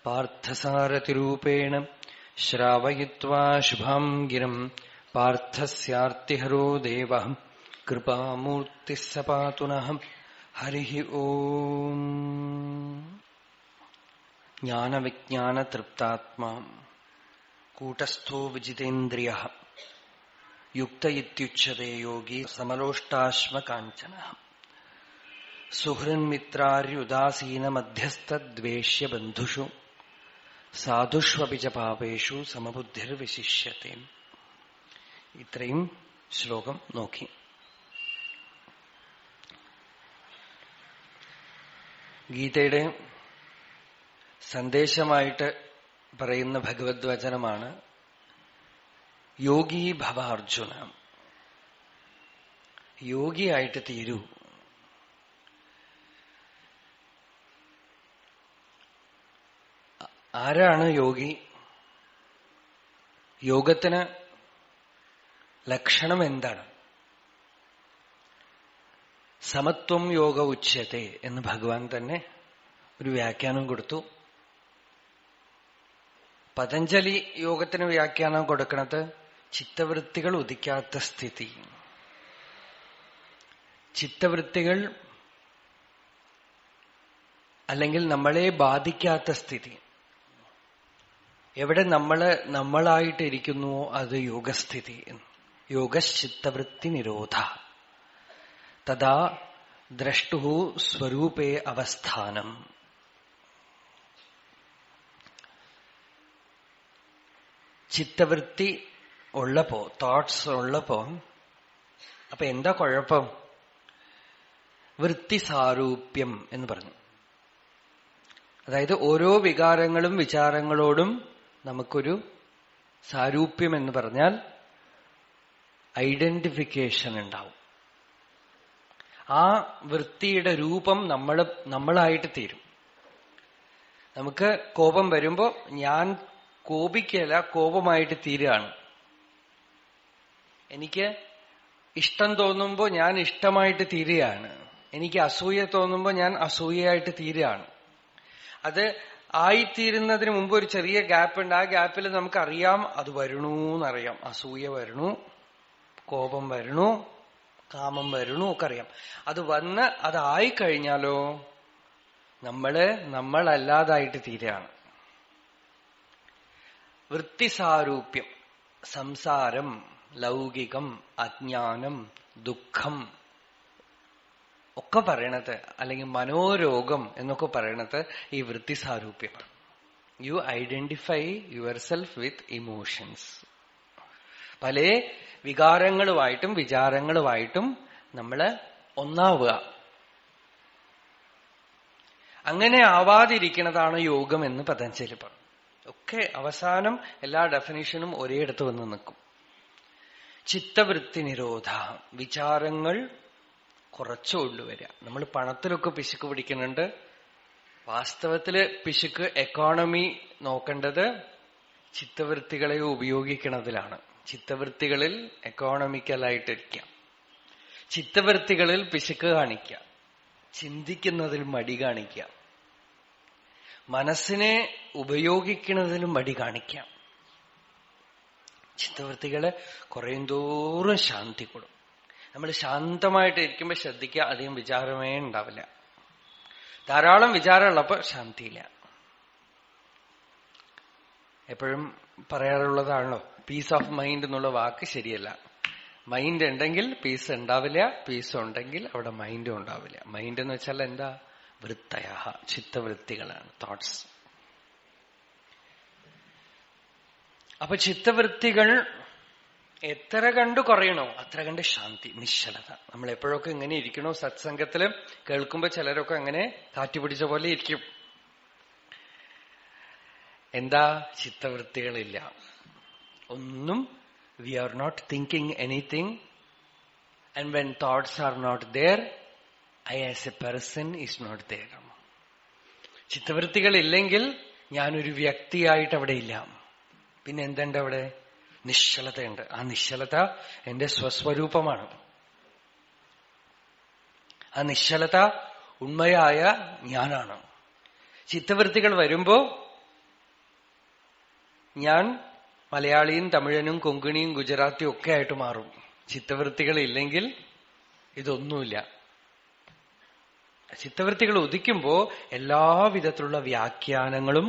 പാർത്ഥസാരഥിരൂപേണ ശ്രാവയിത്വാ ശുഭാം ഗിരം പാർത്ഥസ്യാർത്തിഹരോ ദേവഃ കൃപാമൂർത്തിഃ സ പാതു നഃ. ഹരിഃ ഓം. ജ്ഞാനവിജ്ഞാനതൃപ്താത്മാ കൂടസ്ഥോ വിജിതേന്ദ്രിയഃ യുക്ത ഇത്യുച്യതേ യോഗി സമലോഷ്ടാശ്മകാഞ്ചനഃ. സുഹൃന്മിത്രാര്യുദാസീനമധ്യസ്ഥദ്വേഷ്യബന്ധുഷു സാധുഷ്വപി ച പാപേഷു സമബുദ്ധിർവിശിഷ്യത്തെ. ഇത്രയും ശ്ലോകം നോക്കി. ഗീതയുടെ സന്ദേശമായിട്ട് പറയുന്ന ഭഗവത് വചനമാണ് യോഗീ ഭവ അർജുന. യോഗിയായിട്ട് തീരൂ. ആരാണ് യോഗി? യോഗത്തിന് ലക്ഷണം എന്താണ്? സമത്വം യോഗ ഉച്യത്തെ എന്ന് ഭഗവാൻ തന്നെ ഒരു വ്യാഖ്യാനം കൊടുത്തു. പതഞ്ജലി യോഗത്തിന് വ്യാഖ്യാനം കൊടുക്കുന്നത് ചിത്തവൃത്തികൾ ഉദിക്കാത്ത സ്ഥിതി. ചിത്തവൃത്തികൾ അല്ലെങ്കിൽ നമ്മളെ ബാധിക്കാത്ത സ്ഥിതി. എവിടെ നമ്മളായിട്ടിരിക്കുന്നുവോ അത് യോഗസ്ഥിതി. യോഗശ്ചിത്തവൃത്തി നിരോധ തഥാ ദ്രഷ്ടു സ്വരൂപേ അവസ്ഥാനം. ചിത്തവൃത്തി ഉള്ളപ്പോ, തോട്ട്സ് ഉള്ളപ്പോ അപ്പൊ എന്താ കുഴപ്പം? വൃത്തി സാരൂപ്യം എന്ന് പറഞ്ഞു. അതായത് ഓരോ വികാരങ്ങളും വിചാരങ്ങളോടും നമുക്കൊരു സാരൂപ്യം എന്ന് പറഞ്ഞാൽ ഐഡന്റിഫിക്കേഷൻ ഉണ്ടാവും. ആ വൃത്തിയുടെ രൂപം നമ്മളായിട്ട് തീരും. നമുക്ക് കോപം വരുമ്പോ ഞാൻ കോപിക്കല, കോപമായിട്ട് തീരുകയാണ്. എനിക്ക് ഇഷ്ടം തോന്നുമ്പോ ഞാൻ ഇഷ്ടമായിട്ട് തീരുകയാണ്. എനിക്ക് അസൂയ തോന്നുമ്പോ ഞാൻ അസൂയയായിട്ട് തീരുകയാണ്. അത് ആയിത്തീരുന്നതിന് മുമ്പ് ഒരു ചെറിയ ഗ്യാപ്പ് ഉണ്ട്. ആ ഗ്യാപ്പിൽ നമുക്കറിയാം അത് വരണൂന്നറിയാം. അസൂയ വരണു, കോപം വരണു, കാമം വരണു ഒക്കെ അറിയാം. അത് വന്ന് അതായിക്കഴിഞ്ഞാലോ നമ്മളല്ലാതായിട്ട് തീരുകയാണ്. വൃത്തിസാരൂപ്യം, സംസാരം, ലൗകികം, അജ്ഞാനം, ദുഃഖം ഒക്കെ പറയണത്, അല്ലെങ്കിൽ മനോരോഗം എന്നൊക്കെ പറയണത് ഈ വൃത്തിസാരൂപ്യമാണ്. You identify yourself with emotions. പല വികാരങ്ങളുമായിട്ടും വിചാരങ്ങളുമായിട്ടും നമ്മള് ഒന്നാവുക. അങ്ങനെ ആവാതിരിക്കുന്നതാണ് യോഗം എന്ന് പതഞ്ജലി പറഞ്ഞു. ഒക്കെ അവസാനം എല്ലാ ഡെഫിനിഷനും ഒരേയിടത്ത് വന്ന് നിൽക്കും. ചിത്തവൃത്തി നിരോധ, വിചാരങ്ങൾ കുറച്ചുകൊണ്ടുവരിക. നമ്മൾ പണത്തിലൊക്കെ പിശുക്ക് പിടിക്കുന്നുണ്ട്. വാസ്തവത്തില് പിശുക്ക് എക്കോണമി നോക്കേണ്ടത് ചിത്തവൃത്തികളെ ഉപയോഗിക്കുന്നതിലാണ്. ചിത്തവൃത്തികളിൽ എക്കോണമിക്കലായിട്ടിരിക്കാം. ചിത്തവൃത്തികളിൽ പിശുക്ക് കാണിക്കാം. ചിന്തിക്കുന്നതിൽ മടി കാണിക്കാം. മനസ്സിനെ ഉപയോഗിക്കുന്നതിലും മടി കാണിക്കാം. ചിത്തവൃത്തികള് കുറയുന്തോറും ശാന്തി കൊടുക്കും. നമ്മൾ ശാന്തമായിട്ട് ഇരിക്കുമ്പോ ശ്രദ്ധിക്കുക, അധികം വിചാരമേ ഉണ്ടാവില്ല. ധാരാളം വിചാരമുള്ളപ്പോ ശാന്തിയില്ല. എപ്പോഴും പറയാറുള്ളതാണല്ലോ, പീസ് ഓഫ് മൈൻഡ് എന്നുള്ള വാക്ക് ശരിയല്ല. മൈൻഡ് ഉണ്ടെങ്കിൽ പീസ് ഉണ്ടാവില്ല, പീസ് ഉണ്ടെങ്കിൽ അവിടെ മൈൻഡും ഉണ്ടാവില്ല. മൈൻഡ് എന്ന് വെച്ചാൽ എന്താ? വൃത്തയ, ചിത്തവൃത്തികളാണ്, തോട്ട്സ്. അപ്പൊ ചിത്തവൃത്തികൾ എത്ര കണ്ട് കുറയണോ അത്ര കണ്ട് ശാന്തി, നിശ്ചലത. നമ്മൾ എപ്പോഴൊക്കെ ഇങ്ങനെ ഇരിക്കണോ, സത്സംഗത്തില് കേൾക്കുമ്പോ ചിലരൊക്കെ അങ്ങനെ കാറ്റുപിടിച്ച പോലെ ഇരിക്കും. എന്താ? ചിത്തവൃത്തികളില്ല, ഒന്നും. We are not thinking anything. And when thoughts are not there, I as a person is not there. ചിത്തവൃത്തികൾ ഇല്ലെങ്കിൽ ഞാനൊരു വ്യക്തിയായിട്ട് അവിടെ ഇല്ല. പിന്നെ എന്തുണ്ട് അവിടെ? നിശ്ചലതയുണ്ട്. ആ നിശ്ചലത എന്റെ സ്വസ്വരൂപമാണ്. ആ നിശ്ചലത ഉണ്മയായ ഞാനാണ്. ചിത്തവൃത്തികൾ വരുമ്പോ ഞാൻ മലയാളിയും തമിഴനും കൊങ്കിണിയും ഗുജറാത്തിയും ഒക്കെ ആയിട്ട് മാറും. ചിത്തവൃത്തികൾ ഇല്ലെങ്കിൽ ഇതൊന്നുമില്ല. ചിത്തവൃത്തികൾ ഉദിക്കുമ്പോ എല്ലാവിധത്തിലുള്ള വ്യാഖ്യാനങ്ങളും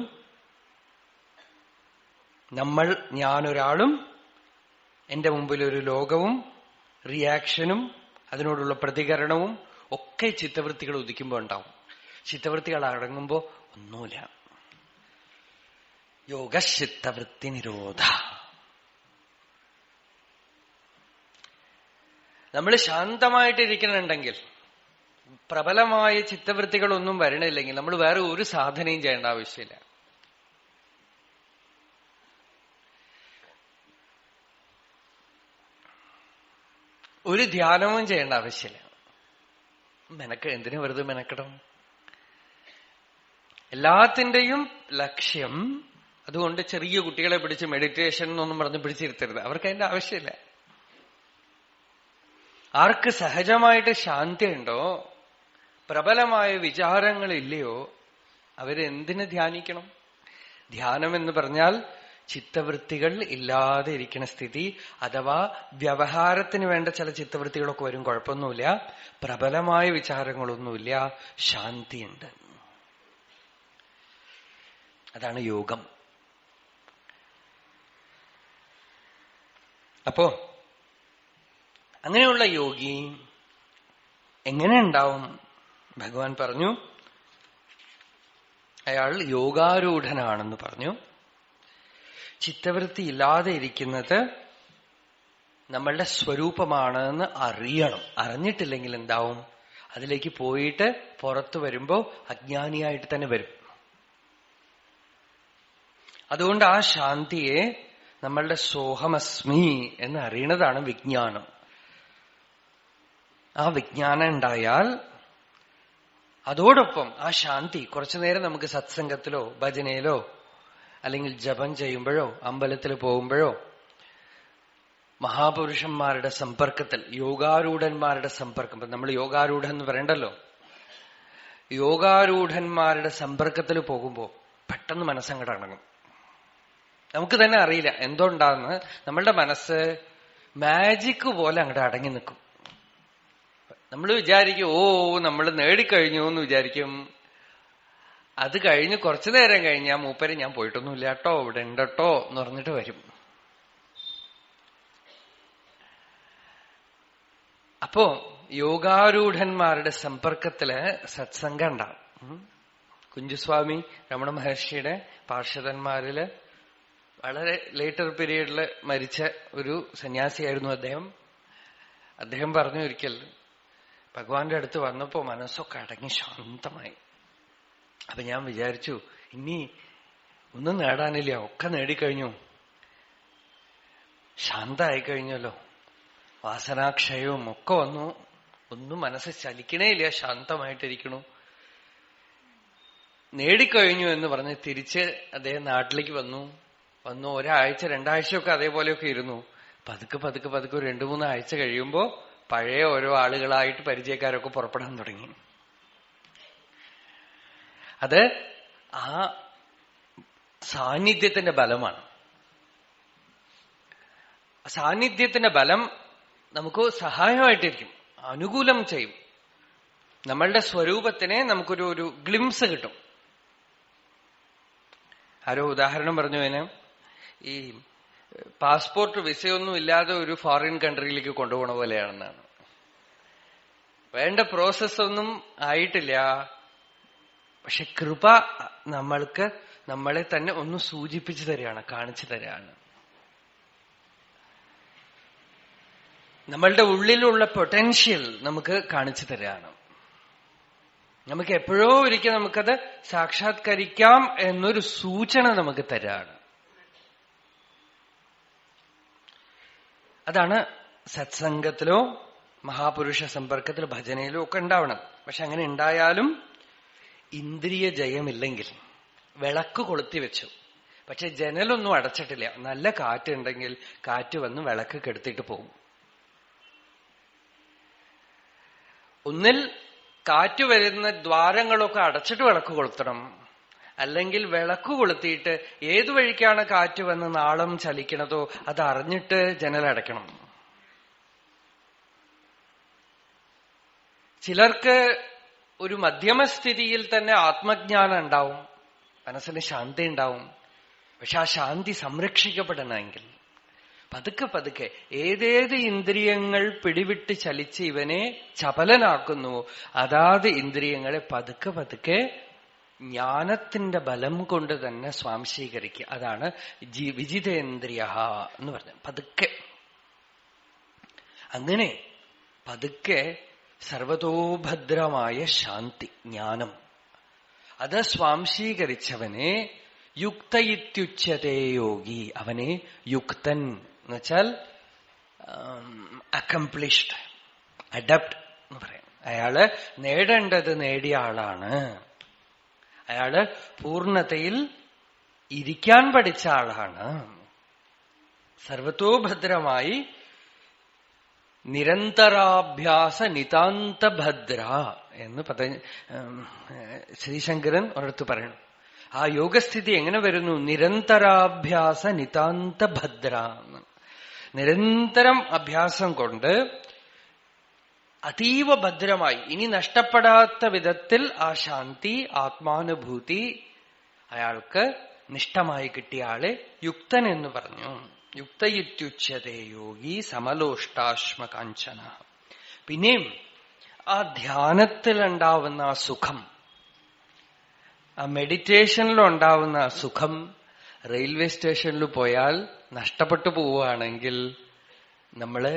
ഞാനൊരാളും എന്റെ മുമ്പിൽ ഒരു ലോകവും റിയാക്ഷനും അതിനോടുള്ള പ്രതികരണവും ഒക്കെ ചിത്തവൃത്തികൾ ഉദിക്കുമ്പോ ഉണ്ടാവും. ചിത്തവൃത്തികൾ അടങ്ങുമ്പോ ഒന്നുമില്ല. യോഗചിത്തവൃത്തി നിരോധ. നമ്മൾ ശാന്തമായിട്ടിരിക്കണുണ്ടെങ്കിൽ, പ്രബലമായ ചിത്തവൃത്തികളൊന്നും വരണില്ലെങ്കിൽ നമ്മൾ വേറെ ഒരു സാധനയും ചെയ്യേണ്ട ആവശ്യമില്ല. ഒരു ധ്യാനവും ചെയ്യേണ്ട ആവശ്യമില്ല. എന്തിനു വെറുതെ മെനക്കെടണം? എല്ലാത്തിന്റെയും ലക്ഷ്യം. അതുകൊണ്ട് ചെറിയ കുട്ടികളെ പിടിച്ച് മെഡിറ്റേഷൻ എന്നൊന്നും പറഞ്ഞ് പിടിച്ചിരുത്തരുത്. അവർക്ക് അതിന്റെ ആവശ്യമില്ല. ആർക്ക് സഹജമായിട്ട് ശാന്തിയുണ്ടോ, പ്രബലമായ വിചാരങ്ങളില്ലയോ, അവരെന്തിനു ധ്യാനിക്കണം? ധ്യാനം എന്ന് പറഞ്ഞാൽ ചിത്തവൃത്തികൾ ഇല്ലാതെ ഇരിക്കുന്ന സ്ഥിതി. അഥവാ വ്യവഹാരത്തിന് വേണ്ട ചില ചിത്തവൃത്തികളൊക്കെ വരും, കുഴപ്പമൊന്നുമില്ല. പ്രബലമായ വിചാരങ്ങളൊന്നുമില്ല, ശാന്തിയുണ്ട്. അതാണ് യോഗം. അപ്പോ അങ്ങനെയുള്ള യോഗി എങ്ങനെ ഉണ്ടാവും? ഭഗവാൻ പറഞ്ഞു, അയാൾ യോഗാരൂഢനാണെന്ന് പറഞ്ഞു. ചിത്തവൃത്തി ഇല്ലാതെ ഇരിക്കുന്നത് നമ്മളുടെ സ്വരൂപമാണ് എന്ന് അറിയണം. അറിഞ്ഞിട്ടില്ലെങ്കിൽ എന്താവും? അതിലേക്ക് പോയിട്ട് പുറത്തു വരുമ്പോ അജ്ഞാനിയായിട്ട് തന്നെ വരും. അതുകൊണ്ട് ആ ശാന്തിയെ നമ്മളുടെ സോഹമസ്മി എന്ന് അറിയണതാണ് വിജ്ഞാനം. ആ വിജ്ഞാനം ഉണ്ടായാൽ അതോടൊപ്പം ആ ശാന്തി കുറച്ചുനേരം നമുക്ക് സത്സംഗത്തിലോ ഭജനയിലോ അല്ലെങ്കിൽ ജപം ചെയ്യുമ്പോഴോ അമ്പലത്തിൽ പോകുമ്പോഴോ മഹാപുരുഷന്മാരുടെ സമ്പർക്കത്തിൽ, യോഗാരൂഢന്മാരുടെ സമ്പർക്കം, നമ്മൾ യോഗാരൂഢൻ എന്ന് പറയണ്ടല്ലോ, യോഗാരൂഢന്മാരുടെ സമ്പർക്കത്തിൽ പോകുമ്പോ പെട്ടെന്ന് മനസ്സങ്ങട് അടങ്ങും. നമുക്ക് തന്നെ അറിയില്ല എന്തുകൊണ്ടാന്ന്. നമ്മളുടെ മനസ്സ് മാജിക് പോലെ അങ്ങോട്ട് അടങ്ങി നിൽക്കും. നമ്മൾ വിചാരിക്കും, നമ്മൾ നേടിക്കഴിഞ്ഞു എന്ന് വിചാരിക്കും. അത് കഴിഞ്ഞ് കുറച്ചു നേരം കഴിഞ്ഞാൽ മൂപ്പര് ഞാൻ പോയിട്ടൊന്നുമില്ല കേട്ടോ, ഇവിടെ ഉണ്ടട്ടോ എന്ന് പറഞ്ഞിട്ട് വരും. അപ്പോ യോഗാരൂഢന്മാരുടെ സമ്പർക്കത്തില് സത്സംഗം ഉണ്ടാവും. കുഞ്ചുസ്വാമി രമണ മഹർഷിയുടെ പാർഷദന്മാരില് വളരെ ലേറ്റർ പീരീഡില് മരിച്ച ഒരു സന്യാസിയായിരുന്നു അദ്ദേഹം. അദ്ദേഹം പറഞ്ഞു, ഒരിക്കൽ ഭഗവാന്റെ അടുത്ത് വന്നപ്പോ മനസ്സൊക്കെ അടങ്ങി ശാന്തമായി. അപ്പൊ ഞാൻ വിചാരിച്ചു, ഇനി ഒന്നും നേടാനില്ല, ഒക്കെ നേടിക്കഴിഞ്ഞു, ശാന്തമായി കഴിഞ്ഞല്ലോ, വാസനാക്ഷയവും ഒക്കെ വന്നു, ഒന്നും മനസ്സ് ചലിക്കണേ ഇല്ല, ശാന്തമായിട്ടിരിക്കണു, നേടിക്കഴിഞ്ഞു എന്ന് പറഞ്ഞ് തിരിച്ച് അദ്ദേഹം നാട്ടിലേക്ക് വന്നു. ഒരാഴ്ച 2 ആഴ്ചയൊക്കെ അതേപോലെയൊക്കെ ഇരുന്നു. പതുക്കെ പതുക്കെ പതുക്കെ ഒരു 2-3 ആഴ്ച കഴിയുമ്പോ പഴയ ഓരോ ആളുകളായിട്ട് പരിചയക്കാരൊക്കെ പുറപ്പെടാൻ തുടങ്ങി. അത് ആ സാന്നിധ്യത്തിന്റെ ബലമാണ്. സാന്നിധ്യത്തിന്റെ ബലം നമുക്ക് സഹായമായിട്ടിരിക്കും, അനുകൂലം ചെയ്യും. നമ്മളുടെ സ്വരൂപത്തിനെ നമുക്കൊരു ഗ്ലിംസ് കിട്ടും. ആരോ ഉദാഹരണം പറഞ്ഞു, അതിന് ഈ പാസ്പോർട്ട് വിസയൊന്നും ഇല്ലാതെ ഒരു ഫോറിൻ കൺട്രിയിലേക്ക് കൊണ്ടുപോകണ പോലെയാണെന്നാണ്. വേണ്ട പ്രോസസ് ഒന്നും ആയിട്ടില്ല, പക്ഷെ കൃപ നമ്മൾക്ക് നമ്മളെ തന്നെ ഒന്ന് സൂചിപ്പിച്ചു തരികയാണ്, കാണിച്ചു തരികയാണ്. നമ്മളുടെ ഉള്ളിലുള്ള പൊട്ടൻഷ്യൽ നമുക്ക് കാണിച്ചു തരികയാണ്. നമുക്ക് എപ്പോഴോ ഒരിക്കൽ നമുക്കത് സാക്ഷാത്കരിക്കാം എന്നൊരു സൂചന നമുക്ക് തരാണ്. അതാണ് സത്സംഗത്തിലോ മഹാപുരുഷ സമ്പർക്കത്തിലോ ഭജനയിലോ ഒക്കെ ഉണ്ടാവണം. പക്ഷെ അങ്ങനെ ഉണ്ടായാലും ഇന്ദ്രിയ ജയമില്ലെങ്കിൽ, വിളക്ക് കൊളുത്തി വെച്ചു പക്ഷെ ജനലൊന്നും അടച്ചിട്ടില്ല, നല്ല കാറ്റുണ്ടെങ്കിൽ കാറ്റ് വന്ന് വിളക്ക് കെടുത്തിട്ട് പോകും. ഒന്നിൽ കാറ്റ് വരുന്ന ദ്വാരങ്ങളൊക്കെ അടച്ചിട്ട് വിളക്ക് കൊളുത്തണം, അല്ലെങ്കിൽ വിളക്കു കൊളുത്തിയിട്ട് ഏതു വഴിക്കാണ് കാറ്റ് വന്ന് നാളം ചലിക്കണതോ അത് അറിഞ്ഞിട്ട് ജനലടയ്ക്കണം. ചിലർക്ക് ഒരു മധ്യമസ്ഥിതിയിൽ തന്നെ ആത്മജ്ഞാനം ഉണ്ടാവും, മനസ്സിന് ശാന്തി ഉണ്ടാവും. പക്ഷെ ആ ശാന്തി സംരക്ഷിക്കപ്പെടണമെങ്കിൽ പതുക്കെ പതുക്കെ ഏതേത് ഇന്ദ്രിയങ്ങൾ പിടിവിട്ട് ചലിച്ച് ഇവനെ ചപലനാക്കുന്നുവോ അതാത് ഇന്ദ്രിയങ്ങളെ പതുക്കെ പതുക്കെ ജ്ഞാനത്തിന്റെ ബലം കൊണ്ട് തന്നെ സ്വാംശീകരിക്കുക. അതാണ് വിജിതേന്ദ്രിയ എന്ന് പറഞ്ഞത്. പതുക്കെ അങ്ങനെ പതുക്കെ സർവതോഭദ്രമായ ശാന്തി ജ്ഞാനം അത് സ്വാംശീകരിച്ചവനെ യുക്തയിത്യുച്യതേ യോഗി. അവനെ യുക്തൻ എന്നുവെച്ചാൽ അക്കംപ്ലിഷ്ഡ്, അഡപ്റ്റ് എന്ന് പറയാം. അയാള് നേടേണ്ടത് നേടിയ ആളാണ്. അയാള് പൂർണ്ണതയിൽ ഇരിക്കാൻ പഠിച്ച ആളാണ്. സർവതോഭദ്രമായി നിരന്തരാഭ്യാസ നിതാന്തഭദ്ര എന്ന് ശ്രീശങ്കരൻ ഒരിടത്ത് പറയണം. ആ യോഗസ്ഥിതി എങ്ങനെ വരുന്നു? നിരന്തരാഭ്യാസ നിതാന്തഭദ്ര. നിരന്തരം അഭ്യാസം കൊണ്ട് അതീവ ഭദ്രമായി ഇനി നഷ്ടപ്പെടാത്ത വിധത്തിൽ ആ ശാന്തി ആത്മാനുഭൂതി അയാൾക്ക് നിഷ്ഠമായി കിട്ടിയ ആളെ യുക്തൻ എന്ന് പറഞ്ഞു. യുക്തയിത്യുച്യതേ യോഗി സമലോഷ്ടാശ്മകാഞ്ചന. പിന്നെയും ആ ധ്യാനത്തിലുണ്ടാവുന്ന ആ സുഖം, ആ മെഡിറ്റേഷനിലുണ്ടാവുന്ന ആ സുഖം റെയിൽവേ സ്റ്റേഷനിൽ പോയാൽ നഷ്ടപ്പെട്ടു പോവുകയാണെങ്കിൽ നമ്മള്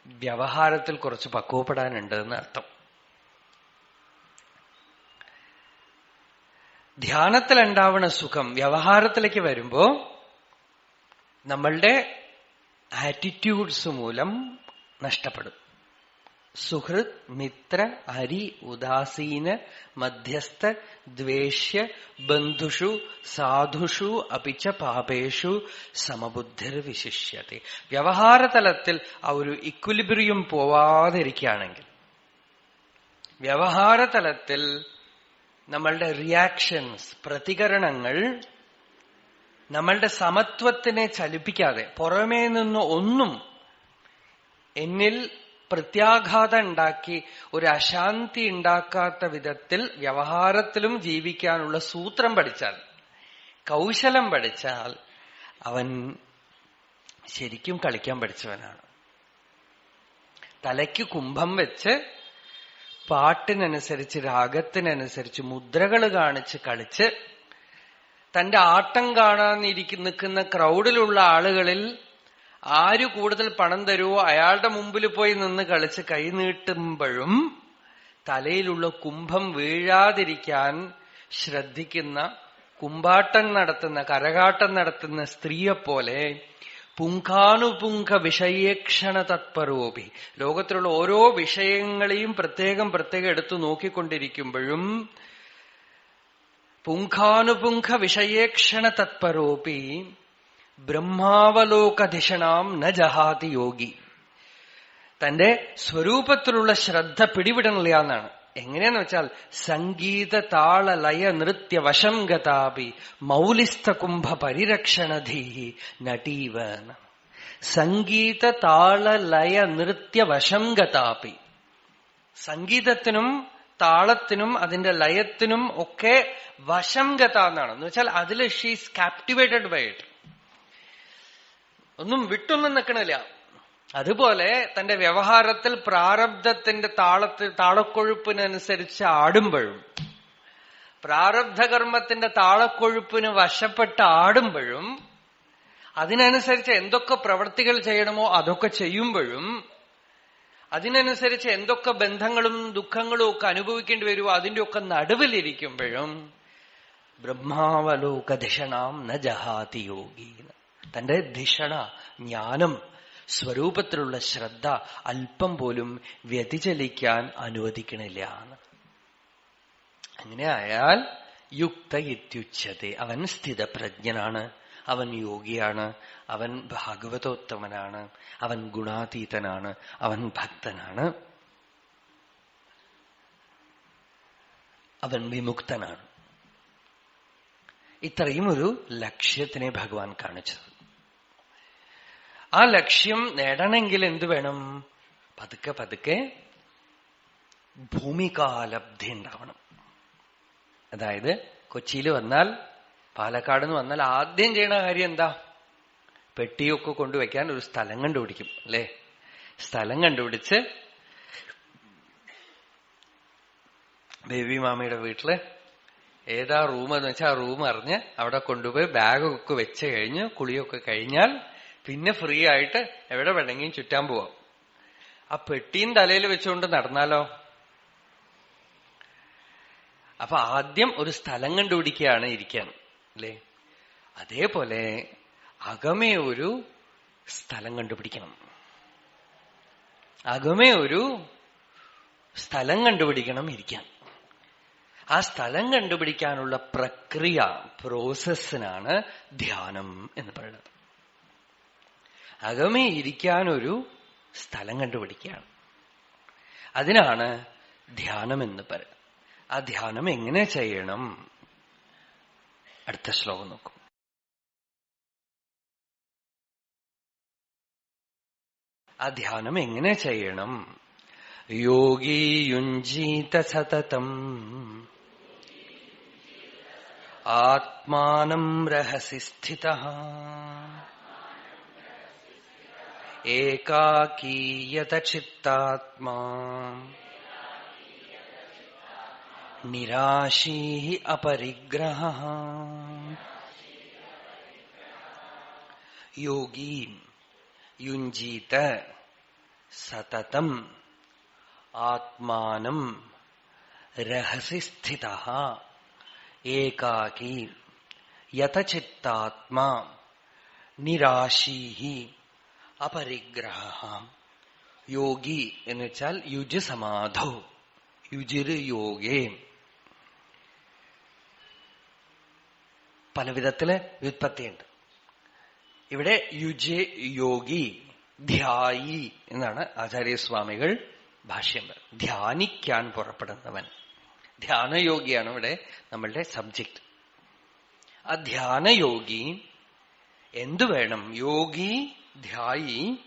വ്യവഹാരത്തിൽ കുറച്ച് പക്വപ്പെടാനുണ്ട് എന്ന് അർത്ഥം. ധ്യാനത്തിലുണ്ടാവുന്ന സുഖം വ്യവഹാരത്തിലേക്ക് വരുമ്പോ നമ്മളുടെ ആറ്റിറ്റ്യൂഡ്സ് മൂലം നഷ്ടപ്പെടും. സുഹൃത് മിത്ര ഹരി ഉദാസീന മധ്യസ്ഥ ദ്വേഷ്യ ബന്ധുഷു സാധുഷു അപിച്ച പാപേഷു സമബുദ്ധിർ വിശിഷ്യത്തെ. വ്യവഹാരതലത്തിൽ ആ ഒരു ഇക്വിലിബ്രിയം പോവാതിരിക്കുകയാണെങ്കിൽ, വ്യവഹാരതലത്തിൽ നമ്മളുടെ റിയാക്ഷൻസ്, പ്രതികരണങ്ങൾ നമ്മളുടെ സമത്വത്തിനെ ചലിപ്പിക്കാതെ, പുറമേ നിന്ന് ഒന്നും എന്നിൽ പ്രത്യാഘാതം ഉണ്ടാക്കി ഒരു അശാന്തി ഉണ്ടാക്കാത്ത വിധത്തിൽ വ്യവഹാരത്തിലും ജീവിക്കാനുള്ള സൂത്രം പഠിച്ചാൽ, കൗശലം പഠിച്ചാൽ അവൻ ശരിക്കും കളിക്കാൻ പഠിച്ചവനാണ്. തലയ്ക്ക് കുംഭം വെച്ച് പാട്ടിനനുസരിച്ച് രാഗത്തിനനുസരിച്ച് മുദ്രകൾ കാണിച്ച് കളിച്ച് തന്റെ ആട്ടം കാണാൻ നിൽക്കുന്ന ക്രൗഡിലുള്ള ആളുകളിൽ ആര് കൂടുതൽ പണം തരുമോ അയാളുടെ മുമ്പിൽ പോയി നിന്ന് കളിച്ച് കൈനീട്ടുമ്പോഴും തലയിലുള്ള കുംഭം വീഴാതിരിക്കാൻ ശ്രദ്ധിക്കുന്ന, കുമ്പാട്ടം നടത്തുന്ന, കരകാട്ടം നടത്തുന്ന സ്ത്രീയെപ്പോലെ പുങ്കാനുപുങ്ക വിഷയേക്ഷണ തത്പരോപി, ലോകത്തിലുള്ള ഓരോ വിഷയങ്ങളെയും പ്രത്യേകം എടുത്തു നോക്കിക്കൊണ്ടിരിക്കുമ്പോഴും പുങ്കാനുപുങ്ക വിഷയേക്ഷണ തത്പരോപി ബ്രഹ്മാവലോകധിഷണാം ന ജഹാതി യോഗി. തന്റെ സ്വരൂപത്തിലുള്ള ശ്രദ്ധ പിടിവിടണില്ല എന്നാണ്. എങ്ങനെയാന്ന് വെച്ചാൽ സംഗീത താള ലയ നൃത്യ വശം ഗതാപി മൗലിസ്ഥ കുംഭ പരിരക്ഷണധീഹി നടീവ. സംഗീത താള ലയ നൃത്യ വശം ഗതാപി, സംഗീതത്തിനും താളത്തിനും അതിന്റെ ലയത്തിനും ഒക്കെ വശം ഗത എന്നാണ്. എന്ന് വെച്ചാൽ അതിൽ ഷീസ് കാപ്റ്റിവേറ്റഡ് ബൈ ഇറ്റ്, ഒന്നും വിട്ടൊന്നും നിൽക്കണില്ല. അതുപോലെ തന്റെ വ്യവഹാരത്തിൽ പ്രാരബ്ധത്തിന്റെ താളക്കൊഴുപ്പിനനുസരിച്ച് ആടുമ്പോഴും, പ്രാരബ്ധകർമ്മത്തിന്റെ താളക്കൊഴുപ്പിന് വശപ്പെട്ട് ആടുമ്പോഴും, അതിനനുസരിച്ച് എന്തൊക്കെ പ്രവൃത്തികൾ ചെയ്യണമോ അതൊക്കെ ചെയ്യുമ്പോഴും, അതിനനുസരിച്ച് എന്തൊക്കെ ബന്ധങ്ങളും ദുഃഖങ്ങളും ഒക്കെ അനുഭവിക്കേണ്ടി വരുമോ അതിന്റെ ഒക്കെ നടുവിലിരിക്കുമ്പോഴും ബ്രഹ്മാവലോകധിഷണാം ന ജഹാതി യോഗി. തന്റെ ധിഷണ ജ്ഞാനം, സ്വരൂപത്തിലുള്ള ശ്രദ്ധ അല്പം പോലും വ്യതിചലിക്കാൻ അനുവദിക്കണില്ല. അങ്ങനെ ആയാൽ യുക്ത ഇത്യുച്യത്തെ, അവൻ സ്ഥിതപ്രജ്ഞനാണ്, അവൻ യോഗിയാണ്, അവൻ ഭാഗവതോത്തമനാണ്, അവൻ ഗുണാതീതനാണ്, അവൻ ഭക്തനാണ്, അവൻ വിമുക്തനാണ്. ഇത്രയും ഒരു ലക്ഷ്യത്തിനെ ഭഗവാൻ കാണിച്ചത്. ആ ലക്ഷ്യം നേടണമെങ്കിൽ എന്ത് വേണം? പതുക്കെ പതുക്കെ ഭൂമികാലബ്ധി ഉണ്ടാവണം. അതായത് കൊച്ചിയിൽ വന്നാൽ, പാലക്കാട് നിന്ന് വന്നാൽ ആദ്യം ചെയ്യണ കാര്യം എന്താ? പെട്ടിയൊക്കെ കൊണ്ടുവയ്ക്കാൻ ഒരു സ്ഥലം കണ്ടുപിടിക്കും, അല്ലേ? സ്ഥലം കണ്ടുപിടിച്ച് ബേബി മാമിയുടെ വീട്ടില് ഏതാ റൂം എന്ന് വെച്ചാൽ ആ റൂം അറിഞ്ഞ് അവിടെ കൊണ്ടുപോയി ബാഗൊക്കെ വെച്ച് കഴിഞ്ഞ് കുളിയൊക്കെ കഴിഞ്ഞാൽ പിന്നെ ഫ്രീ ആയിട്ട് എവിടെ വേണമെങ്കിലും ചുറ്റാൻ പോവാം. ആ പെട്ടിയും തലയിൽ വെച്ചുകൊണ്ട് നടന്നാലോ? അപ്പൊ ആദ്യം ഒരു സ്ഥലം കണ്ടുപിടിക്കുകയാണ് ഇരിക്കാൻ, അല്ലേ? അതേപോലെ അകമേ ഒരു സ്ഥലം കണ്ടുപിടിക്കണം. അകമേ ഒരു സ്ഥലം കണ്ടുപിടിക്കണം ഇരിക്കാൻ. ആ സ്ഥലം കണ്ടുപിടിക്കാനുള്ള പ്രക്രിയ, പ്രോസസ്സിനാണ് ധ്യാനം എന്ന് പറയുന്നത്. അകമേ ഇരിക്കാനൊരു സ്ഥലം കണ്ടുപിടിക്കുകയാണ്. അതിനാണ് ധ്യാനം എന്ന് പറയുന്നത്. ആ ധ്യാനം എങ്ങനെ ചെയ്യണം? അടുത്ത ശ്ലോകം നോക്കും. ആ ധ്യാനം എങ്ങനെ ചെയ്യണം? യോഗി യുഞ്ജീത സതതം ആത്മാനം രഹസി സ്ഥിതഃ ഏകാകീയത ചിത്താത്മാ നിരാശീ അപരിഗ്രഹഃ. യോഗി യുഞ്ജീത സതതം ആത്മാനം രഹസി സ്ഥിതഃ ഏകാകി യതചിത്താത്മാ നിരാശീ അപരിഗ്രഹഃ. യോഗി എന്ന് വെച്ചാൽ യുജ് സമാധോ, യുജിര് യോഗേ. പല വിധത്തില് വ്യുത്പത്തിയുണ്ട്. ഇവിടെ യുജ് യോഗി, ധ്യായി എന്നാണ് ആചാര്യസ്വാമികൾ ഭാഷ്യം. ധ്യാനിക്കാൻ പുറപ്പെടുന്നവൻ, ധ്യാനയോഗിയാണ് ഇവിടെ നമ്മളുടെ സബ്ജക്ട്. ആ ധ്യാനയോഗി എന്തു വേണം? യോഗി ധ്യായി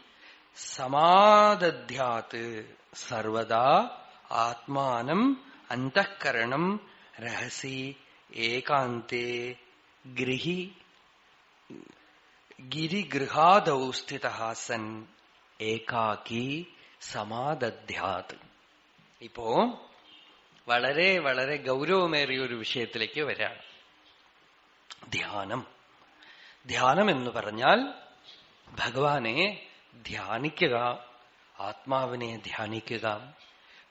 സമാദധ്യാത് സർവദാ ആത്മാനം അന്തഃകരണം രഹസി ഏകാന്തേ ഗിരിഗൃഹാദൗ സ്ഥിതഃ സൻ ഏകാകി സമാദധ്യാത്. ഇപ്പോ വളരെ വളരെ ഗൗരവമേറിയ ഒരു വിഷയത്തിലേക്ക് വരാണ്. ധ്യാനം. ധ്യാനം എന്ന് പറഞ്ഞാൽ ഭഗവാനെ ധ്യാനിക്കുക, ആത്മാവിനെ ധ്യാനിക്കുക,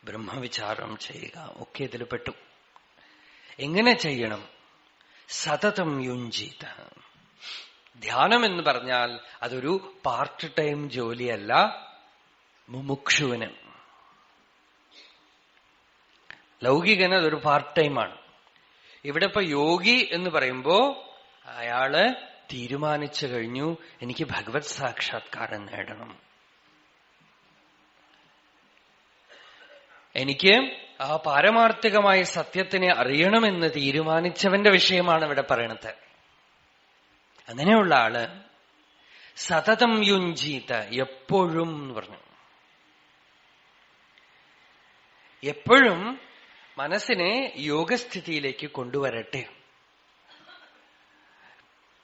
ബ്രഹ്മവിചാരം ചെയ്യുക, ഒക്കെ ഇതിൽ പെട്ടു. എങ്ങനെ ചെയ്യണം? സതതം യുഞ്ജീത. ധ്യാനം എന്ന് പറഞ്ഞാൽ അതൊരു പാർട്ട് ടൈം ജോലിയല്ല മുമുക്ഷുവിന്. ലൗകികന് അതൊരു പാർട്ട് ടൈമാണ്. ഇവിടെ ഇപ്പൊ യോഗി എന്ന് പറയുമ്പോ അയാള് തീരുമാനിച്ചു കഴിഞ്ഞു, എനിക്ക് ഭഗവത് സാക്ഷാത്കാരം നേടണം, എനിക്ക് ആ പാരമാർത്ഥികമായ സത്യത്തിനെ അറിയണമെന്ന് തീരുമാനിച്ചവന്റെ വിഷയമാണ് ഇവിടെ പറയണത്. അങ്ങനെയുള്ള ആള് സതതം യുഞ്ജീത, എപ്പോഴും എന്ന് പറഞ്ഞു. എപ്പോഴും മനസ്സിനെ യോഗസ്ഥിതിയിലേക്ക് കൊണ്ടുവരട്ടെ.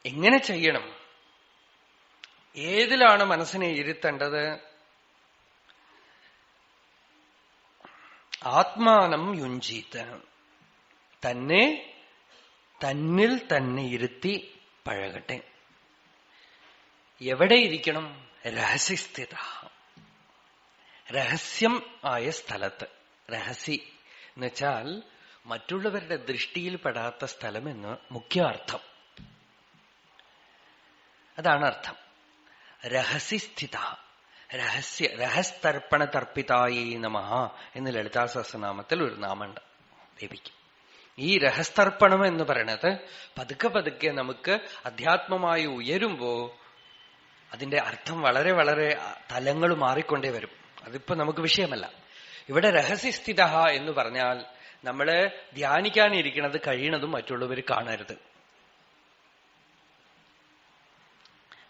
എങ്ങനെ ചെയ്യണം? ഏതിലാണ് മനസ്സിനെ ഇരുത്തേണ്ടത്? ആത്മാനം യുഞ്ജീത, തന്നെ തന്നിൽ തന്നെ ഇരുത്തി പഴകട്ടെ. എവിടെ ഇരിക്കണം? രഹസ്യസ്ഥിത, രഹസ്യം ആയ സ്ഥലത്ത്. രഹസ്യ എന്നുവെച്ചാൽ മറ്റുള്ളവരുടെ ദൃഷ്ടിയിൽപ്പെടാത്ത സ്ഥലം എന്ന് മുഖ്യ അർത്ഥം. അതാണ് അർത്ഥം. രഹസ്യസ്ഥിത, രഹസ്യ. രഹസ്തർപ്പണ തർപ്പിതായി നമഃ എന്ന് ലളിതാ സഹസ്രനാമത്തിൽ ഒരു നാമുണ്ട് ദേവിക്ക്. ഈ രഹസ്തർപ്പണം എന്ന് പറയണത് പതുക്കെ പതുക്കെ നമുക്ക് അധ്യാത്മമായി ഉയരുമ്പോ അതിന്റെ അർത്ഥം വളരെ വളരെ തലങ്ങൾ മാറിക്കൊണ്ടേ വരും. അതിപ്പോ നമുക്ക് വിഷയമല്ല. ഇവിടെ രഹസ്യസ്ഥിത എന്ന് പറഞ്ഞാൽ നമ്മള് ധ്യാനിക്കാനിരിക്കുന്നത് കഴിയണതും മറ്റുള്ളവർ കാണരുത്.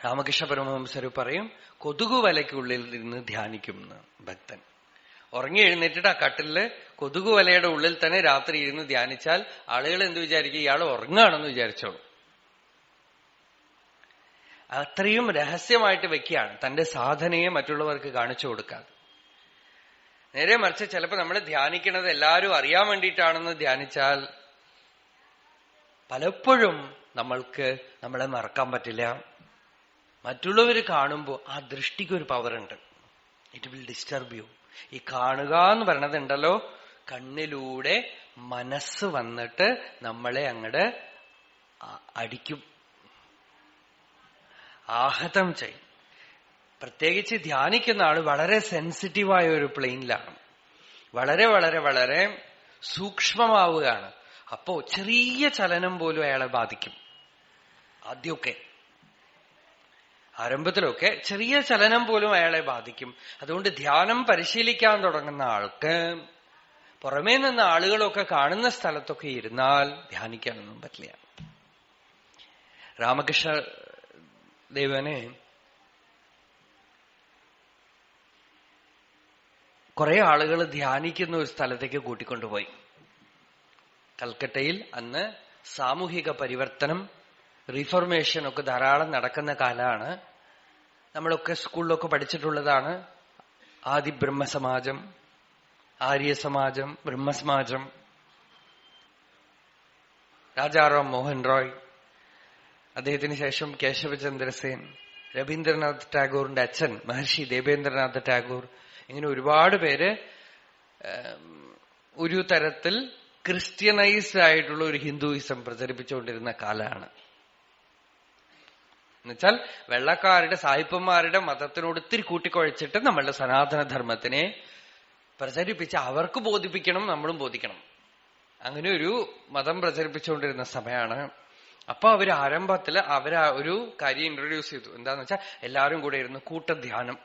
രാമകൃഷ്ണ പരമഹംസർ പറയും, കൊതുകുവലയ്ക്കുള്ളിൽ നിന്ന് ധ്യാനിക്കും എന്ന് ഭക്തൻ. ഉറങ്ങി എഴുന്നേറ്റിട്ട് ആ കട്ടിലില് കൊതുകുവലയുടെ ഉള്ളിൽ തന്നെ രാത്രി ഇരുന്ന് ധ്യാനിച്ചാൽ ആളുകൾ എന്ത് വിചാരിക്കും? ഇയാൾ ഉറങ്ങാണെന്ന് വിചാരിച്ചോളൂ. അത്രയും രഹസ്യമായിട്ട് വെക്കുകയാണ് തന്റെ സാധനയെ മറ്റുള്ളവർക്ക് കാണിച്ചു കൊടുക്കാതെ. നേരെ മറിച്ച് ചിലപ്പോൾ നമ്മൾ ധ്യാനിക്കുന്നത് എല്ലാവരും അറിയാൻ വേണ്ടിയിട്ടാണെന്ന് ധ്യാനിച്ചാൽ പലപ്പോഴും നമ്മൾക്ക് നമ്മളെ മറക്കാൻ പറ്റില്ല. മറ്റുള്ളവർ കാണുമ്പോൾ ആ ദൃഷ്ടിക്കൊരു പവറുണ്ട്. It will disturb you. ഈ കാണുക എന്ന് പറയണതുണ്ടല്ലോ, കണ്ണിലൂടെ മനസ്സ് വന്നിട്ട് നമ്മളെ അങ്ങട് അടിക്കും, ആഹതം ചെയ്യും. പ്രത്യേകിച്ച് ധ്യാനിക്കുന്ന ആള് വളരെ സെൻസിറ്റീവായ ഒരു പ്ലെയിനിലാണ്, വളരെ വളരെ വളരെ സൂക്ഷ്മമാവുകയാണ്. അപ്പോ ചെറിയ ചലനം പോലും അയാളെ ബാധിക്കും. ആദ്യമൊക്കെ ആരംഭത്തിലൊക്കെ ചെറിയ ചലനം പോലും അയാളെ ബാധിക്കും. അതുകൊണ്ട് ധ്യാനം പരിശീലിക്കാൻ തുടങ്ങുന്ന ആൾക്ക് പുറമേ നിന്ന് ആളുകളൊക്കെ കാണുന്ന സ്ഥലത്തൊക്കെ ഇരുന്നാൽ ധ്യാനിക്കാനൊന്നും പറ്റില്ല. രാമകൃഷ്ണ ദേവനെ കുറെ ആളുകൾ ധ്യാനിക്കുന്ന ഒരു സ്ഥലത്തേക്ക് കൂട്ടിക്കൊണ്ടുപോയി. കൽക്കട്ടയിൽ അന്ന് സാമൂഹിക പരിവർത്തനം, റിഫോർമേഷൻ ഒക്കെ ധാരാളം നടക്കുന്ന കാലമാണ്. നമ്മളൊക്കെ സ്കൂളിലൊക്കെ പഠിച്ചിട്ടുള്ളതാണ്. ആദി ബ്രഹ്മസമാജം, ആര്യസമാജം, ബ്രഹ്മസമാജം, രാജാറാം മോഹൻ റോയ്, അദ്ദേഹത്തിന് ശേഷം കേശവചന്ദ്രസേൻ, രവീന്ദ്രനാഥ് ടാഗോറിന്റെ അച്ഛൻ മഹർഷി ദേവേന്ദ്രനാഥ് ടാഗോർ, ഇങ്ങനെ ഒരുപാട് പേര് ഒരു തരത്തിൽ ക്രിസ്ത്യനൈസ്ഡ് ആയിട്ടുള്ള ഒരു ഹിന്ദുയിസം പ്രചരിപ്പിച്ചുകൊണ്ടിരുന്ന കാലമാണ്. എന്നുവെച്ചാൽ വെള്ളക്കാരുടെ സായിപ്പന്മാരുടെ മതത്തിനോട് ഇത്തിരി കൂട്ടിക്കുഴച്ചിട്ട് നമ്മളുടെ സനാതനധർമ്മത്തിനെ പ്രചരിപ്പിച്ച് അവർക്ക് ബോധിപ്പിക്കണം, നമ്മളും ബോധിക്കണം. അങ്ങനെ ഒരു മതം പ്രചരിപ്പിച്ചുകൊണ്ടിരുന്ന സമയമാണ്. അപ്പൊ അവര് ആരംഭത്തില് ഒരു കാര്യം ഇൻട്രൊഡ്യൂസ് ചെയ്തു. എന്താന്ന് വെച്ചാൽ എല്ലാവരും കൂടെ ഇരുന്ന് കൂട്ടധ്യാനം.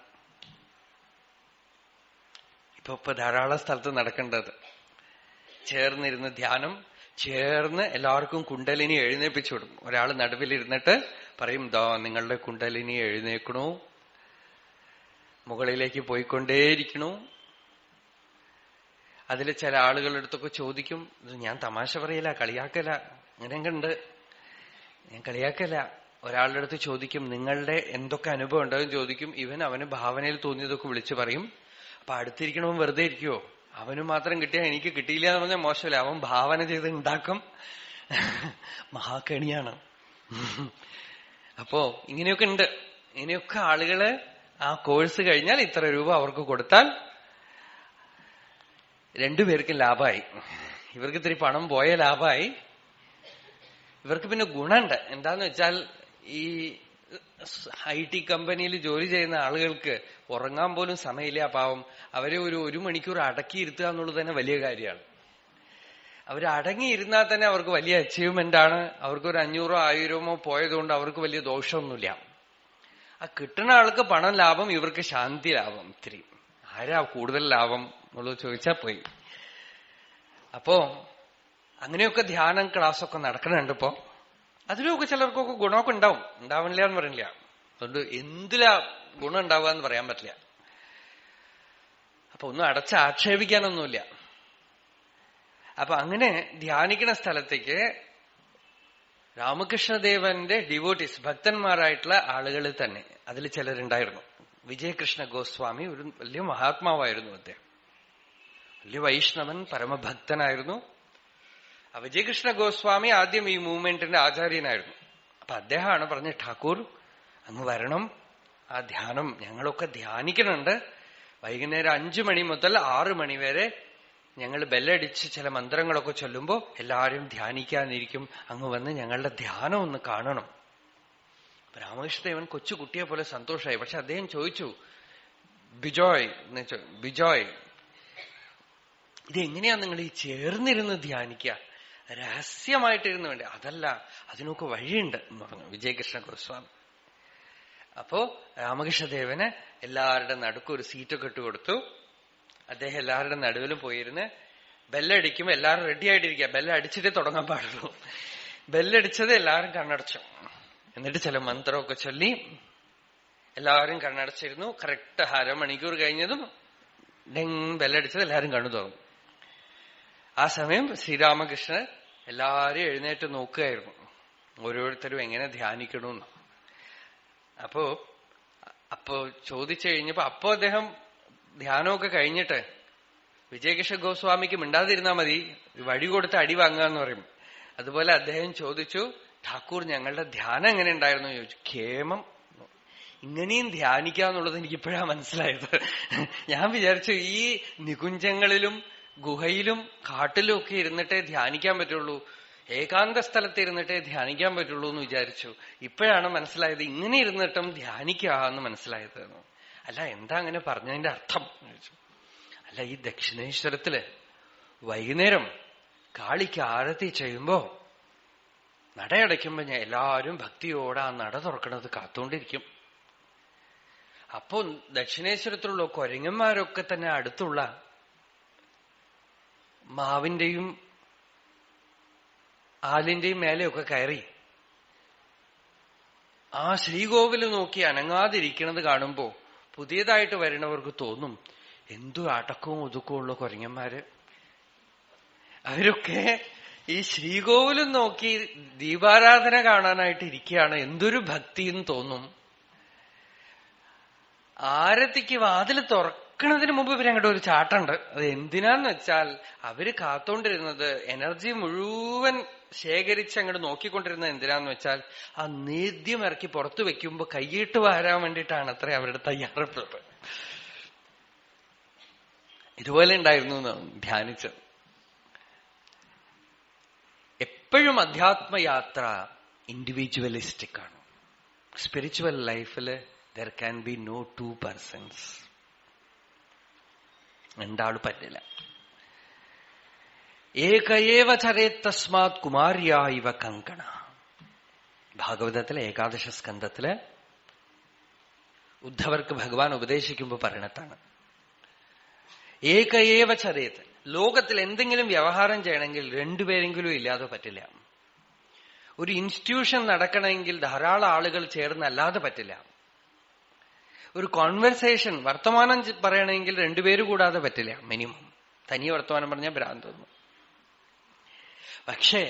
ഇപ്പൊ ധാരാളം സ്ഥലത്ത് നടക്കേണ്ടത് ചേർന്നിരുന്ന് ധ്യാനം, ചേർന്ന് എല്ലാവർക്കും കുണ്ടലിനി എഴുന്നേപ്പിച്ചു വിടും. ഒരാൾ നടുവിലിരുന്നിട്ട് പറയും, ദാ നിങ്ങളുടെ കുണ്ടലിനി എഴുന്നേക്കണു, മുകളിലേക്ക് പോയിക്കൊണ്ടേയിരിക്കണു. അതിൽ ചില ആളുകളുടെ അടുത്തൊക്കെ ചോദിക്കും, ഞാൻ തമാശ പറയില്ല, കളിയാക്കല, അങ്ങനെയൊക്കെ ഉണ്ട്, ഞാൻ കളിയാക്കല. ഒരാളുടെ അടുത്ത് ചോദിക്കും, നിങ്ങളുടെ എന്തൊക്കെ അനുഭവം ഉണ്ടാവും ചോദിക്കും. അവന് ഭാവനയിൽ തോന്നിയതൊക്കെ വിളിച്ചു പറയും. അപ്പൊ അടുത്തിരിക്കണവൻ വെറുതെ ഇരിക്കുവോ? അവന് മാത്രം കിട്ടിയാൽ എനിക്ക് കിട്ടിയില്ല എന്ന് പറഞ്ഞാൽ മോശമല്ല. അവൻ ഭാവന ചെയ്ത് ഉണ്ടാക്കും. മഹാകണിയാണ്. അപ്പോ ഇങ്ങനെയൊക്കെ ഉണ്ട്. ഇങ്ങനെയൊക്കെ ആളുകള് ആ കോഴ്സ് കഴിഞ്ഞാൽ ഇത്ര രൂപ അവർക്ക് കൊടുത്താൽ രണ്ടുപേർക്കും ലാഭമായി. ഇവർക്ക് ഇത്തിരി പണം പോയ ലാഭമായി. ഇവർക്ക് പിന്നെ ഗുണമുണ്ട്. എന്താന്ന് വെച്ചാൽ ഈ IT കമ്പനിയിൽ ജോലി ചെയ്യുന്ന ആളുകൾക്ക് ഉറങ്ങാൻ പോലും സമയമില്ല. പാവം അവരെ ഒരു മണിക്കൂർ അടക്കിയിരുത്തുക എന്നുള്ളത് തന്നെ വലിയ കാര്യമാണ്. അവരടങ്ങിയിരുന്നാൽ തന്നെ അവർക്ക് വലിയ അച്ചീവ്മെന്റ് ആണ്. അവർക്കൊരു 500 1000 പോയതുകൊണ്ട് അവർക്ക് വലിയ ദോഷമൊന്നുമില്ല. ആ കിട്ടുന്ന ആൾക്ക് പണം ലാഭം, ഇവർക്ക് ശാന്തി ലാഭം. ഇത്തിരി ആരാ കൂടുതൽ ലാഭം എന്നുള്ളത് ചോദിച്ചാൽ പോയി. അപ്പോ അങ്ങനെയൊക്കെ ധ്യാനം ക്ലാസ്സൊക്കെ നടക്കണുണ്ട്. ഇപ്പോ അതിലൊക്കെ ചിലർക്കൊക്കെ ഗുണമൊക്കെ ഉണ്ടാവില്ല എന്ന് പറയില്ല. അതുകൊണ്ട് എന്തിലാ ഗുണം ഉണ്ടാവുക എന്ന് പറയാൻ പറ്റില്ല. അപ്പൊ ഒന്നും അടച്ച് ആക്ഷേപിക്കാനൊന്നുമില്ല. അപ്പൊ അങ്ങനെ ധ്യാനിക്കുന്ന സ്ഥലത്തേക്ക് രാമകൃഷ്ണദേവന്റെ ഡിവോട്ടീസ്, ഭക്തന്മാരായിട്ടുള്ള ആളുകളിൽ തന്നെ അതിൽ ചിലരുണ്ടായിരുന്നു. വിജയകൃഷ്ണ ഗോസ്വാമി ഒരു വലിയ മഹാത്മാവായിരുന്നു. അദ്ദേഹം വലിയ വൈഷ്ണവൻ, പരമഭക്തനായിരുന്നു. വിജയകൃഷ്ണ ഗോസ്വാമി ആദ്യം ഈ മൂവ്മെന്റിന്റെ ആചാര്യനായിരുന്നു. അപ്പൊ അദ്ദേഹമാണ് പറഞ്ഞ, ഠാക്കൂർ അങ്ങ് വരണം, ആ ധ്യാനം ഞങ്ങളൊക്കെ ധ്യാനിക്കുന്നുണ്ട്. വൈകുന്നേരം 5 മണി മുതൽ 6 മണി വരെ ഞങ്ങൾ ബെല്ലടിച്ച് ചില മന്ത്രങ്ങളൊക്കെ ചൊല്ലുമ്പോ എല്ലാവരും ധ്യാനിക്കാനിരിക്കും. അങ്ങ് വന്ന് ഞങ്ങളുടെ ധ്യാനം ഒന്ന് കാണണം. രാമകൃഷ്ണദേവൻ കൊച്ചുകുട്ടിയെ പോലെ സന്തോഷമായി. പക്ഷെ അദ്ദേഹം ചോദിച്ചു, ബിജോയ് ഇതെങ്ങനെയാ നിങ്ങൾ ഈ ചേർന്നിരുന്ന് ധ്യാനിക്കുക? രഹസ്യമായിട്ടിരുന്ന് വേണ്ടേ? അതല്ല, അതിനൊക്കെ വഴിയുണ്ട് എന്ന് പറഞ്ഞു വിജയകൃഷ്ണ ഗോസ്വാമി. അപ്പോ രാമകൃഷ്ണദേവന് എല്ലാവരുടെ നടുക്കും ഒരു സീറ്റൊക്കെ ഇട്ട് കൊടുത്തു. അദ്ദേഹം എല്ലാവരുടെ നടുവിലും പോയിരുന്ന് ബെല്ലടിക്കുമ്പോ എല്ലാവരും റെഡി ആയിട്ടിരിക്കുക. ബെല്ലടിച്ചിട്ടേ തുടങ്ങാൻ പാടുള്ളൂ. ബെല്ലടിച്ചത് എല്ലാവരും കണ്ണടച്ചു. എന്നിട്ട് ചില മന്ത്രമൊക്കെ ചൊല്ലി എല്ലാവരും കണ്ണടച്ചിരുന്നു. കറക്റ്റ് അരമണിക്കൂർ കഴിഞ്ഞതും ഡെങ് ബെല്ലടിച്ചത് എല്ലാവരും കണ്ണു തുറന്നു. ആ സമയം ശ്രീരാമകൃഷ്ണൻ എല്ലാവരും എഴുന്നേറ്റ് നോക്കുകയായിരുന്നു, ഓരോരുത്തരും എങ്ങനെ ധ്യാനിക്കണമെന്ന്. അപ്പോ ചോദിച്ചു കഴിഞ്ഞപ്പോ അദ്ദേഹം ധ്യാനമൊക്കെ കഴിഞ്ഞിട്ട് വിജയകൃഷ്ണ ഗോസ്വാമിക്ക് മിണ്ടാതിരുന്നാ മതി, വഴി കൊടുത്ത് അടി വാങ്ങാന്ന് പറയും. അതുപോലെ അദ്ദേഹം ചോദിച്ചു, ഠാക്കൂർ ഞങ്ങളുടെ ധ്യാനം എങ്ങനെ ഉണ്ടായിരുന്നു ചോദിച്ചു. ക്ഷേമം. ഇങ്ങനെയും ധ്യാനിക്കാന്നുള്ളത് എനിക്കിപ്പോഴാ മനസ്സിലായത്. ഞാൻ വിചാരിച്ചു ഈ നികുഞ്ചങ്ങളിലും ഗുഹയിലും കാട്ടിലും ഒക്കെ ഇരുന്നിട്ടേ ധ്യാനിക്കാൻ പറ്റുള്ളൂ, ഏകാന്ത സ്ഥലത്ത് ഇരുന്നിട്ടേ ധ്യാനിക്കാൻ പറ്റുള്ളൂ എന്ന് വിചാരിച്ചു. ഇപ്പോഴാണ് മനസ്സിലായത് ഇങ്ങനെ ഇരുന്നിട്ടും ധ്യാനിക്കാന്ന് മനസ്സിലായത്. അല്ല, എന്താ അങ്ങനെ പറഞ്ഞതിന്റെ അർത്ഥം ചോദിച്ചു. അല്ല, ഈ ദക്ഷിണേശ്വരത്തില് വൈകുന്നേരം കാളിക്ക് ആരതി ചെയ്യുമ്പോ നടയടയ്ക്കുമ്പോ ഞാൻ എല്ലാവരും ഭക്തിയോടെ ആ നട തുറക്കണത് കാത്തുകൊണ്ടിരിക്കും. അപ്പോ ദക്ഷിണേശ്വരത്തിലുള്ള കൊരങ്ങന്മാരൊക്കെ തന്നെ അടുത്തുള്ള മാവിന്റെയും ആലിന്റെയും മേലെയൊക്കെ കയറി ആ ശ്രീകോവില് നോക്കി അനങ്ങാതിരിക്കണത് കാണുമ്പോ പുതിയതായിട്ട് വരുന്നവർക്ക് തോന്നും, എന്തു അടക്കവും ഒതുക്കവും ഉള്ള കൊരങ്ങന്മാര്. അവരൊക്കെ ഈ ശ്രീകോവിലും നോക്കി ദീപാരാധന കാണാനായിട്ട് ഇരിക്കുകയാണ്, എന്തൊരു ഭക്തിന്ന് തോന്നും. ആരത്തിക്ക് വാതിൽ തുറക്കണതിന് മുമ്പ് ഇവരങ്ങോട്ട് ഒരു ചാട്ടുണ്ട്. അത് എന്തിനാന്ന് വെച്ചാൽ അവര് കാത്തോണ്ടിരുന്നത്, എനർജി മുഴുവൻ ശേഖരിച്ച് അങ്ങോട്ട് നോക്കിക്കൊണ്ടിരുന്നത് എന്തിനാന്ന് വെച്ചാൽ ആ നേദ്യം ഇറക്കി പുറത്തു വെക്കുമ്പോ കൈയിട്ട് വാരാൻ വേണ്ടിയിട്ടാണ് അത്ര അവരുടെ തയ്യാറെടുപ്പ്. ഇതുപോലെ ഉണ്ടായിരുന്നു ധ്യാനിച്ചത്. എപ്പോഴും അധ്യാത്മയാത്ര ഇൻഡിവിജ്വലിസ്റ്റിക് ആണ്. സ്പിരിച്വൽ ലൈഫില് there can be no two persons. രണ്ടാള് പറ്റില്ല. ഏകയേവ ചരേത് തസ്മാത് കുമാര്യാ ഇവ കങ്കണ. ഭാഗവതത്തിലെ ഏകാദശ സ്കന്ധത്തില് ഉദ്ധവർക്ക് ഭഗവാൻ ഉപദേശിക്കുമ്പോ പറയണതാണ്, ഏകയേവ ചരേത്. ലോകത്തിൽ എന്തെങ്കിലും വ്യവഹാരം ചെയ്യണമെങ്കിൽ രണ്ടുപേരെങ്കിലും ഇല്ലാതെ പറ്റില്ല. ഒരു ഇൻസ്റ്റിറ്റ്യൂഷൻ നടക്കണമെങ്കിൽ ധാരാളം ആളുകൾ ചേർന്നല്ലാതെ പറ്റില്ല. ഒരു കോൺവെർസേഷൻ, വർത്തമാനം പറയണമെങ്കിൽ രണ്ടുപേര് കൂടാതെ പറ്റില്ല. മിനിമം തനിയെ വർത്തമാനം പറഞ്ഞാൽ ഭ്രാന്ത് തോന്നും. പക്ഷേ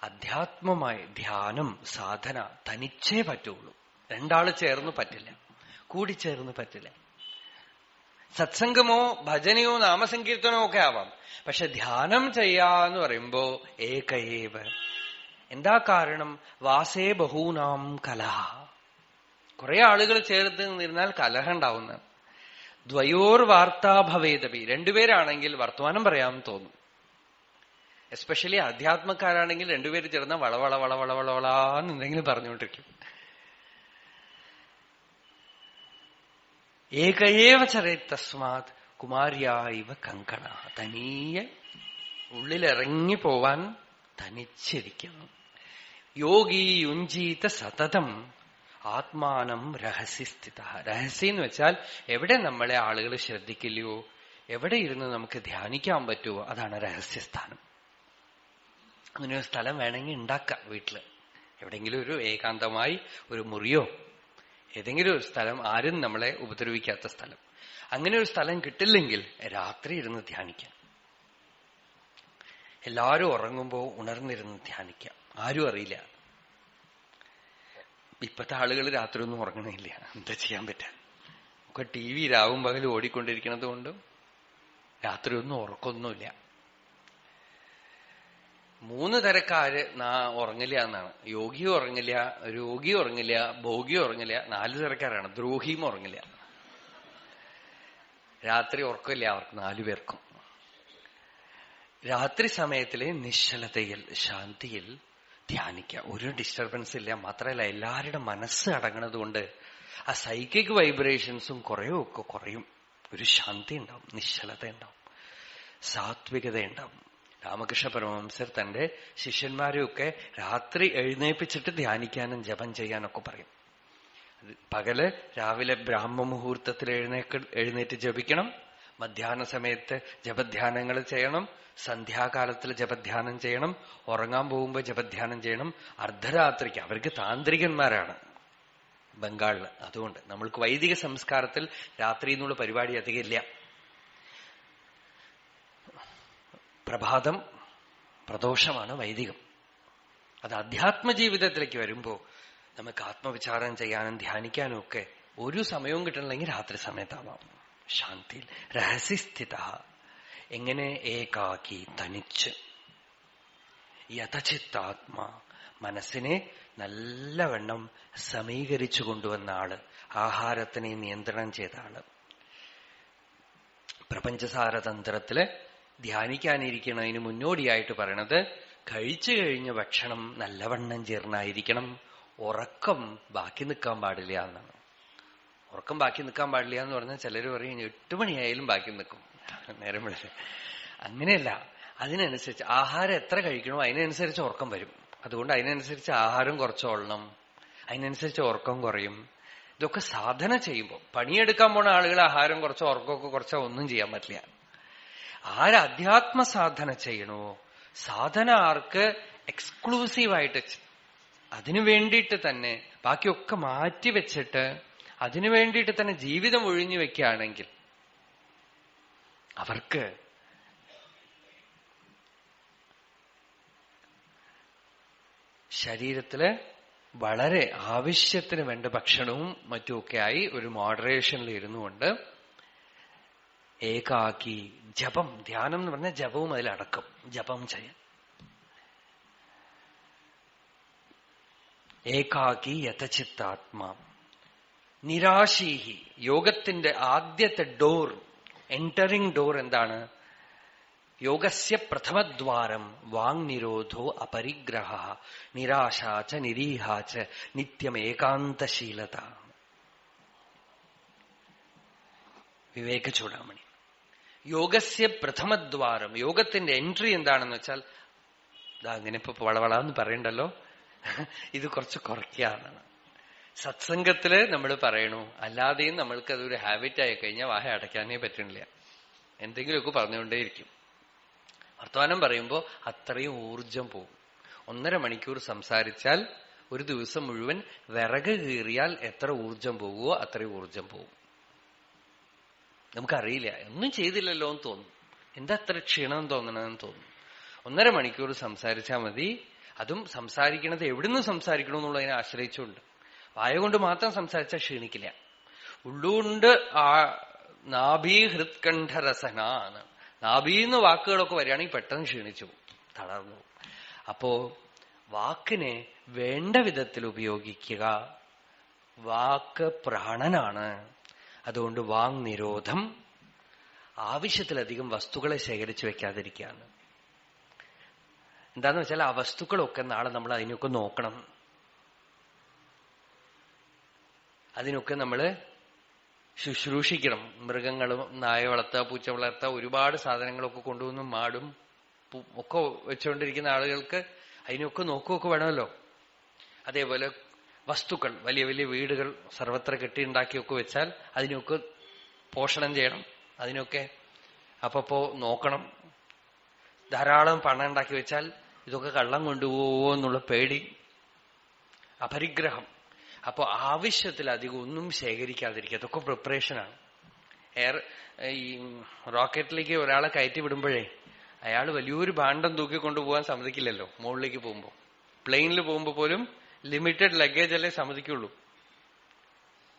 അധ്യാത്മമായി ധ്യാനം സാധന തനിച്ചേ പറ്റുള്ളൂ. രണ്ടാള് ചേർന്ന് പറ്റില്ല, കൂടിച്ചേർന്ന് പറ്റില്ല. സത്സംഗമോ ഭജനയോ നാമസങ്കീർത്തനോ ഒക്കെ ആവാം, പക്ഷെ ധ്യാനം ചെയ്യാന്ന് പറയുമ്പോ ഏകയേവ. എന്താ കാരണം? വാസേ ബഹൂനാം കലഹ. കുറെ ആളുകൾ ചേർത്ത് നിന്നിരുന്നാൽ കലഹം ഉണ്ടാവുന്ന. ദ്വയോർ വാർത്താ ഭവേദപി. രണ്ടുപേരാണെങ്കിൽ വർത്തമാനം പറയാൻ തോന്നും. എസ്പെഷ്യലി അധ്യാത്മക്കാരാണെങ്കിൽ രണ്ടുപേര് ചേർന്ന വളവള വളവള വളവളാന്ന് എന്തെങ്കിലും പറഞ്ഞുകൊണ്ടിരിക്കും. ഏകയേവ ചരേത് തസ്മാത് കുമാര്യാ ഇവ കങ്കണ. തനിയെ ഉള്ളിലിറങ്ങി പോവാൻ തനിച്ചിരിക്കുന്നു. യോഗി യുഞ്ജീത സതതം ആത്മാനം രഹസ്യസ്ഥിത. രഹസ്യം എന്ന് വെച്ചാൽ എവിടെ നമ്മളെ ആളുകൾ ശ്രദ്ധിക്കില്ലയോ, എവിടെ ഇരുന്ന് നമുക്ക് ധ്യാനിക്കാൻ പറ്റുമോ, അതാണ് രഹസ്യസ്ഥാനം. അങ്ങനെ ഒരു സ്ഥലം വേണമെങ്കിൽ ഉണ്ടാക്കാം വീട്ടില്. എവിടെയെങ്കിലും ഒരു ഏകാന്തമായി ഒരു മുറിയോ ഏതെങ്കിലും ഒരു സ്ഥലം, ആരും നമ്മളെ ഉപദ്രവിക്കാത്ത സ്ഥലം. അങ്ങനെ ഒരു സ്ഥലം കിട്ടില്ലെങ്കിൽ രാത്രി ഇരുന്ന് ധ്യാനിക്കാം. എല്ലാവരും ഉറങ്ങുമ്പോ ഉണർന്നിരുന്ന് ധ്യാനിക്കാം. ആരും അറിയില്ല. ഇപ്പത്തെ ആളുകൾ രാത്രി ഒന്നും ഉറങ്ങണില്ല. എന്താ ചെയ്യാൻ പറ്റാ? ഒക്കെ ടി വി രാവും പകലും ഓടിക്കൊണ്ടിരിക്കണത് കൊണ്ട് രാത്രി ഒന്നും ഉറക്കൊന്നുമില്ല. 3 തരക്കാര് ഉറങ്ങില്ല എന്നാണ്. യോഗിയും ഉറങ്ങില്ല, രോഗിയും ഉറങ്ങില്ല, ഭോഗിയും ഉറങ്ങില്ല. 4 തരക്കാരാണ്. ദ്രോഹിയും ഉറങ്ങില്ല. രാത്രി ഉറക്കമില്ല അവർക്ക് 4 പേർക്കും. രാത്രി സമയത്തിലെ നിശ്ചലതയിൽ, ശാന്തിയിൽ ധ്യാനിക്കുക. ഒരു ഡിസ്റ്റർബൻസ് ഇല്ല. മാത്രമല്ല എല്ലാവരുടെ മനസ്സ് അടങ്ങണത് കൊണ്ട് ആ സൈക്കിക് വൈബ്രേഷൻസും കുറയൊക്കെ കുറയും. ഒരു ശാന്തി ഉണ്ടാവും, നിശ്ചലത ഉണ്ടാവും, സാത്വികത ഉണ്ടാവും. രാമകൃഷ്ണ പരമഹംസർ തന്റെ ശിഷ്യന്മാരെയൊക്കെ രാത്രി എഴുന്നേൽപ്പിച്ചിട്ട് ധ്യാനിക്കാനും ജപം ചെയ്യാനൊക്കെ പറയും. പകല് രാവിലെ ബ്രാഹ്മ മുഹൂർത്തത്തിൽ എഴുന്നേറ്റ് ജപിക്കണം. മധ്യാഹ്ന സമയത്ത് ജപധ്യാനങ്ങൾ ചെയ്യണം. സന്ധ്യാകാലത്തിൽ ജപധ്യാനം ചെയ്യണം. ഉറങ്ങാൻ പോകുമ്പോ ജപധ്യാനം ചെയ്യണം. അർദ്ധരാത്രിക്ക് അവർക്ക് താന്ത്രികന്മാരാണ്. ബംഗാളില്. അതുകൊണ്ട് നമ്മൾക്ക് വൈദിക സംസ്കാരത്തിൽ രാത്രി എന്നുള്ള പരിപാടി അധികം ഇല്ല. പ്രഭാതം പ്രദോഷമാണ് വൈദികം. അത് അധ്യാത്മ ജീവിതത്തിലേക്ക് വരുമ്പോ നമുക്ക് ആത്മവിചാരം ചെയ്യാനും ധ്യാനിക്കാനും ഒക്കെ ഒരു സമയവും കിട്ടണില്ലെങ്കിൽ രാത്രി സമയത്താവാം. ശാന്തിയിൽ രഹസ്യസ്ഥിത, എങ്ങനെ ഏകാക്കി തനിച്ച്, യഥചിത്താത്മാ, മനസ്സിനെ നല്ലവണ്ണം സമീകരിച്ചു കൊണ്ടുവന്ന ആള്, ആഹാരത്തിനെ നിയന്ത്രണം ചെയ്ത ആള്. പ്രപഞ്ചസാരതന്ത്രത്തില് ധ്യാനിക്കാനിരിക്കണതിന് മുന്നോടിയായിട്ട് പറയണത് കഴിച്ചു കഴിഞ്ഞ ഭക്ഷണം നല്ലവണ്ണം ജീർണായിരിക്കണം, ഉറക്കം ബാക്കി നിൽക്കാൻ പാടില്ല എന്നാണ്. ഉറക്കം ബാക്കി നിൽക്കാൻ പാടില്ല എന്ന് പറഞ്ഞാൽ ചിലർ പറയും 8 മണിയായാലും ബാക്കി നിൽക്കും നേരം വിളിച്ച്. അങ്ങനെയല്ല, അതിനനുസരിച്ച് ആഹാരം എത്ര കഴിക്കണോ അതിനനുസരിച്ച് ഉറക്കം വരും. അതുകൊണ്ട് അതിനനുസരിച്ച് ആഹാരം കുറച്ചോളണം, അതിനനുസരിച്ച് ഉറക്കം കുറയും. ഇതൊക്കെ സാധന ചെയ്യുമ്പോൾ, പണിയെടുക്കാൻ പോണ ആളുകൾ ആഹാരം കുറച്ചോ ഉറക്കമൊക്കെ കുറച്ചോ ഒന്നും ചെയ്യാൻ പറ്റില്ല. അധ്യാത്മ സാധന ചെയ്യണോ, സാധന ആർക്ക് എക്സ്ക്ലൂസീവായിട്ട് അതിനു വേണ്ടിയിട്ട് തന്നെ ബാക്കിയൊക്കെ മാറ്റിവെച്ചിട്ട് അതിനു വേണ്ടിയിട്ട് തന്നെ ജീവിതം ഒഴിഞ്ഞു വെക്കുകയാണെങ്കിൽ അവർക്ക് ശരീരത്തില് വളരെ ആവശ്യത്തിന് വേണ്ട ഭക്ഷണവും മറ്റുമൊക്കെയായി ഒരു മോഡറേഷനിൽ ഇരുന്നുകൊണ്ട് ഏകാക്കി ജപം, ധ്യാനം എന്ന് പറഞ്ഞാൽ ജപവും അതിലടക്കം, ജപം ചെയ്യാൻ. ഏകാക്കി യഥചിത്താത്മാ നിരാശീഹി. യോഗത്തിന്റെ ആദ്യത്തെ ഡോർ, എൻറ്ററിംഗ് ഡോർ എന്താണ്? യോഗസ്യ പ്രഥമദ്വാരം വാങ്നിരോധോ അപരിഗ്രഹ നിരാശാച നിരീഹാച നിത്യമേകാന്തശീലത. വിവേക ചൂടാമണി. യോഗസ്യ പ്രഥമദ്വാരം, യോഗത്തിന്റെ എൻട്രി എന്താണെന്ന് വെച്ചാൽ, അങ്ങനെ ഇപ്പൊ വളവളാന്ന് പറയണ്ടല്ലോ, ഇത് കുറച്ച് കുറയ്ക്കാന്നാണ്. സത്സംഗത്തില് നമ്മൾ പറയണു, അല്ലാതെയും നമ്മൾക്ക് അതൊരു ഹാബിറ്റ് ആയി കഴിഞ്ഞാൽ വാഹ അടയ്ക്കാനേ പറ്റണില്ല. എന്തെങ്കിലുമൊക്കെ പറഞ്ഞുകൊണ്ടേയിരിക്കും. വർത്തമാനം പറയുമ്പോൾ അത്രയും ഊർജം പോകും. 1.5 മണിക്കൂർ സംസാരിച്ചാൽ ഒരു ദിവസം മുഴുവൻ വിറക് കീറിയാൽ എത്ര ഊർജം പോകുമോ അത്രയും ഊർജം പോകും. നമുക്കറിയില്ല, ഒന്നും ചെയ്തില്ലല്ലോ എന്ന് തോന്നും. എന്താ അത്ര ക്ഷീണം തോന്നണമെന്ന് തോന്നും. 1.5 മണിക്കൂർ സംസാരിച്ചാൽ മതി. അതും സംസാരിക്കണത് എവിടുന്ന് സംസാരിക്കണമെന്നുള്ളതിനെ ആശ്രയിച്ചുകൊണ്ട്. വായ കൊണ്ട് മാത്രം സംസാരിച്ചാൽ ക്ഷീണിക്കില്ല. ഉള്ളുകൊണ്ട് നാഭീ ഹൃത്കണ്ഠരസന, നാഭീന്ന് വാക്കുകളൊക്കെ വരികയാണെങ്കിൽ പെട്ടെന്ന് ക്ഷീണിച്ചു തളർന്നു. അപ്പോ വാക്കിനെ വേണ്ട വിധത്തിൽ ഉപയോഗിക്കുക. വാക്ക് പ്രാണനാണ്. അതുകൊണ്ട് വാങ് നിരോധം, ആവശ്യത്തിലധികം വസ്തുക്കളെ ശേഖരിച്ചു വെക്കാതിരിക്കുകയാണ്. എന്താന്ന് വെച്ചാൽ ആ വസ്തുക്കളൊക്കെ നാളെ നമ്മൾ അതിനൊക്കെ നോക്കണം. അതിനൊക്കെ നമ്മള് ശുശ്രൂഷിക്കണം. മൃഗങ്ങളും നായ വളർത്തുക, പൂച്ച വളർത്തുക, ഒരുപാട് സാധനങ്ങളൊക്കെ കൊണ്ടുവന്ന് മാടും ഒക്കെ വെച്ചുകൊണ്ടിരിക്കുന്ന ആളുകൾക്ക് അതിനൊക്കെ നോക്കുകയൊക്കെ വേണമല്ലോ. അതേപോലെ വസ്തുക്കൾ, വലിയ വലിയ വീടുകൾ സർവത്ര കെട്ടിയുണ്ടാക്കിയൊക്കെ വെച്ചാൽ അതിനൊക്കെ പോഷണം ചെയ്യണം. അതിനൊക്കെ അപ്പപ്പോ നോക്കണം. ധാരാളം പണം ഉണ്ടാക്കി വെച്ചാൽ ഇതൊക്കെ കള്ളം കൊണ്ടുപോകുമോ എന്നുള്ള പേടി, അപരിഗ്രഹം. അപ്പൊ ആവശ്യത്തിലധികം ഒന്നും ശേഖരിക്കാതിരിക്കുക. അതൊക്കെ പ്രിപ്പറേഷനാണ്. ഈ റോക്കറ്റിലേക്ക് ഒരാളെ കയറ്റി വിടുമ്പോഴേ അയാൾ വലിയൊരു ഭാണ്ഡം തൂക്കിക്കൊണ്ടുപോകാൻ സമ്മതിക്കില്ലല്ലോ. മുകളിലേക്ക് പോകുമ്പോ, പ്ലെയിനിൽ പോകുമ്പോ പോലും ലിമിറ്റഡ് ലഗേജ് അല്ലേ സമ്മതിക്കുള്ളൂ.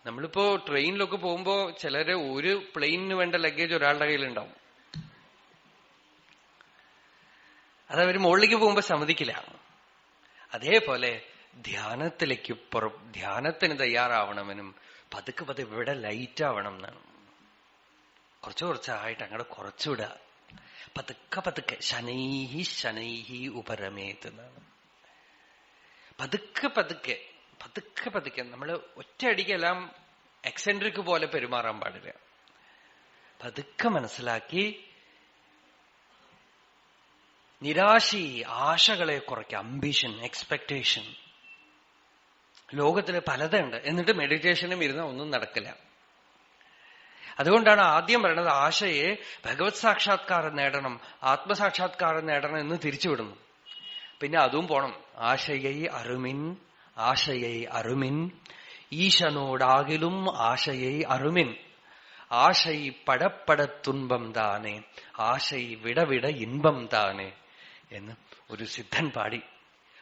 നമ്മളിപ്പോ ട്രെയിനിലൊക്കെ പോകുമ്പോ ചിലര് ഒരു പ്ലെയിനിന് വേണ്ട ലഗേജ് ഒരാളുടെ കയ്യിലുണ്ടാവും. അതവര് മുകളിലേക്ക് പോകുമ്പോ സമ്മതിക്കില്ല. അതേപോലെ ധ്യാനത്തിന് തയ്യാറാവണമെന്നും പതുക്കെ പതുക്കെ ഇവിടെ ലൈറ്റ് ആവണം എന്നാണ്. കുറച്ചു കുറച്ചായിട്ട് അങ്ങോട്ട് കുറച്ചുവിടുക. പതുക്കെ പതുക്കെ ശനൈഹി ശനൈഹി ഉപരമേത് എന്നാണ്. പതുക്കെ പതുക്കെ പതുക്കെ പതുക്കെ നമ്മള് ഒറ്റയടിക്കെല്ലാം എക്സെൻട്രിക് പോലെ പെരുമാറാൻ പാടില്ല. പതുക്കെ മനസ്സിലാക്കി നിരാശി, ആശകളെ കുറയ്ക്കുക. Ambition, expectation. ലോകത്തില് പലതുണ്ട്. എന്നിട്ട് മെഡിറ്റേഷനും ഇരുന്ന ഒന്നും നടക്കില്ല. അതുകൊണ്ടാണ് ആദ്യം പറയുന്നത് ആശയെ ഭഗവത് സാക്ഷാത്കാരം നേടണം, ആത്മസാക്ഷാത്കാരം നേടണം എന്ന് തിരിച്ചുവിടുന്നു. പിന്നെ അതും പോണം. ആശയൈ അറുമിൻ, ആശയൈ അറുമിൻ ഈശനോടാകിലും ആശയെ അറുമിൻ, ആശൈ പടപ്പട തുன்பം താനേ, ആശൈ വിടവിട ഇൻപം താനേ എന്ന് ഒരു സിദ്ധൻ പാടി.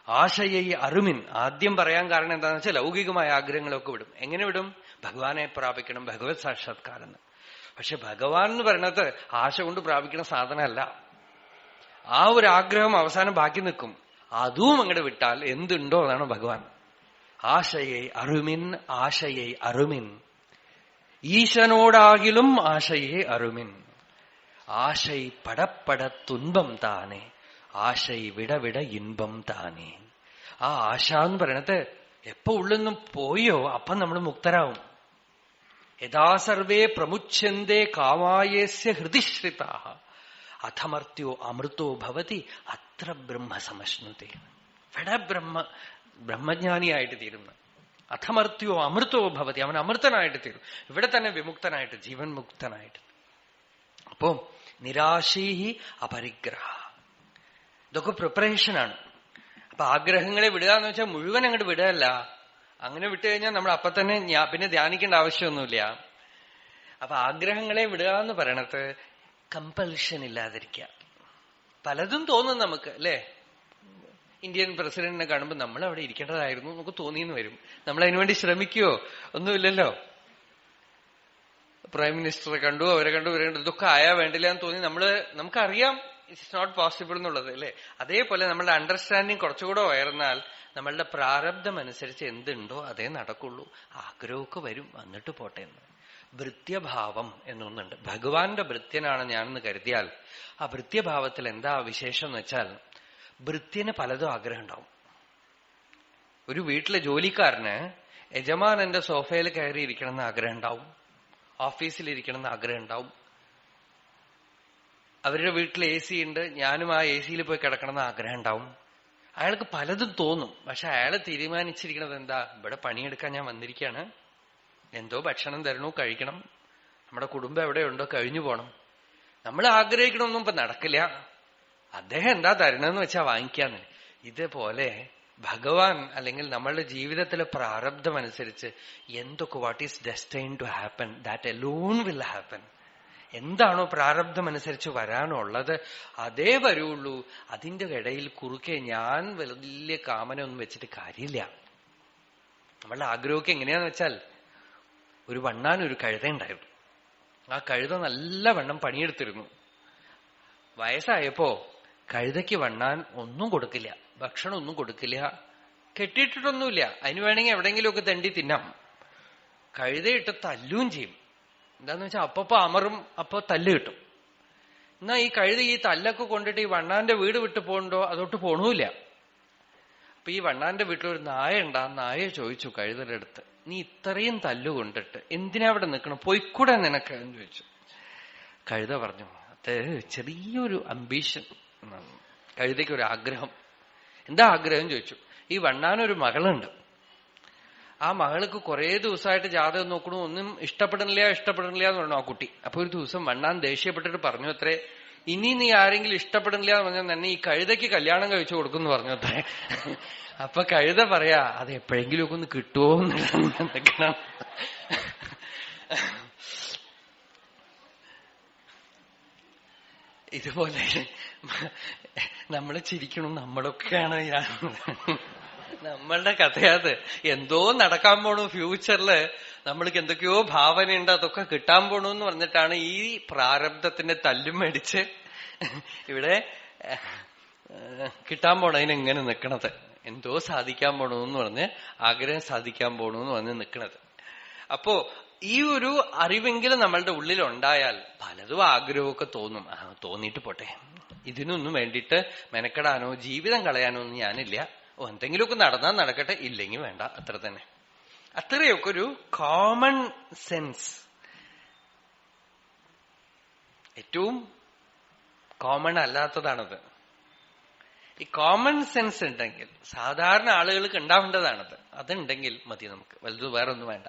ആശയെ അറുമിൻ ആദ്യം പറയാൻ കാരണം എന്താണെന്ന് വെച്ചാൽ ലൗകികമായ ആഗ്രഹങ്ങളൊക്കെ വിടും. എങ്ങനെ വിടും? ഭഗവാനെ പ്രാപിക്കണം, ഭഗവത് സാക്ഷാത്കാരം. പക്ഷെ ഭഗവാൻ എന്ന് പറയുന്നത് ആശ കൊണ്ട് പ്രാപിക്കുന്ന സാധനമല്ല. ആ ഒരു ആഗ്രഹം അവസാനം ബാക്കി നിൽക്കും. അതും അങ്ങോട്ട് വിട്ടാൽ എന്തുണ്ടോ അതാണ് ഭഗവാൻ. ആശയെ അറുമിൻ, ആശയെ അറുമിൻ, ഈശനോടാകിലും ആശയെ അറുമിൻ, ആശൈ പടപ്പട തുன்பം താനേ, ആശൈ വിടവിട ഇൻപം താനേ. ആ ആശ എന്ന് പറയണത് എപ്പോ ഉള്ളൊന്നും പോയോ അപ്പം നമ്മൾ മുക്തരാവും. യഥാ സർവേ പ്രമുച്യന്തേ കാമായേസ്യ ഹൃദിശ്രിതാ അഥമർത്യോ അമൃതോ ഭവതി അത്ര ബ്രഹ്മ സമശ്നുതേ. ഇവിടെ ബ്രഹ്മജ്ഞാനിയായിട്ട് തീരുന്നു. അഥമർത്യോ അമൃതോ ഭവതി, അവൻ അമൃതനായിട്ട് തീരും. ഇവിടെ തന്നെ വിമുക്തനായിട്ട്, ജീവൻ മുക്തനായിട്ട്. അപ്പോ നിരാശീഹി അപരിഗ്രഹ, ഇതൊക്കെ പ്രിപ്പറേഷനാണ്. അപ്പൊ ആഗ്രഹങ്ങളെ വിടുക എന്ന് വെച്ചാൽ മുഴുവൻ അങ്ങോട്ട് വിടുകയല്ല. അങ്ങനെ വിട്ടു കഴിഞ്ഞാൽ നമ്മൾ അപ്പൊ തന്നെ പിന്നെ ധ്യാനിക്കേണ്ട ആവശ്യമൊന്നുമില്ല. അപ്പൊ ആഗ്രഹങ്ങളെ വിടുക എന്ന് പറയണത് കമ്പൽഷൻ ഇല്ലാതിരിക്കുക. പലതും തോന്നും നമുക്ക്, അല്ലേ? ഇന്ത്യൻ പ്രസിഡന്റിനെ കാണുമ്പോൾ നമ്മൾ അവിടെ ഇരിക്കേണ്ടതായിരുന്നു നമുക്ക് തോന്നിയെന്ന് വരും. നമ്മൾ അതിനുവേണ്ടി ശ്രമിക്കുവോ? ഒന്നുമില്ലല്ലോ. പ്രൈം മിനിസ്റ്ററെ കണ്ടു, അവരെ കണ്ടു, ഇവരെ കണ്ടു, ഇതൊക്കെ ആയാ വേണ്ടില്ല എന്ന് തോന്നി. നമുക്കറിയാം ഇറ്റ്സ് നോട്ട് പോസിബിൾ എന്നുള്ളത്, അല്ലേ? അതേപോലെ നമ്മളുടെ അണ്ടർസ്റ്റാൻഡിങ് കുറച്ചുകൂടെ ഉയർന്നാൽ നമ്മളുടെ പ്രാരബ്ധം അനുസരിച്ച് എന്തുണ്ടോ അതേ നടക്കുള്ളൂ. ആഗ്രഹമൊക്കെ വരും, വന്നിട്ട് പോട്ടെ എന്ന്. ഭൃത്യഭാവം എന്നൊന്നുണ്ട്. ഭഗവാന്റെ ഭൃത്യനാണ് ഞാനെന്ന് കരുതിയാൽ ആ ഭൃത്യഭാവത്തിൽ എന്താ വിശേഷം എന്ന് വെച്ചാൽ, ഭൃത്യന് പലതും ആഗ്രഹം ഉണ്ടാവും. ഒരു വീട്ടിലെ ജോലിക്കാരന് യജമാനന്റെ സോഫയിൽ കയറി ഇരിക്കണമെന്ന് ആഗ്രഹം ഉണ്ടാവും, ഓഫീസിലിരിക്കണമെന്ന് ആഗ്രഹം ഉണ്ടാവും. അവരുടെ വീട്ടിൽ AC ഉണ്ട്, ഞാനും ആ AC പോയി കിടക്കണമെന്ന് ആഗ്രഹം ഉണ്ടാവും. അയാൾക്ക് പലതും തോന്നും. പക്ഷെ അയാൾ തീരുമാനിച്ചിരിക്കുന്നത് എന്താ? ഇവിടെ പണിയെടുക്കാൻ ഞാൻ വന്നിരിക്കുകയാണ്, എന്തോ ഭക്ഷണം തരണു, കഴിക്കണം, നമ്മുടെ കുടുംബം എവിടെയുണ്ടോ കഴിഞ്ഞു പോണം. നമ്മൾ ആഗ്രഹിക്കണമൊന്നും ഇപ്പൊ നടക്കില്ല. അദ്ദേഹം എന്താ തരണമെന്ന് വെച്ചാ വാങ്ങിക്കാന്ന്. ഇതേപോലെ ഭഗവാൻ അല്ലെങ്കിൽ നമ്മളുടെ ജീവിതത്തിലെ പ്രാരബ്ധം അനുസരിച്ച് എന്തൊക്കെ what is destined to happen that alone will happen. എന്താണോ പ്രാരബ്ധം അനുസരിച്ച് വരാനുള്ളത് അതേ വരുള്ളൂ. അതിന്റെ ഇടയിൽ കുറുക്കെ ഞാൻ വലിയ കാമന ഒന്നും വെച്ചിട്ട് കാര്യമില്ല. നമ്മളുടെ ആഗ്രഹമൊക്കെ എങ്ങനെയാന്ന് വെച്ചാൽ, ഒരു വണ്ണാൻ ഒരു കഴുത ഉണ്ടായിരുന്നു. ആ കഴുത നല്ല വണ്ണം പണിയെടുത്തിരുന്നു. വയസ്സായപ്പോ കഴുതയ്ക്ക് വണ്ണാൻ ഒന്നും കൊടുക്കില്ല, ഭക്ഷണം ഒന്നും കൊടുക്കില്ല, കെട്ടിയിട്ടിട്ടൊന്നുമില്ല. അതിന് വേണമെങ്കിൽ എവിടെയെങ്കിലുമൊക്കെ തണ്ടി തിന്നാം. കഴുതയിട്ട് തല്ലുകയും ചെയ്യും. എന്താന്ന് വെച്ചാൽ അപ്പപ്പോ അമറും, അപ്പൊ തല്ല് കിട്ടും. എന്നാ ഈ കഴുത ഈ തല്ലൊക്കെ കൊണ്ടിട്ട് ഈ വണ്ണാന്റെ വീട് വിട്ടു പോകണ്ടോ? അതോട്ട് പോണൂല്ല. അപ്പൊ ഈ വണ്ണാന്റെ വീട്ടിലൊരു നായ ഉണ്ട്. ആ നായ ചോദിച്ചു കഴുതയുടെ അടുത്ത്, നീ ഇത്രയും തല്ലു കൊണ്ടിട്ട് എന്തിനാ അവിടെ നിൽക്കണം, പോയിക്കൂടെ നിനക്ക് എന്ന് ചോദിച്ചു. കഴുത പറഞ്ഞു, അത് ചെറിയൊരു അംബീഷൻ. കഴുതയ്ക്കൊരു ആഗ്രഹം. എന്താ ആഗ്രഹം ചോദിച്ചു. ഈ വണ്ണാനൊരു മകളുണ്ട്. ആ മകൾക്ക് കുറെ ദിവസമായിട്ട് ജാതകം നോക്കണു, ഒന്നും ഇഷ്ടപ്പെടുന്നില്ല എന്ന് പറഞ്ഞു ആ കുട്ടി. അപ്പൊ ഒരു ദിവസം വണ്ണാൻ ദേഷ്യപ്പെട്ടിട്ട് പറഞ്ഞു അത്രേ, ഇനി നീ ആരെങ്കിലും ഇഷ്ടപ്പെടുന്നില്ല എന്ന് പറഞ്ഞാൽ തന്നെ ഈ കഴുതയ്ക്ക് കല്യാണം കഴിച്ചു കൊടുക്കുമെന്ന് പറഞ്ഞു അത്രേ. അപ്പൊ കഴുത പറയാ, അത് എപ്പോഴെങ്കിലും ഒക്കെ ഒന്ന് കിട്ടുമോ എന്ന്. ഇതുപോലെ നമ്മൾ ചിരിക്കണം, നമ്മളൊക്കെയാണ് നമ്മളുടെ കഥയത്. എന്തോ നടക്കാൻ പോണു ഫ്യൂച്ചറില്, നമ്മൾക്ക് എന്തൊക്കെയോ ഭാവനയുണ്ട്, അതൊക്കെ കിട്ടാൻ പോണു എന്ന് പറഞ്ഞിട്ടാണ് ഈ പ്രാരബ്ധത്തിന്റെ തല്ലും മേടിച്ച് ഇവിടെ കിട്ടാൻ പോണതിനെങ്ങനെ നിക്കണത്. എന്തോ സാധിക്കാൻ പോണെന്ന് പറഞ്ഞ് ആഗ്രഹം സാധിക്കാൻ പോണെന്ന് പറഞ്ഞ് നിക്കണത്. അപ്പോ ഈ ഒരു അറിവെങ്കിലും നമ്മളുടെ ഉള്ളിലുണ്ടായാൽ പലതും ആഗ്രഹമൊക്കെ തോന്നും. തോന്നിയിട്ട് പോട്ടെ, ഇതിനൊന്നും വേണ്ടിയിട്ട് മെനക്കെടാനോ ജീവിതം കളയാനോ ഒന്നും ഞാനില്ല. എന്തെങ്കിലുമൊക്കെ നടന്നാൽ നടക്കട്ടെ, ഇല്ലെങ്കിൽ വേണ്ട, അത്ര തന്നെ. അത്രയൊക്കെ ഒരു കോമൺ സെൻസ്, ഏറ്റവും കോമൺ അല്ലാത്തതാണത്. ഈ കോമൺ സെൻസ് ഉണ്ടെങ്കിൽ, സാധാരണ ആളുകൾക്ക് ഉണ്ടാവേണ്ടതാണത്, അതുണ്ടെങ്കിൽ മതി നമുക്ക്. വലുത് വേറൊന്നും വേണ്ട.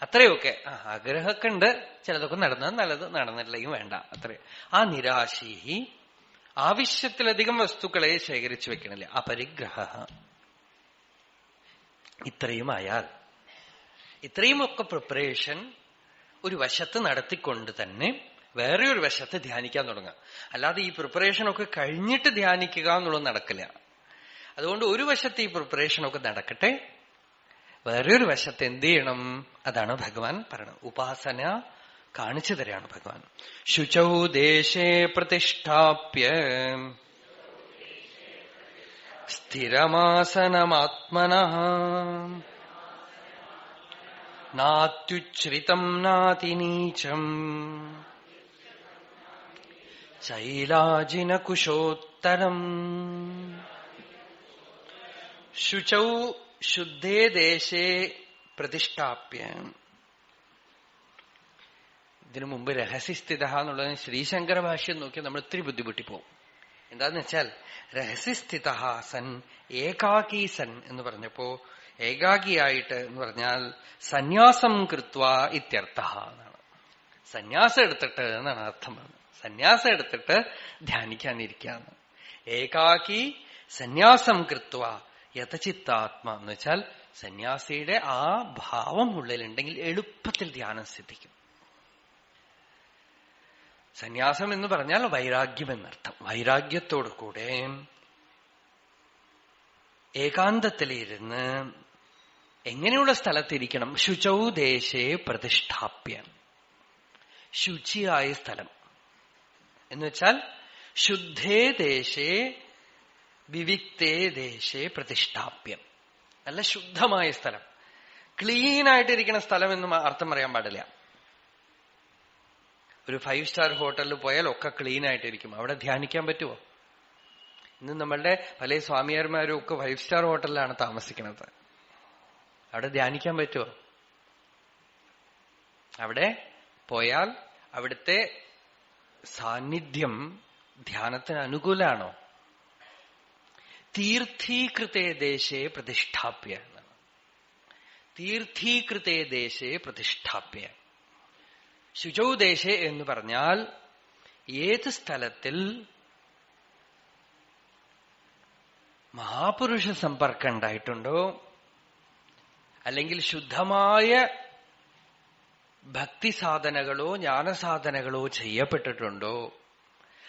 അത്രയൊക്കെ ആഗ്രഹമൊക്കെ ഉണ്ട്, ചിലതൊക്കെ നടന്നാൽ നല്ലത്, നടന്നില്ലെങ്കിൽ വേണ്ട, അത്രയും. ആ നിരാശി, ആവശ്യത്തിലധികം വസ്തുക്കളെ ശേഖരിച്ചു വെക്കണില്ല. അപരിഗ്രഹ. ഇത്രയുമായാൽ ഇത്രയുമൊക്കെ പ്രിപ്പറേഷൻ ഒരു വശത്ത് നടത്തിക്കൊണ്ട് തന്നെ വേറെ ഒരു വശത്ത് ധ്യാനിക്കാൻ തുടങ്ങുക. അല്ലാതെ ഈ പ്രിപ്പറേഷനൊക്കെ കഴിഞ്ഞിട്ട് ധ്യാനിക്കുക എന്നുള്ളത് നടക്കില്ല. അതുകൊണ്ട് ഒരു വശത്ത് ഈ പ്രിപ്പറേഷനൊക്കെ നടക്കട്ടെ, വേറെ ഒരു വശത്ത് എന്ത് ചെയ്യണം? അതാണ് ഭഗവാൻ പറയണം. ഉപാസന കാണിച്ചു തരാണ് ഭഗവാൻ. ശുചൗ ദേശേ പ്രതിഷ്ഠാപ്യ സ്ഥിരമാസനമാത്മനഃ നാത്യുച്ഛ്രിതം നാതിനീചം ചൈലാജിനകുശോത്തരം. ശുചൗ ശുദ്ധേ ദേശേ പ്രതിഷ്ഠാപ്യ. ഇതിനു മുമ്പ് രഹസ്യസ്ഥിത എന്നുള്ളതിന് ശ്രീശങ്കര ഭാഷ്യം നോക്കി നമ്മൾ ഇത്തിരി ബുദ്ധിമുട്ടിപ്പോവും. എന്താന്ന് വെച്ചാൽ രഹസ്യസ്ഥിത സൻ ഏകാകീ സൻ എന്ന് പറഞ്ഞപ്പോ ഏകാകിയായിട്ട് എന്ന് പറഞ്ഞാൽ സന്യാസം കൃത്വ ഇത്യർത്ഥ എന്നാണ്. സന്യാസം എടുത്തിട്ട് എന്നാണ് അർത്ഥം. സന്യാസം എടുത്തിട്ട് ധ്യാനിക്കാനിരിക്കാന്ന്. ഏകാകി സന്യാസം കൃത്വ യഥചിത്താത്മ എന്ന് വെച്ചാൽ സന്യാസിയുടെ ആ ഭാവം ഉള്ളിലുണ്ടെങ്കിൽ എളുപ്പത്തിൽ ധ്യാനം സിദ്ധിക്കും. സന്യാസം എന്ന് പറഞ്ഞാൽ വൈരാഗ്യം എന്നർത്ഥം. വൈരാഗ്യത്തോടു കൂടെ ഏകാന്തത്തിലിരുന്ന് എങ്ങനെയുള്ള സ്ഥലത്തിരിക്കണം? ശുചൗ ദേശേ പ്രതിഷ്ഠാപ്യ. ശുചിയായ സ്ഥലം എന്ന് വെച്ചാൽ ശുദ്ധേ ദേശേ വിവിക്തേ ദേശേ പ്രതിഷ്ഠാപ്യം. നല്ല ശുദ്ധമായ സ്ഥലം, ക്ലീനായിട്ടിരിക്കുന്ന സ്ഥലം എന്ന് അർത്ഥം പറയാൻ പാടില്ല. ഒരു 5 സ്റ്റാർ ഹോട്ടലിൽ പോയാൽ ഒക്കെ ക്ലീൻ ആയിട്ടിരിക്കും. അവിടെ ധ്യാനിക്കാൻ പറ്റുമോ? ഇന്ന് നമ്മളുടെ പല സ്വാമിയാർമാരും ഒക്കെ 5 സ്റ്റാർ ഹോട്ടലിലാണ് താമസിക്കുന്നത്. അവിടെ ധ്യാനിക്കാൻ പറ്റുമോ? അവിടെ പോയാൽ അവിടുത്തെ സാന്നിധ്യം ധ്യാനത്തിന് അനുകൂലമാണോ? തീർത്ഥീകൃതേ ദേശേ പ്രതിഷ്ഠാപ്യ. തീർത്ഥീകൃതേ ദേശേ പ്രതിഷ്ഠാപ്യ. ശുചൗ ദേശേ എന്ന് പറഞ്ഞാൽ ഏത് സ്ഥലത്തിൽ മഹാപുരുഷ സമ്പർക്കം ഉണ്ടായിട്ടുണ്ടോ, അല്ലെങ്കിൽ ശുദ്ധമായ ഭക്തി സാധനകളോ ജ്ഞാനസാധനകളോ ചെയ്യപ്പെട്ടിട്ടുണ്ടോ,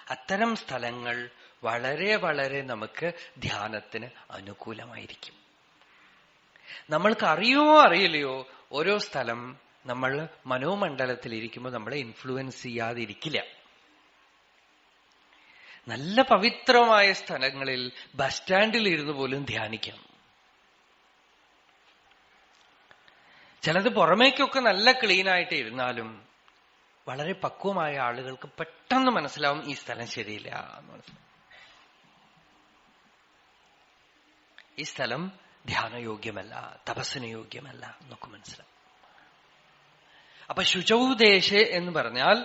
അത്തരം സ്ഥലങ്ങൾ വളരെ വളരെ നമുക്ക് ധ്യാനത്തിന് അനുകൂലമായിരിക്കും. നമ്മൾക്ക് അറിയുമോ അറിയില്ലയോ, ഓരോ സ്ഥലം നമ്മൾ മനോമണ്ഡലത്തിലിരിക്കുമ്പോൾ നമ്മളെ ഇൻഫ്ലുവൻസ് ചെയ്യാതിരിക്കില്ല. നല്ല പവിത്രമായ സ്ഥലങ്ങളിൽ ബസ് സ്റ്റാൻഡിൽ ഇരുന്ന് പോലും ധ്യാനിക്കാം. ചിലത് പുറമേക്കൊക്കെ നല്ല ക്ലീനായിട്ട് ഇരുന്നാലും വളരെ പക്വമായ ആളുകൾക്ക് പെട്ടെന്ന് മനസ്സിലാവും ഈ സ്ഥലം ശരിയില്ല എന്ന് മനസ്സിലാവും. ഈ സ്ഥലം ധ്യാനയോഗ്യമല്ല, തപസ്സിന് യോഗ്യമല്ല എന്നൊക്കെ മനസ്സിലാവും. അപ്പൊ ശുചൗ ദേശേ എന്ന് പറഞ്ഞാൽ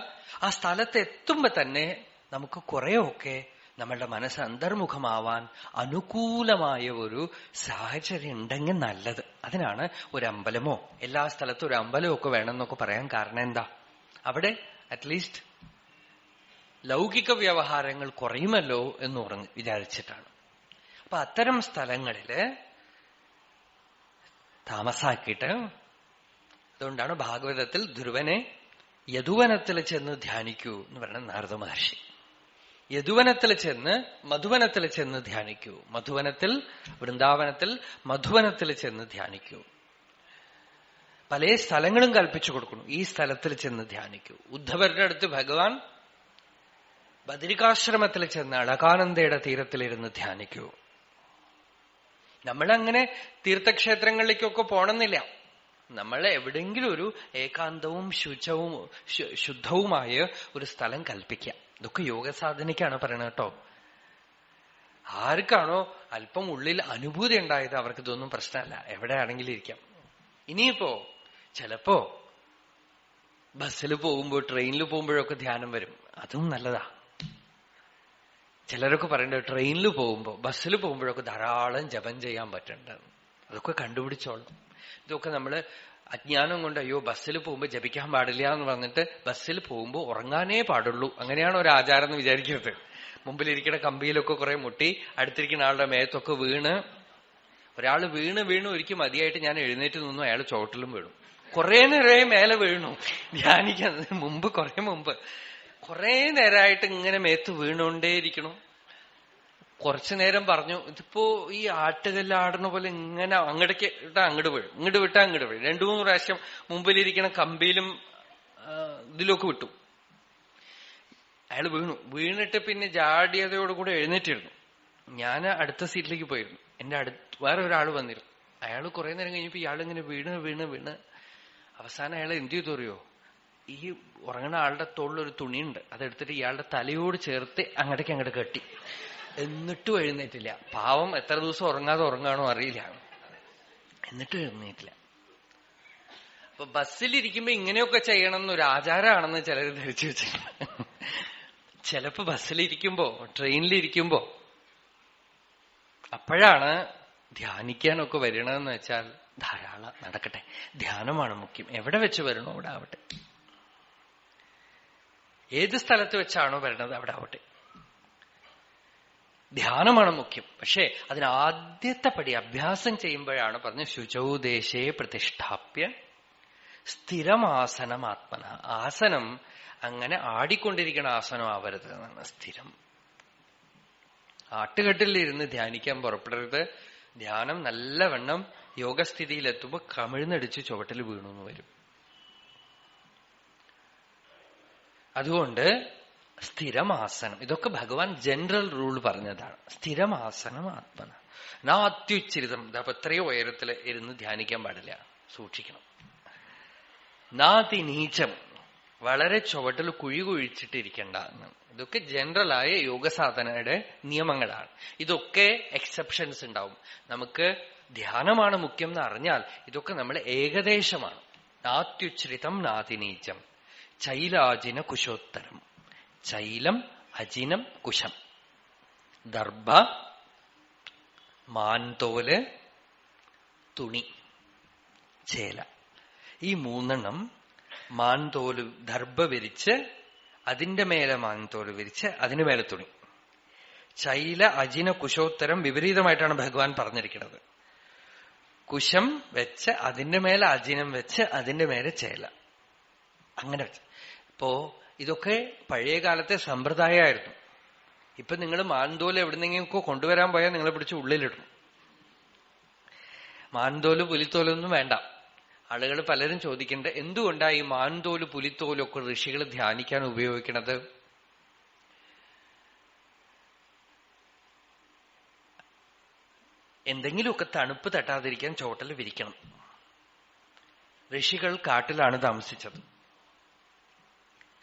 ആ സ്ഥലത്ത് എത്തുമ്പോ തന്നെ നമുക്ക് കുറെയൊക്കെ നമ്മളുടെ മനസ്സ് അന്തർമുഖമാവാൻ അനുകൂലമായ ഒരു സാഹചര്യം ഉണ്ടെങ്കിൽ നല്ലത്. അതിനാണ് ഒരു അമ്പലമോ എല്ലാ സ്ഥലത്തും ഒരു അമ്പലമോ ഒക്കെ വേണമെന്നൊക്കെ പറയാൻ കാരണം എന്താ? അവിടെ അറ്റ്ലീസ്റ്റ് ലൗകിക വ്യവഹാരങ്ങൾ കുറയുമല്ലോ എന്ന് വിചാരിച്ചിട്ടാണ്. അപ്പൊ അത്തരം സ്ഥലങ്ങളില് താമസാക്കിയിട്ട്, അതുകൊണ്ടാണ് ഭാഗവതത്തിൽ ധ്രുവനെ യദുവനത്തിൽ ചെന്ന് ധ്യാനിക്കൂ എന്ന് പറയുന്ന നാരദ മഹർഷി. യദുവനത്തിൽ ചെന്ന് മധുവനത്തിൽ ചെന്ന് ധ്യാനിക്കൂ. മധുവനത്തിൽ, വൃന്ദാവനത്തിൽ, മധുവനത്തിൽ ചെന്ന് ധ്യാനിക്കൂ. പല സ്ഥലങ്ങളും കൽപ്പിച്ചു കൊടുക്കുന്നു. ഈ സ്ഥലത്തിൽ ചെന്ന് ധ്യാനിക്കൂ. ഉദ്ധവരുടെ അടുത്ത് ഭഗവാൻ ബദരികാശ്രമത്തിൽ ചെന്ന് അളകാനന്ദയുടെ തീരത്തിലിരുന്ന് ധ്യാനിക്കൂ. നമ്മളങ്ങനെ തീർത്ഥക്ഷേത്രങ്ങളിലേക്കൊക്കെ പോണമെന്നില്ല. നമ്മൾ എവിടെയെങ്കിലും ഒരു ഏകാന്തവും ശുദ്ധവുമായ ഒരു സ്ഥലം കൽപ്പിക്കാം. ഇതൊക്കെ യോഗസാധനയ്ക്കാണ് പറയണത് കേട്ടോ. ആർക്കാണോ അല്പം ഉള്ളിൽ അനുഭൂതി ഉണ്ടായത് അവർക്ക് ഇതൊന്നും പ്രശ്നമല്ല, എവിടെയാണെങ്കിലും ഇരിക്കാം. ഇനിയിപ്പോ ചിലപ്പോ ബസ്സിൽ പോകുമ്പോ ട്രെയിനിൽ പോകുമ്പോഴൊക്കെ ധ്യാനം വരും. അതും നല്ലതാ. ചിലരൊക്കെ പറയണ്ടോ ട്രെയിനിൽ പോകുമ്പോ ബസ്സിൽ പോകുമ്പോഴൊക്കെ ധാരാളം ജപം ചെയ്യാൻ പറ്റണ്ട. അതൊക്കെ കണ്ടുപിടിച്ചോളും. ഇതൊക്കെ നമ്മള് അജ്ഞാനം കൊണ്ട് അയ്യോ ബസ്സിൽ പോകുമ്പോ ജപിക്കാൻ പാടില്ല എന്ന് പറഞ്ഞിട്ട് ബസ്സിൽ പോകുമ്പോ ഉറങ്ങാനേ പാടുള്ളൂ, അങ്ങനെയാണ് ഒരു ആചാരം എന്ന് വിചാരിക്കരുത്. മുമ്പിലിരിക്കുന്ന കമ്പിയിലൊക്കെ കുറെ മുട്ടി അടുത്തിരിക്കുന്ന ആളുടെ മേത്തൊക്കെ വീണ് ഒരാൾ വീണ് ഒരിക്കൽ മതിയായിട്ട് ഞാൻ എഴുന്നേറ്റ് നിന്നു, അയാൾ ചോട്ടിലും വീണു. കുറെ നേരം മേലെ വീണു. ധ്യാനിക്കുന്നതിന് മുമ്പ് കുറെ നേരമായിട്ട് ഇങ്ങനെ മേത്ത് വീണുകൊണ്ടേയിരിക്കണം. കുറച്ചു നേരം പറഞ്ഞു, ഇതിപ്പോ ഈ ആട്ടുകല്ലാടുന്ന പോലെ ഇങ്ങനെ അങ്ങടേക്ക് ഇട്ടാ അങ്ങോട്ട് വീഴും, ഇങ്ങോട്ട് വിട്ടാ അങ്ങോട്ട് വീഴും. 2-3 പ്രാവശ്യം മുമ്പിലിരിക്കണ കമ്പിയിലും ഇതിലൊക്കെ വിട്ടു. അയാൾ വീണിട്ട് പിന്നെ ജാഡിയതയോടുകൂടെ എഴുന്നേറ്റിരുന്നു. ഞാൻ അടുത്ത സീറ്റിലേക്ക് പോയിരുന്നു. എന്റെ വേറെ ഒരാൾ വന്നിരുന്നു. അയാൾ കുറെ നേരം കഴിഞ്ഞപ്പോ ഇയാളിങ്ങനെ വീണ് അവസാനം അയാൾ എന്ത് ചെയ്തു അറിയോ? ഈ ഉറങ്ങണ ആളുടെ തോളിലൊരു തുണിയുണ്ട്, അതെടുത്തിട്ട് ഇയാളുടെ തലയോട് ചേർത്ത് അങ്ങോട്ട് കെട്ടി. എന്നിട്ടും എഴുന്നേറ്റില്ല. പാവം എത്ര ദിവസം ഉറങ്ങാണോ അറിയില്ല. എന്നിട്ടും എഴുന്നേറ്റില്ല. അപ്പൊ ബസ്സിലിരിക്കുമ്പോ ഇങ്ങനെയൊക്കെ ചെയ്യണം എന്നൊരു ആചാരമാണെന്ന് ചിലർ ധരിച്ചു വെച്ചിട്ടുണ്ട്. ചിലപ്പോ ബസ്സിലിരിക്കുമ്പോ ട്രെയിനിലിരിക്കുമ്പോ അപ്പോഴാണ് ധ്യാനിക്കാനൊക്കെ വരണമെന്ന് വെച്ചാൽ ധാരാളം നടക്കട്ടെ. ധ്യാനമാണ് മുഖ്യം. എവിടെ വെച്ച് വരണോ അവിടെ ആവട്ടെ. ഏത് സ്ഥലത്ത് വെച്ചാണോ വരണത് അവിടെ ആവട്ടെ. ധ്യാനമാണ് മുഖ്യം. പക്ഷെ അതിന് ആദ്യത്തെ പടി അഭ്യാസം ചെയ്യുമ്പോഴാണ് പറഞ്ഞ ശുചൗദേശേ പ്രതിഷ്ഠാപ്യ സ്ഥിരമാസനം ആത്മന. ആസനം അങ്ങനെ ആടിക്കൊണ്ടിരിക്കുന്ന ആസനം ആവരുത് എന്നാണ്. സ്ഥിരം ആട്ടുകെട്ടിലിരുന്ന് ധ്യാനിക്കാൻ പുറപ്പെടരുത്. ധ്യാനം നല്ലവണ്ണം യോഗസ്ഥിതിയിലെത്തുമ്പോ കമിഴ്ന്നടിച്ച് ചുവട്ടിൽ വീണു എന്ന് വരും. അതുകൊണ്ട് സ്ഥിരമാസനം, ഇതൊക്കെ ഭഗവാൻ ജനറൽ റൂൾ പറഞ്ഞതാണ്. സ്ഥിരമാസനം ആത്മന നാത്യുച്ചരിതം. ഇതപ്പോ എത്രയോ ഉയരത്തിൽ ഇരുന്ന് ധ്യാനിക്കാൻ പാടില്ല, സൂക്ഷിക്കണം. നാതി നീചം, വളരെ ചുവട്ടിൽ കുഴി കുഴിച്ചിട്ടിരിക്കേണ്ട എന്നാണ്. ഇതൊക്കെ ജനറലായ യോഗസാധനയുടെ നിയമങ്ങളാണ്. ഇതൊക്കെ എക്സെപ്ഷൻസ് ഉണ്ടാവും. നമുക്ക് ധ്യാനമാണ് മുഖ്യം എന്ന് അറിഞ്ഞാൽ ഇതൊക്കെ നമ്മൾ ഏകദേശമാണ്. നാത്യുച്ഛ്രിതം നാതിനീചം ചൈലാജിന കുശോത്തരം. ചൈലം, അജിനം, കുശം. ദർഭ, മാൻതോല്, തുണി, ചേല. ഈ 3 മാൻതോല് ദർഭ വിരിച്ച് അതിന്റെ മേലെ മാൻതോല് വിരിച്ച് അതിന് മേലെ തുണി. ചൈല, അജിന, കുശോത്തരം വിപരീതമായിട്ടാണ് ഭഗവാൻ പറഞ്ഞിരിക്കുന്നത്. കുശം വെച്ച് അതിന്റെ മേലെ അജിനം വെച്ച് അതിന്റെ മേലെ ചേല, അങ്ങനെ വെച്ച്. ഇപ്പോ ഇതൊക്കെ പഴയ കാലത്തെ സമ്പ്രദായമായിരുന്നു. ഇപ്പൊ നിങ്ങൾ മാൻതോല് എവിടുന്നെങ്കിലൊക്കെ കൊണ്ടുവരാൻ പോയാൽ നിങ്ങളെ പിടിച്ച് ഉള്ളിലിടും. മാൻതോല് പുലിത്തോലൊന്നും വേണ്ട. ആളുകൾ പലരും ചോദിക്കേണ്ട, എന്തുകൊണ്ടാ ഈ മാൻതോല് പുലിത്തോലും ഒക്കെ ഋഷികൾ ധ്യാനിക്കാൻ ഉപയോഗിക്കണത്? എന്തെങ്കിലുമൊക്കെ തണുപ്പ് തട്ടാതിരിക്കാൻ ചോട്ടൽ വിരിക്കണം. ഋഷികൾ കാട്ടിലാണ് താമസിച്ചത്.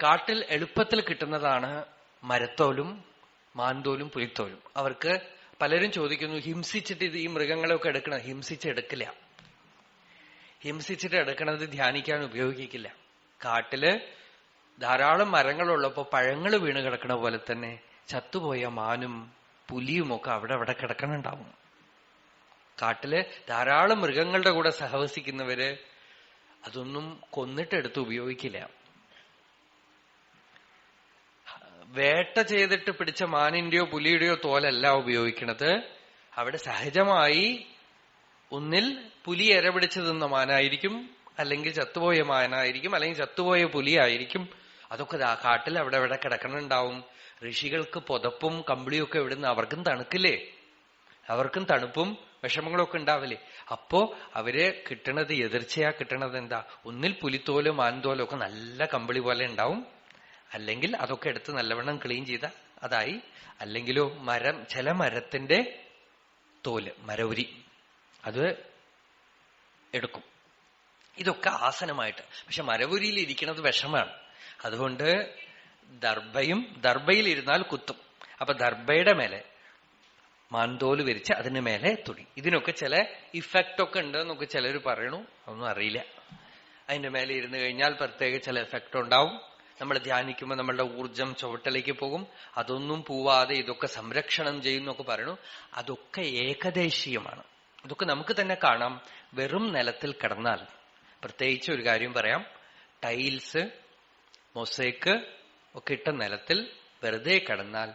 കാട്ടിൽ എളുപ്പത്തിൽ കിട്ടുന്നതാണ് മരത്തോലും മാൻതോലും പുലിത്തോലും. അവർക്ക് പലരും ചോദിക്കുന്നു, ഹിംസിച്ചിട്ട് ഇത് ഈ മൃഗങ്ങളെയൊക്കെ എടുക്കണം. ഹിംസിച്ചെടുക്കില്ല. ഹിംസിച്ചിട്ട് എടുക്കണത് ധ്യാനിക്കാൻ ഉപയോഗിക്കില്ല. കാട്ടില് ധാരാളം മരങ്ങളുള്ളപ്പോ പഴങ്ങൾ വീണ് കിടക്കണ പോലെ തന്നെ ചത്തുപോയ മാനും പുലിയുമൊക്കെ അവിടെ കിടക്കണുണ്ടാവും. കാട്ടില് ധാരാളം മൃഗങ്ങളുടെ കൂടെ സഹവസിക്കുന്നവര് അതൊന്നും കൊന്നിട്ടെടുത്ത് ഉപയോഗിക്കില്ല. വേട്ട ചെയ്തിട്ട് പിടിച്ച മാനിന്റെയോ പുലിയുടെയോ തോലല്ല ഉപയോഗിക്കണത്. അവിടെ സഹജമായി ഒന്നിൽ പുലി ഇര പിടിച്ചു തിന്ന മാനായിരിക്കും, അല്ലെങ്കിൽ ചത്തുപോയ മാനായിരിക്കും, അല്ലെങ്കിൽ ചത്തുപോയ പുലിയായിരിക്കും. അതൊക്കെ കാട്ടിൽ അവിടെ കിടക്കണുണ്ടാവും. ഋഷികൾക്ക് പുതപ്പും കമ്പിളിയൊക്കെ ഇവിടുന്ന് അവർക്കും തണുക്കില്ലേ, അവർക്കും തണുപ്പും വിഷമങ്ങളൊക്കെ ഉണ്ടാവില്ലേ. അപ്പോ അവര് കിട്ടണത് എതിർച്ചയാ കിട്ടണത് എന്താ? ഒന്നിൽ പുലിത്തോല് മാൻതോലും ഒക്കെ നല്ല കമ്പിളി പോലെ ഉണ്ടാവും, അല്ലെങ്കിൽ അതൊക്കെ എടുത്ത് നല്ലവണ്ണം ക്ലീൻ ചെയ്ത അതായി. അല്ലെങ്കിലോ ചില മരത്തിന്റെ തോല്, മരവുരി, അത് എടുക്കും. ഇതൊക്കെ ആസനമായിട്ട്. പക്ഷെ മരവുരിയിൽ ഇരിക്കുന്നത് വിഷമാണ്. അതുകൊണ്ട് ദർഭയിൽ ഇരുന്നാൽ കുത്തും. അപ്പൊ ദർഭയുടെ മേലെ മാൻതോല് വിരിച്ച് അതിന് മേലെ തുണി. ഇതിനൊക്കെ ചില ഇഫക്റ്റ് ഒക്കെ ഉണ്ട് എന്നൊക്കെ ചിലർ പറയണു. ഒന്നും അറിയില്ല. അതിന്റെ മേലെ ഇരുന്ന് കഴിഞ്ഞാൽ പ്രത്യേക ചില എഫക്റ്റ് ഉണ്ടാവും. നമ്മൾ ധ്യാനിക്കുമ്പോൾ നമ്മളുടെ ഊർജം ചുവട്ടിലേക്ക് പോകും. അതൊന്നും പോവാതെ ഇതൊക്കെ സംരക്ഷണം ചെയ്യുന്നൊക്കെ പറയണു. അതൊക്കെ ഏകദേശീയമാണ്. ഇതൊക്കെ നമുക്ക് തന്നെ കാണാം. വെറും നിലത്തിൽ കിടന്നാൽ, പ്രത്യേകിച്ച് ഒരു കാര്യം പറയാം, ടൈൽസ്, മൊസൈക്ക് ഒക്കെ ഇട്ട നിലത്തിൽ വെറുതെ കിടന്നാൽ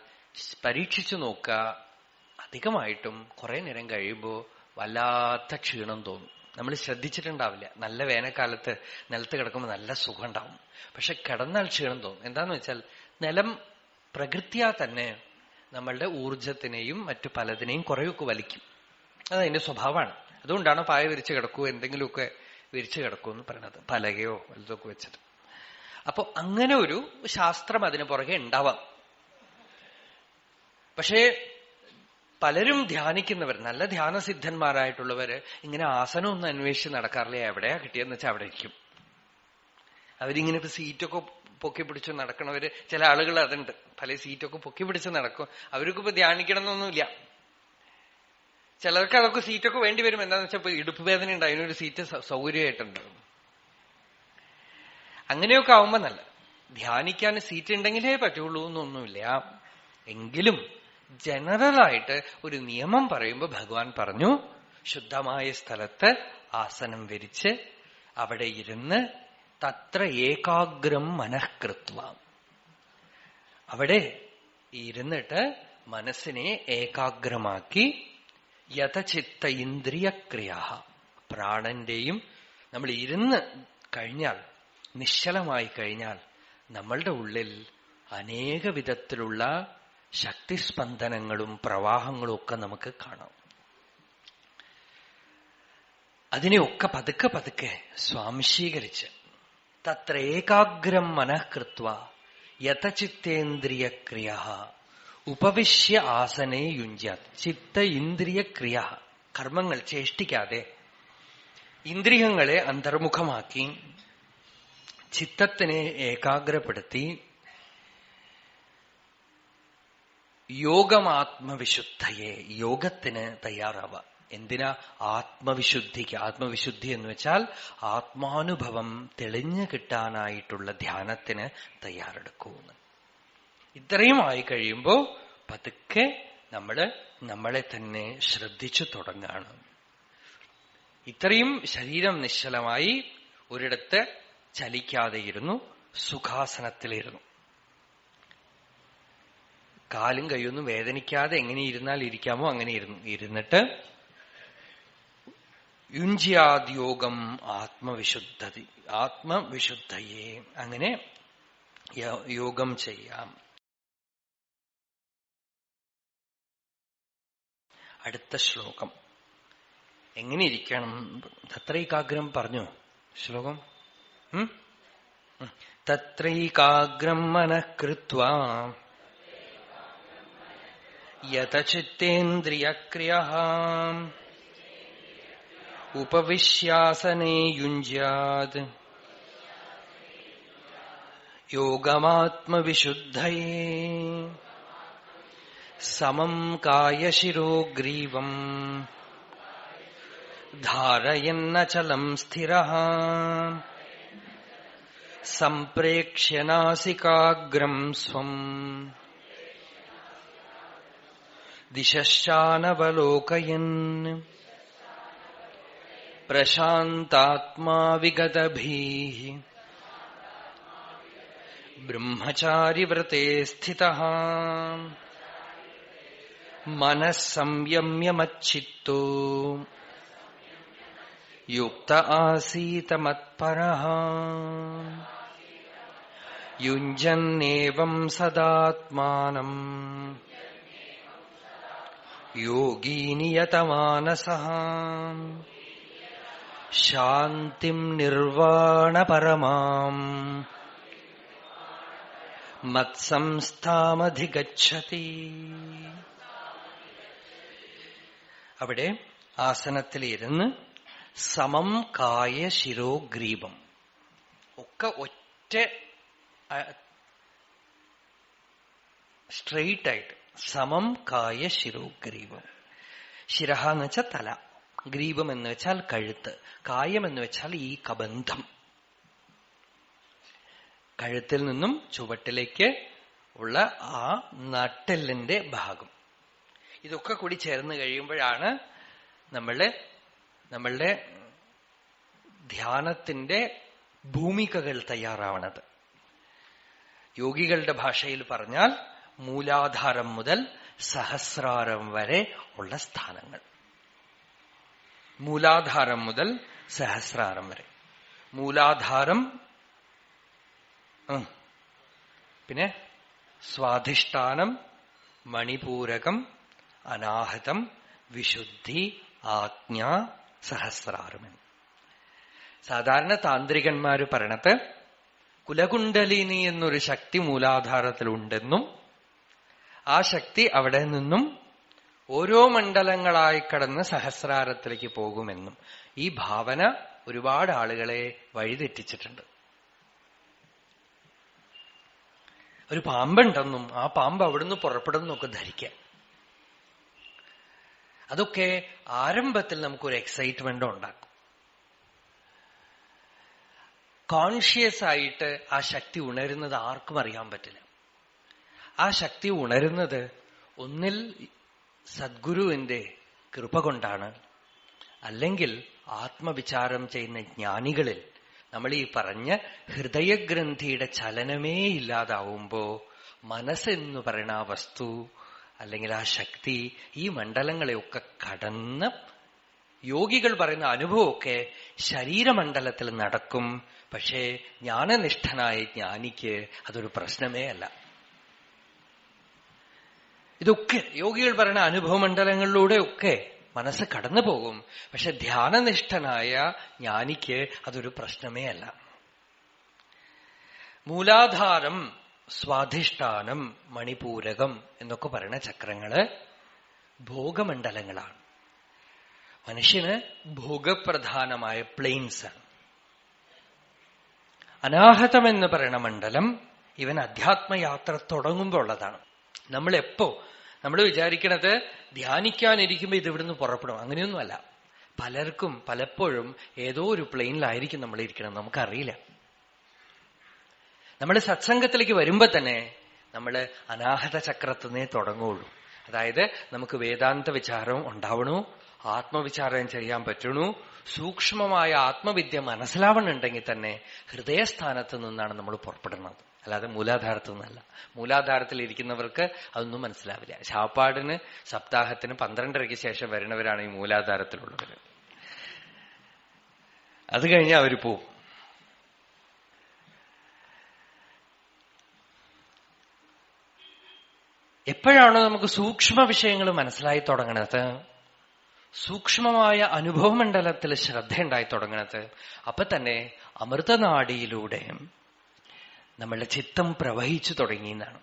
പരീക്ഷിച്ചു നോക്കുക. അധികമായിട്ടും കുറെ നേരം കഴിയുമ്പോൾ വല്ലാത്ത ക്ഷീണം തോന്നും. നമ്മൾ ശ്രദ്ധിച്ചിട്ടുണ്ടാവില്ല. നല്ല വേനൽക്കാലത്ത് നിലത്ത് കിടക്കുമ്പോൾ നല്ല സുഖം ഉണ്ടാവും. പക്ഷെ കിടന്നാൽ ക്ഷീണം തോന്നും. എന്താന്ന് വെച്ചാൽ നിലം പ്രകൃത്യാ തന്നെ നമ്മളുടെ ഊർജത്തിനെയും മറ്റു പലതിനെയും കുറെയൊക്കെ വലിക്കും. അതതിന്റെ സ്വഭാവമാണ്. അതുകൊണ്ടാണ് പായ വിരിച്ച് കിടക്കൂ, എന്തെങ്കിലുമൊക്കെ വിരിച്ചു കിടക്കൂ എന്ന് പറയുന്നത്, പലകയോ വലുതൊക്കെ വെച്ചിട്ട്. അപ്പൊ അങ്ങനെ ഒരു ശാസ്ത്രം അതിന് പുറകെ ഉണ്ടാവാം. പക്ഷേ പലരും ധ്യാനിക്കുന്നവർ, നല്ല ധ്യാനസിദ്ധന്മാരായിട്ടുള്ളവര് ഇങ്ങനെ ആസനം ഒന്നും അന്വേഷിച്ച് നടക്കാറില്ല. എവിടെയാ കിട്ടിയെന്ന് വെച്ചാൽ അവിടെ ഇരിക്കും. അവരിങ്ങനെ ഇപ്പൊ സീറ്റൊക്കെ പൊക്കി പിടിച്ച് നടക്കണവര്, ചില ആളുകൾ അതുണ്ട്, പല സീറ്റൊക്കെ പൊക്കി പിടിച്ച് നടക്കും. അവർക്കും ഇപ്പൊ ധ്യാനിക്കണം എന്നൊന്നുമില്ല. ചിലർക്ക് അതൊക്കെ സീറ്റൊക്കെ വേണ്ടി വരും. എന്താന്ന് വെച്ചാൽ ഇപ്പൊ ഇടുപ്പ് വേദന ഉണ്ട്, അതിനൊരു സീറ്റ് സൗകര്യമായിട്ടുണ്ട്. അങ്ങനെയൊക്കെ ആവുമ്പോ നല്ല ധ്യാനിക്കാൻ സീറ്റ് ഉണ്ടെങ്കിലേ പറ്റുള്ളൂ എന്നൊന്നുമില്ല. എങ്കിലും ജനറലായിട്ട് ഒരു നിയമം പറയുമ്പോ ഭഗവാൻ പറഞ്ഞു, ശുദ്ധമായ സ്ഥലത്ത് ആസനം വിരിച്ച് അവിടെ ഇരുന്ന് തത്ര ഏകാഗ്രം മനഃകൃത്വ, അവിടെ ഇരുന്നിട്ട് മനസ്സിനെ ഏകാഗ്രമാക്കി യഥചിത്ത ഇന്ദ്രിയക്രിയ, പ്രാണന്റെയും, നമ്മൾ ഇരുന്ന് കഴിഞ്ഞാൽ, നിശ്ചലമായി കഴിഞ്ഞാൽ നമ്മളുടെ ഉള്ളിൽ അനേക വിധത്തിലുള്ള ശക്തിസ്പന്ദനങ്ങളും പ്രവാഹങ്ങളും ഒക്കെ നമുക്ക് കാണാം. അതിനെയൊക്കെ പതുക്കെ പതുക്കെ സ്വാംശീകരിച്ച് തത്ര ഏകാഗ്രം മനഃകൃത്വ യഥചിത്തേന്ദ്രിയക്രിയ ഉപവിശ്യ ആസനേ യുഞ്ജാത്. ചിത്ത ഇന്ദ്രിയക്രിയ, കർമ്മങ്ങൾ ചേഷ്ടിക്കാതെ ഇന്ദ്രിയങ്ങളെ അന്തർമുഖമാക്കി ചിത്തത്തിനെ ഏകാഗ്രപ്പെടുത്തി യോഗമാത്മവിശുദ്ധയെ, യോഗത്തിന് തയ്യാറാവുക. എന്തിനാ? ആത്മവിശുദ്ധിക്ക്. ആത്മവിശുദ്ധി എന്ന് വെച്ചാൽ ആത്മാനുഭവം തെളിഞ്ഞു കിട്ടാനായിട്ടുള്ള ധ്യാനത്തിന് തയ്യാറെടുക്കുമെന്ന്. ഇത്രയും ആയി കഴിയുമ്പോ പതുക്കെ നമ്മളെ തന്നെ ശ്രദ്ധിച്ചു തുടങ്ങാണ്. ഇത്രയും ശരീരം നിശ്ചലമായി ഒരിടത്ത് ചലിക്കാതെയിരുന്നു, സുഖാസനത്തിലിരുന്നു. കാലും കൈയൊന്നും വേദനിക്കാതെ എങ്ങനെ ഇരുന്നാൽ ഇരിക്കാമോ അങ്ങനെ ഇരുന്നിട്ട് യുഞ്ജ്യാദ്യോഗം ആത്മവിശുദ്ധയെ, അങ്ങനെ യോഗം ചെയ്യാം. അടുത്ത ശ്ലോകം എങ്ങനെ ഇരിക്കണം? തത്രൈകാഗ്രം പറഞ്ഞു ശ്ലോകം. തത്രൈകാഗ്രം മനഃകൃത്വാ യഥചിത്തേന്ദ്രിയക്രിയഃ ഉപവിശ്യാസനേ യുഞ്ജ്യാത് യോഗമാത്മവിശുദ്ധയേ സമം കായശിരോഗ്രീവം ധാരയന്നചലം സ്ഥിരഃ സംപ്രേക്ഷ്യ നാസികാഗ്രം സ്വം ദിശശ്ചാനവലോകയൻ പ്രശാന്താത്മാ വിഗതഭീഃ ബ്രഹ്മചാരിവ്രതേ സ്ഥിതഃ മനഃ സംയമ്യ മच्चित्तो യുക്ത ആസീത മത്പരഃ യുഞ്ജന്നേവം സദാത്മാനം യോഗീ നിയതമാനസഃ ശാന്തിം നിർവാണപരമാം മത്സംസ്ഥാമധിഗച്ഛതി. അവിടെ ആസനത്തിലിരുന്ന് സമം കായ ശിരോഗ്രീവം, ഒക്കെ ഒറ്റ സ്ട്രെയിറ്റ് ആയിട്ട്, സമം കായ ശിരോഗ്രീവം. ശിരഹ എന്ന് വെച്ചാൽ തല, ഗ്രീവം എന്ന് വെച്ചാൽ കഴുത്ത്, കായം എന്ന് വെച്ചാൽ ഈ കബന്ധം, കഴുത്തിൽ നിന്നും ചുവട്ടിലേക്ക് ഉള്ള ആ നട്ടെല്ലിന്റെ ഭാഗം. ഇതൊക്കെ കൂടി ചേർന്ന് കഴിയുമ്പോഴാണ് നമ്മളുടെ ധ്യാനത്തിന്റെ ഭൂമികകൾ തയ്യാറാവണത്. യോഗികളുടെ ഭാഷയിൽ പറഞ്ഞാൽ മൂലാധാരം മുതൽ സഹസ്രാരം വരെ ഉള്ള സ്ഥാനങ്ങൾ. മൂലാധാരം മുതൽ സഹസ്രാരം വരെ. മൂലാധാരം, പിന്നെ സ്വാധിഷ്ഠാനം, മണിപൂരകം, അനാഹതം, വിശുദ്ധി, ആജ്ഞ, സഹസ്രാരം. സാധാരണ താന്ത്രികന്മാര് പറയണത് കുലകുണ്ടലിനി എന്നൊരു ശക്തി മൂലാധാരത്തിലുണ്ടെന്നും ആ ശക്തി അവിടെ നിന്നും ഓരോ മണ്ഡലങ്ങളായി കടന്ന് സഹസ്രാരത്തിലേക്ക് പോകുമെന്നും. ഈ ഭാവന ഒരുപാട് ആളുകളെ വഴിതെറ്റിച്ചിട്ടുണ്ട്. ഒരു പാമ്പുണ്ടെന്നും ആ പാമ്പ് അവിടുന്ന് പുറപ്പെടുന്നൊക്കെ ധരിക്കാം. അതൊക്കെ ആരംഭത്തിൽ നമുക്കൊരു എക്സൈറ്റ്മെന്റ് ഉണ്ടാക്കും. കോൺഷ്യസ് ആയിട്ട് ആ ശക്തി ഉണരുന്നത് ആർക്കും അറിയാൻ പറ്റില്ല. ആ ശക്തി ഉണരുന്നത് ഒന്നിൽ സദ്ഗുരുവിന്റെ കൃപ കൊണ്ടാണ്, അല്ലെങ്കിൽ ആത്മവിചാരം ചെയ്യുന്ന ജ്ഞാനികളിൽ നമ്മൾ ഈ പറഞ്ഞ ഹൃദയഗ്രന്ഥിയുടെ ചലനമേ ഇല്ലാതാവുമ്പോ മനസ്സെന്ന് പറയുന്ന ആ വസ്തു അല്ലെങ്കിൽ ആ ശക്തി ഈ മണ്ഡലങ്ങളെയൊക്കെ കടന്ന് യോഗികൾ പറയുന്ന അനുഭവമൊക്കെ ശരീരമണ്ഡലത്തിൽ നടക്കും. പക്ഷേ ജ്ഞാനനിഷ്ഠനായ ജ്ഞാനിക്ക് അതൊരു പ്രശ്നമേ അല്ല. ഇതൊക്കെ യോഗികൾ പറയുന്ന അനുഭവമണ്ഡലങ്ങളിലൂടെ ഒക്കെ മനസ്സ് കടന്നു പോകും. പക്ഷെ ധ്യാനനിഷ്ഠനായ ജ്ഞാനിക്ക് അതൊരു പ്രശ്നമേ അല്ല. മൂലാധാരം, സ്വാധിഷ്ഠാനം, മണിപൂരകം എന്നൊക്കെ പറയുന്ന ചക്രങ്ങള് ഭോഗമണ്ഡലങ്ങളാണ്. മനുഷ്യന് ഭോഗപ്രധാനമായ പ്ലെയിൻസ് ആണ്. അനാഹതം എന്ന് പറയുന്ന മണ്ഡലം ഇവൻ അധ്യാത്മയാത്ര തുടങ്ങുമ്പോൾ ഉള്ളതാണ്. നമ്മൾ വിചാരിക്കണത് ധ്യാനിക്കാനിരിക്കുമ്പോ ഇത് ഇവിടുന്ന് പുറപ്പെടും. അങ്ങനെയൊന്നുമല്ല. പലർക്കും പലപ്പോഴും ഏതോ ഒരു പ്ലെയിനിലായിരിക്കും നമ്മൾ ഇരിക്കണം, നമുക്കറിയില്ല. നമ്മൾ സത്സംഗത്തിലേക്ക് വരുമ്പോ തന്നെ നമ്മൾ അനാഹത ചക്രത്തിനെ തുടങ്ങുള്ളൂ. അതായത് നമുക്ക് വേദാന്ത വിചാരം ഉണ്ടാവണു, ആത്മവിചാരം ചെയ്യാൻ പറ്റണു, സൂക്ഷ്മമായ ആത്മവിദ്യ മനസ്സിലാവണുണ്ടെങ്കിൽ തന്നെ ഹൃദയസ്ഥാനത്ത് നിന്നാണ് നമ്മൾ പുറപ്പെടുന്നത്, അല്ലാതെ മൂലാധാരത്തിൽ നിന്നല്ല. മൂലാധാരത്തിൽ ഇരിക്കുന്നവർക്ക് അതൊന്നും മനസ്സിലാവില്ല. ശാപ്പാടിന് സപ്താഹത്തിന് 12:30 ശേഷം വരുന്നവരാണ് ഈ മൂലാധാരത്തിലുള്ളവര്. അത് കഴിഞ്ഞാൽ അവര് പോവും. എപ്പോഴാണോ നമുക്ക് സൂക്ഷ്മ വിഷയങ്ങൾ മനസ്സിലായി തുടങ്ങണത്, സൂക്ഷ്മമായ അനുഭവമണ്ഡലത്തിൽ ശ്രദ്ധയുണ്ടായി തുടങ്ങണത്, അപ്പൊ തന്നെ അമൃതനാഡിയിലൂടെ നമ്മളുടെ ചിത്തം പ്രവഹിച്ചു തുടങ്ങിയെന്നാണ്.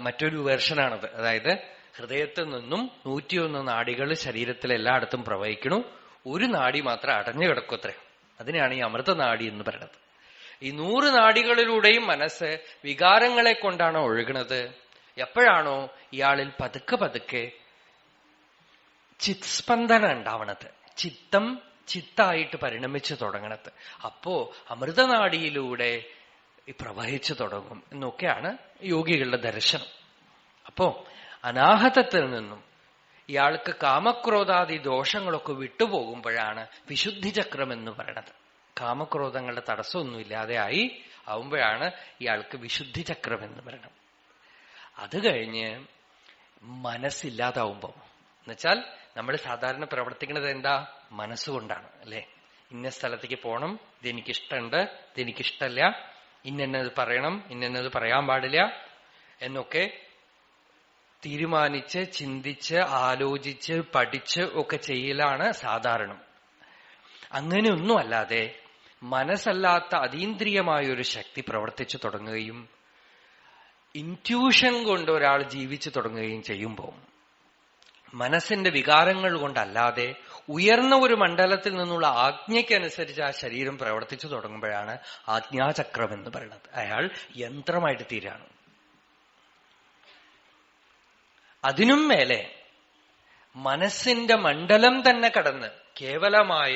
മറ്റൊരു വേർഷനാണത്. അതായത് ഹൃദയത്തിൽ നിന്നും 101 നാഡികൾ ശരീരത്തിൽ എല്ലായിടത്തും പ്രവഹിക്കണു, ഒരു നാഡി മാത്രം അടഞ്ഞു കിടക്കത്രേ. അതിനാണ് ഈ അമൃതനാഡി എന്ന് പറയുന്നത്. ഈ 100 നാഡികളിലൂടെയും മനസ്സ് വികാരങ്ങളെ കൊണ്ടാണ് ഒഴുകുന്നത്. എപ്പോഴാണോ ഇയാളിൽ പതുക്കെ പതുക്കെ ചിത്സ്പന്ദന ഉണ്ടാവണത്, ചിത്തായിട്ട് പരിണമിച്ചു തുടങ്ങണത്, അപ്പോ അമൃതനാഡിയിലൂടെ പ്രവഹിച്ചു തുടങ്ങും എന്നൊക്കെയാണ് യോഗികളുടെ ദർശനം. അപ്പോ അനാഹതത്തിൽ നിന്നും ഇയാൾക്ക് കാമക്രോധാദി ദോഷങ്ങളൊക്കെ വിട്ടുപോകുമ്പോഴാണ് വിശുദ്ധി ചക്രം എന്ന് പറയണത്. കാമക്രോധങ്ങളുടെ തടസ്സമൊന്നുമില്ലാതെ ആവുമ്പോഴാണ് ഇയാൾക്ക് വിശുദ്ധി ചക്രം എന്ന് പറയണം. അത് കഴിഞ്ഞ് മനസ്സില്ലാതാവുമ്പോ, എന്നുവെച്ചാൽ നമ്മൾ സാധാരണ പ്രവർത്തിക്കുന്നത് എന്താ? മനസ്സുകൊണ്ടാണ്, അല്ലെ? ഇന്ന സ്ഥലത്തേക്ക് പോകണം, ഇതെനിക്കിഷ്ടമുണ്ട്, ഇതെനിക്കിഷ്ടല്ല, ഇന്നത് പറയണം, ഇന്നത് പറയാൻ പാടില്ല എന്നൊക്കെ തീരുമാനിച്ച് ചിന്തിച്ച് ആലോചിച്ച് പഠിച്ച് ഒക്കെ ചെയ്യലാണ് സാധാരണ. അങ്ങനെയൊന്നും അല്ലാതെ മനസ്സല്ലാത്ത അതീന്ദ്രിയമായൊരു ശക്തി പ്രവർത്തിച്ചു തുടങ്ങുകയും ഇൻറ്റ്യൂഷൻ കൊണ്ട് ഒരാൾ ജീവിച്ചു തുടങ്ങുകയും ചെയ്യുമ്പോൾ, മനസ്സിന്റെ വികാരങ്ങൾ കൊണ്ടല്ലാതെ ഉയർന്ന ഒരു മണ്ഡലത്തിൽ നിന്നുള്ള ആജ്ഞയ്ക്കനുസരിച്ച് ആ ശരീരം പ്രവർത്തിച്ചു തുടങ്ങുമ്പോഴാണ് ആജ്ഞാചക്രം എന്ന് പറയുന്നത്. അയാൾ യന്ത്രമായിട്ട് തീരാണ്. അതിനും മേലെ മനസ്സിന്റെ മണ്ഡലം തന്നെ കടന്ന് കേവലമായ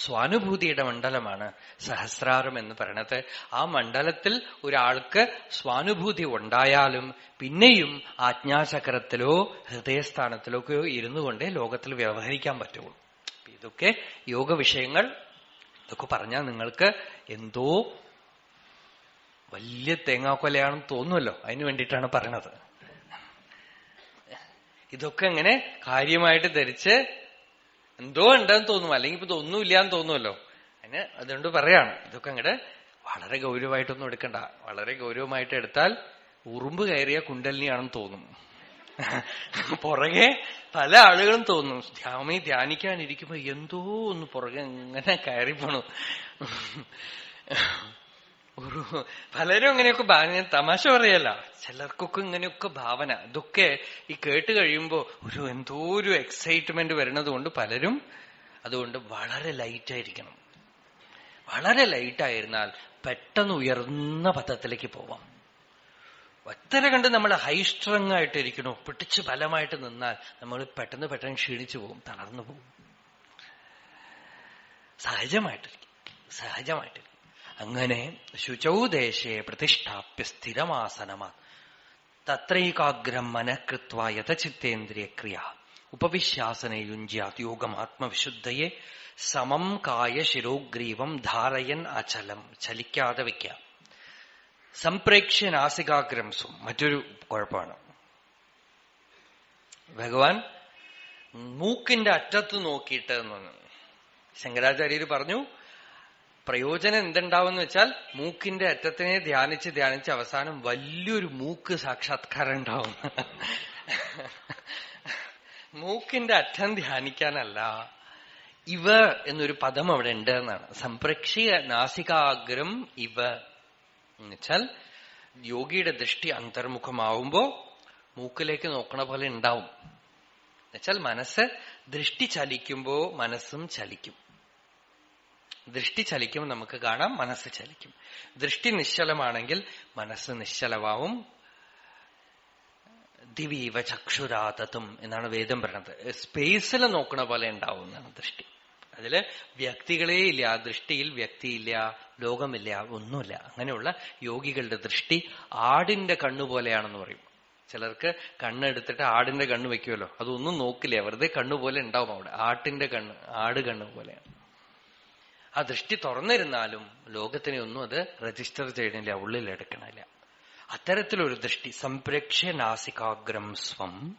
സ്വാനുഭൂതിയുടെ മണ്ഡലമാണ് സഹസ്രാരം എന്ന് പറയണത്. ആ മണ്ഡലത്തിൽ ഒരാൾക്ക് സ്വാനുഭൂതി ഉണ്ടായാലും പിന്നെയും ആജ്ഞാചക്രത്തിലോ ഹൃദയസ്ഥാനത്തിലോ ഒക്കെ ഇരുന്നു കൊണ്ടേ ലോകത്തിൽ വ്യവഹരിക്കാൻ പറ്റുള്ളൂ. ഇതൊക്കെ യോഗ വിഷയങ്ങൾ. ഇതൊക്കെ പറഞ്ഞാൽ നിങ്ങൾക്ക് എന്തോ വലിയ തേങ്ങാക്കൊലയാണെന്ന് തോന്നുമല്ലോ. അതിനു വേണ്ടിയിട്ടാണ് പറയണത്. ഇതൊക്കെ ഇങ്ങനെ കാര്യമായിട്ട് ധരിച്ച് എന്തോ ഉണ്ടെന്ന് തോന്നും, അല്ലെങ്കിൽ ഇപ്പൊ ഒന്നുമില്ലാന്ന് തോന്നുമല്ലോ. അതുകൊണ്ട് പറയാണ്, ഇതൊക്കെ അങ്ങോട്ട് വളരെ ഗൗരവമായിട്ടൊന്നും എടുക്കണ്ട. വളരെ ഗൗരവമായിട്ട് എടുത്താൽ ഉറുമ്പ് കയറിയ കുണ്ടലിനിയാണെന്ന് തോന്നും. പുറകെ പല ആളുകളും തോന്നും, സ്വാമി ധ്യാനിക്കാനിരിക്കുമ്പോ എന്തോ ഒന്ന് പുറകെ ഇങ്ങനെ കയറിപ്പോണു. പലരും അങ്ങനെയൊക്കെ തമാശ പറയല്ല, ചിലർക്കൊക്കെ ഇങ്ങനെയൊക്കെ ഭാവന. ഇതൊക്കെ ഈ കേട്ട് കഴിയുമ്പോ എന്തോ ഒരു എക്സൈറ്റ്മെന്റ് വരുന്നത് കൊണ്ട് പലരും അതുകൊണ്ട് വളരെ ലൈറ്റായിരിക്കണം. വളരെ ലൈറ്റായിരുന്നാൽ പെട്ടെന്ന് ഉയർന്ന പഥത്തിലേക്ക് പോവാം. എത്ര കണ്ട് നമ്മൾ ഹൈസ്ട്രങ് ആയിട്ടിരിക്കണോ, പിടിച്ച് ബലമായിട്ട് നിന്നാൽ നമ്മൾ പെട്ടെന്ന് ക്ഷീണിച്ചു പോകും, തളർന്നു പോകും. സഹജമായിട്ടിരിക്കും. അങ്ങനെ ശുചൗ ദേശേ പ്രതിഷ്ഠാപ്യ സ്ഥിരമാസനമാ തത്രൈകാഗ്രം മനഃകൃത്വാ യഥചിത്തേന്ദ്രിയ ക്രിയ ഉപവിശ്യാസനെ യുഞ്ജ്യാത് യോഗം ആത്മവിശുദ്ധയെ സമം കായ ശിരോഗ്രീവം ധാരയൻ അചലം, ചലിക്കാതെ വയ്ക്കാം. സംപ്രേക്ഷ്യ നാസികാഗ്രം മറ്റൊരു കുഴപ്പമാണ്. ഭഗവാൻ മൂക്കിന്റെ അറ്റത്ത് നോക്കിയിട്ട് ശങ്കരാചാര്യര് പറഞ്ഞു, പ്രയോജനം എന്തുണ്ടാവുമെന്ന് വെച്ചാൽ മൂക്കിന്റെ അറ്റത്തിനെ ധ്യാനിച്ച് അവസാനം വലിയൊരു മൂക്ക് സാക്ഷാത്കാരം ഉണ്ടാവും. മൂക്കിന്റെ അറ്റം ധ്യാനിക്കാനല്ല, ഇവ എന്നൊരു പദം അവിടെ ഉണ്ട് എന്നാണ്. സംപ്രക്ഷ്യ നാസികാഗ്രം ഇവ എന്നുവെച്ചാൽ യോഗിയുടെ ദൃഷ്ടി അന്തർമുഖമാവുമ്പോ മൂക്കിലേക്ക് നോക്കണ പോലെ ഉണ്ടാവും. എന്നുവെച്ചാൽ മനസ്സ് ദൃഷ്ടി ചലിക്കുമ്പോ മനസ്സും ചലിക്കും. ദൃഷ്ടി ചലിക്കുമ്പോൾ നമുക്ക് കാണാം, മനസ്സ് ചലിക്കും. ദൃഷ്ടി നിശ്ചലമാണെങ്കിൽ മനസ്സ് നിശ്ചലമാവും. ദിവീവ ചക്ഷുരാതത്തും എന്നാണ് വേദം പറയണത്. സ്പേസിൽ നോക്കണ പോലെ ഉണ്ടാവും എന്നാണ് ദൃഷ്ടി. അതില് വ്യക്തികളേ ഇല്ല, ആ ദൃഷ്ടിയിൽ വ്യക്തിയില്ല, ലോകമില്ല, ഒന്നുമില്ല. അങ്ങനെയുള്ള യോഗികളുടെ ദൃഷ്ടി ആടിന്റെ കണ്ണുപോലെയാണെന്ന് പറയും. ചിലർക്ക് കണ്ണെടുത്തിട്ട് ആടിന്റെ കണ്ണ് വെക്കുമല്ലോ, അതൊന്നും നോക്കില്ല, വെറുതെ കണ്ണുപോലെ ഉണ്ടാവും അവിടെ. ആട് കണ്ണ് പോലെയാണ്. ആ ദൃഷ്ടി തുറന്നിരുന്നാലും ലോകത്തിനെ ഒന്നും അത് രജിസ്റ്റർ ചെയ്യണില്ല, ഉള്ളിൽ എടുക്കണില്ല. അത്തരത്തിലൊരു ദൃഷ്ടി. സംപ്രേക്ഷ്യ നാസികാഗ്രം സ്വം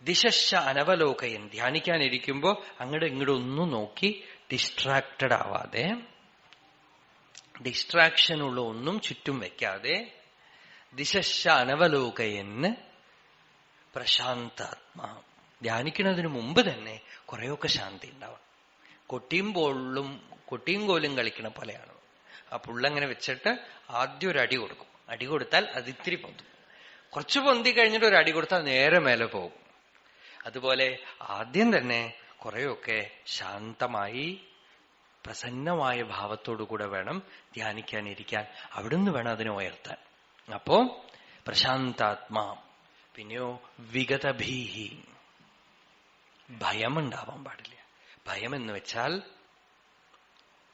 ദിശശ്ച അനവലോകയൻ. ധ്യാനിക്കാനിരിക്കുമ്പോ അങ്ങോട്ട് ഇങ്ങോട്ട് ഒന്നും നോക്കി ഡിസ്ട്രാക്റ്റഡ് ആവാതെ, ഡിസ്ട്രാക്ഷനുള്ള ഒന്നും ചുറ്റും വെക്കാതെ, ദിശശ്ച അനവലോകയന് പ്രശാന്താത്മാ. ധ്യാനിക്കുന്നതിന് മുമ്പ് തന്നെ കുറെയൊക്കെ ശാന്തി ഉണ്ടാവണം. കൊട്ടിയും കോലും കളിക്കണ പോലെയാണ്. ആ പുള്ളങ്ങനെ വെച്ചിട്ട് ആദ്യം ഒരു അടി കൊടുക്കും. അടി കൊടുത്താൽ അതിത്തിരി പൊന്തും. കുറച്ച് പൊന്തി കഴിഞ്ഞിട്ട് ഒരു അടി കൊടുത്താൽ നേരെ മേലെ പോകും. അതുപോലെ ആദ്യം തന്നെ കുറെയൊക്കെ ശാന്തമായി പ്രസന്നമായ ഭാവത്തോടുകൂടെ വേണം ധ്യാനിക്കാനിരിക്കാൻ. അവിടുന്ന് വേണം അതിനെ ഉയർത്താൻ. അപ്പോ പ്രശാന്താത്മാ. പിന്നെയോ വിഗതഭീഹി. ഭയമുണ്ടാവാൻ പാടില്ല. ഭയം എന്ന് വെച്ചാൽ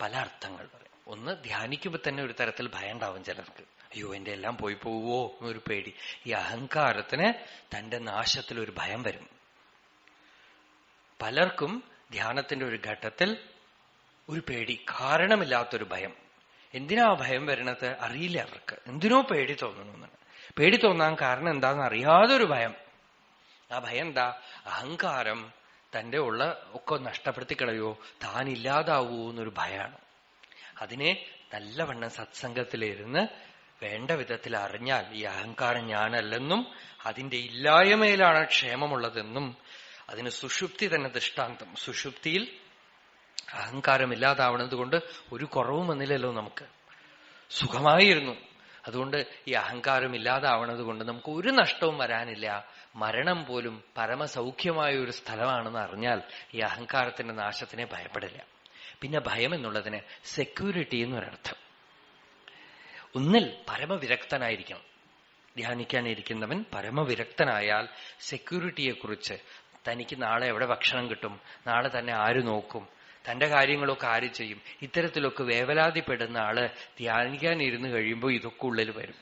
പല അർത്ഥങ്ങൾ പറയും. ഒന്ന്, ധ്യാനിക്കുമ്പോ തന്നെ ഒരു തരത്തിൽ ഭയം ഉണ്ടാവും ചിലർക്ക്. അയ്യോ എന്റെ എല്ലാം പോയി പോവോ എന്നൊരു പേടി. ഈ അഹങ്കാരത്തിന് തന്റെ നാശത്തിലൊരു ഭയം വരും. പലർക്കും ധ്യാനത്തിന്റെ ഒരു ഘട്ടത്തിൽ ഒരു പേടി, കാരണമില്ലാത്തൊരു ഭയം. എന്തിനാ ഭയം വരണത് അറിയില്ല അവർക്ക്. എന്തിനോ പേടി തോന്നുന്നു. പേടി തോന്നാൻ കാരണം എന്താണെന്ന് അറിയാതൊരു ഭയം. ആ ഭയം എന്താ? അഹങ്കാരം തന്റെ ഉള്ള ഒക്കെ നഷ്ടപ്പെടുത്തി കളയോ, താൻ ഇല്ലാതാവൂ എന്നൊരു ഭയമാണ്. അതിനെ നല്ലവണ്ണം സത്സംഗത്തിലിരുന്ന് വേണ്ട വിധത്തിൽ അറിഞ്ഞാൽ ഈ അഹങ്കാരം ഞാനല്ലെന്നും അതിന്റെ ഇല്ലായ്മയിലാണ് ക്ഷേമമുള്ളതെന്നും, അതിന് സുഷുപ്തി തന്നെ ദൃഷ്ടാന്തം. സുഷുപ്തിയിൽ അഹങ്കാരം ഇല്ലാതാവണത് കൊണ്ട് ഒരു കുറവും വന്നില്ലല്ലോ, നമുക്ക് സുഖമായിരുന്നു. അതുകൊണ്ട് ഈ അഹങ്കാരം ഇല്ലാതാവണത് കൊണ്ട് നമുക്ക് ഒരു നഷ്ടവും വരാനില്ല. മരണം പോലും പരമസൗഖ്യമായ ഒരു സ്ഥലമാണെന്ന് അറിഞ്ഞാൽ ഈ അഹങ്കാരത്തിന്റെ നാശത്തിനെ ഭയപ്പെടില്ല. പിന്നെ ഭയം എന്നുള്ളതിന് സെക്യൂരിറ്റി എന്നൊരർത്ഥം. ഒന്നിൽ പരമവിരക്തനായിരിക്കണം. ധ്യാനിക്കാനിരിക്കുന്നവൻ പരമവിരക്തനായാൽ സെക്യൂരിറ്റിയെക്കുറിച്ച്, തനിക്ക് നാളെ എവിടെ ഭക്ഷണം കിട്ടും, നാളെ തന്നെ ആര് നോക്കും, തന്റെ കാര്യങ്ങളൊക്കെ ആര് ചെയ്യും, ഇത്തരത്തിലൊക്കെ വേവലാതിപ്പെടുന്ന ആള് ധ്യാനിക്കാനിരുന്ന് കഴിയുമ്പോൾ ഇതൊക്കെ ഉള്ളിൽ വരും.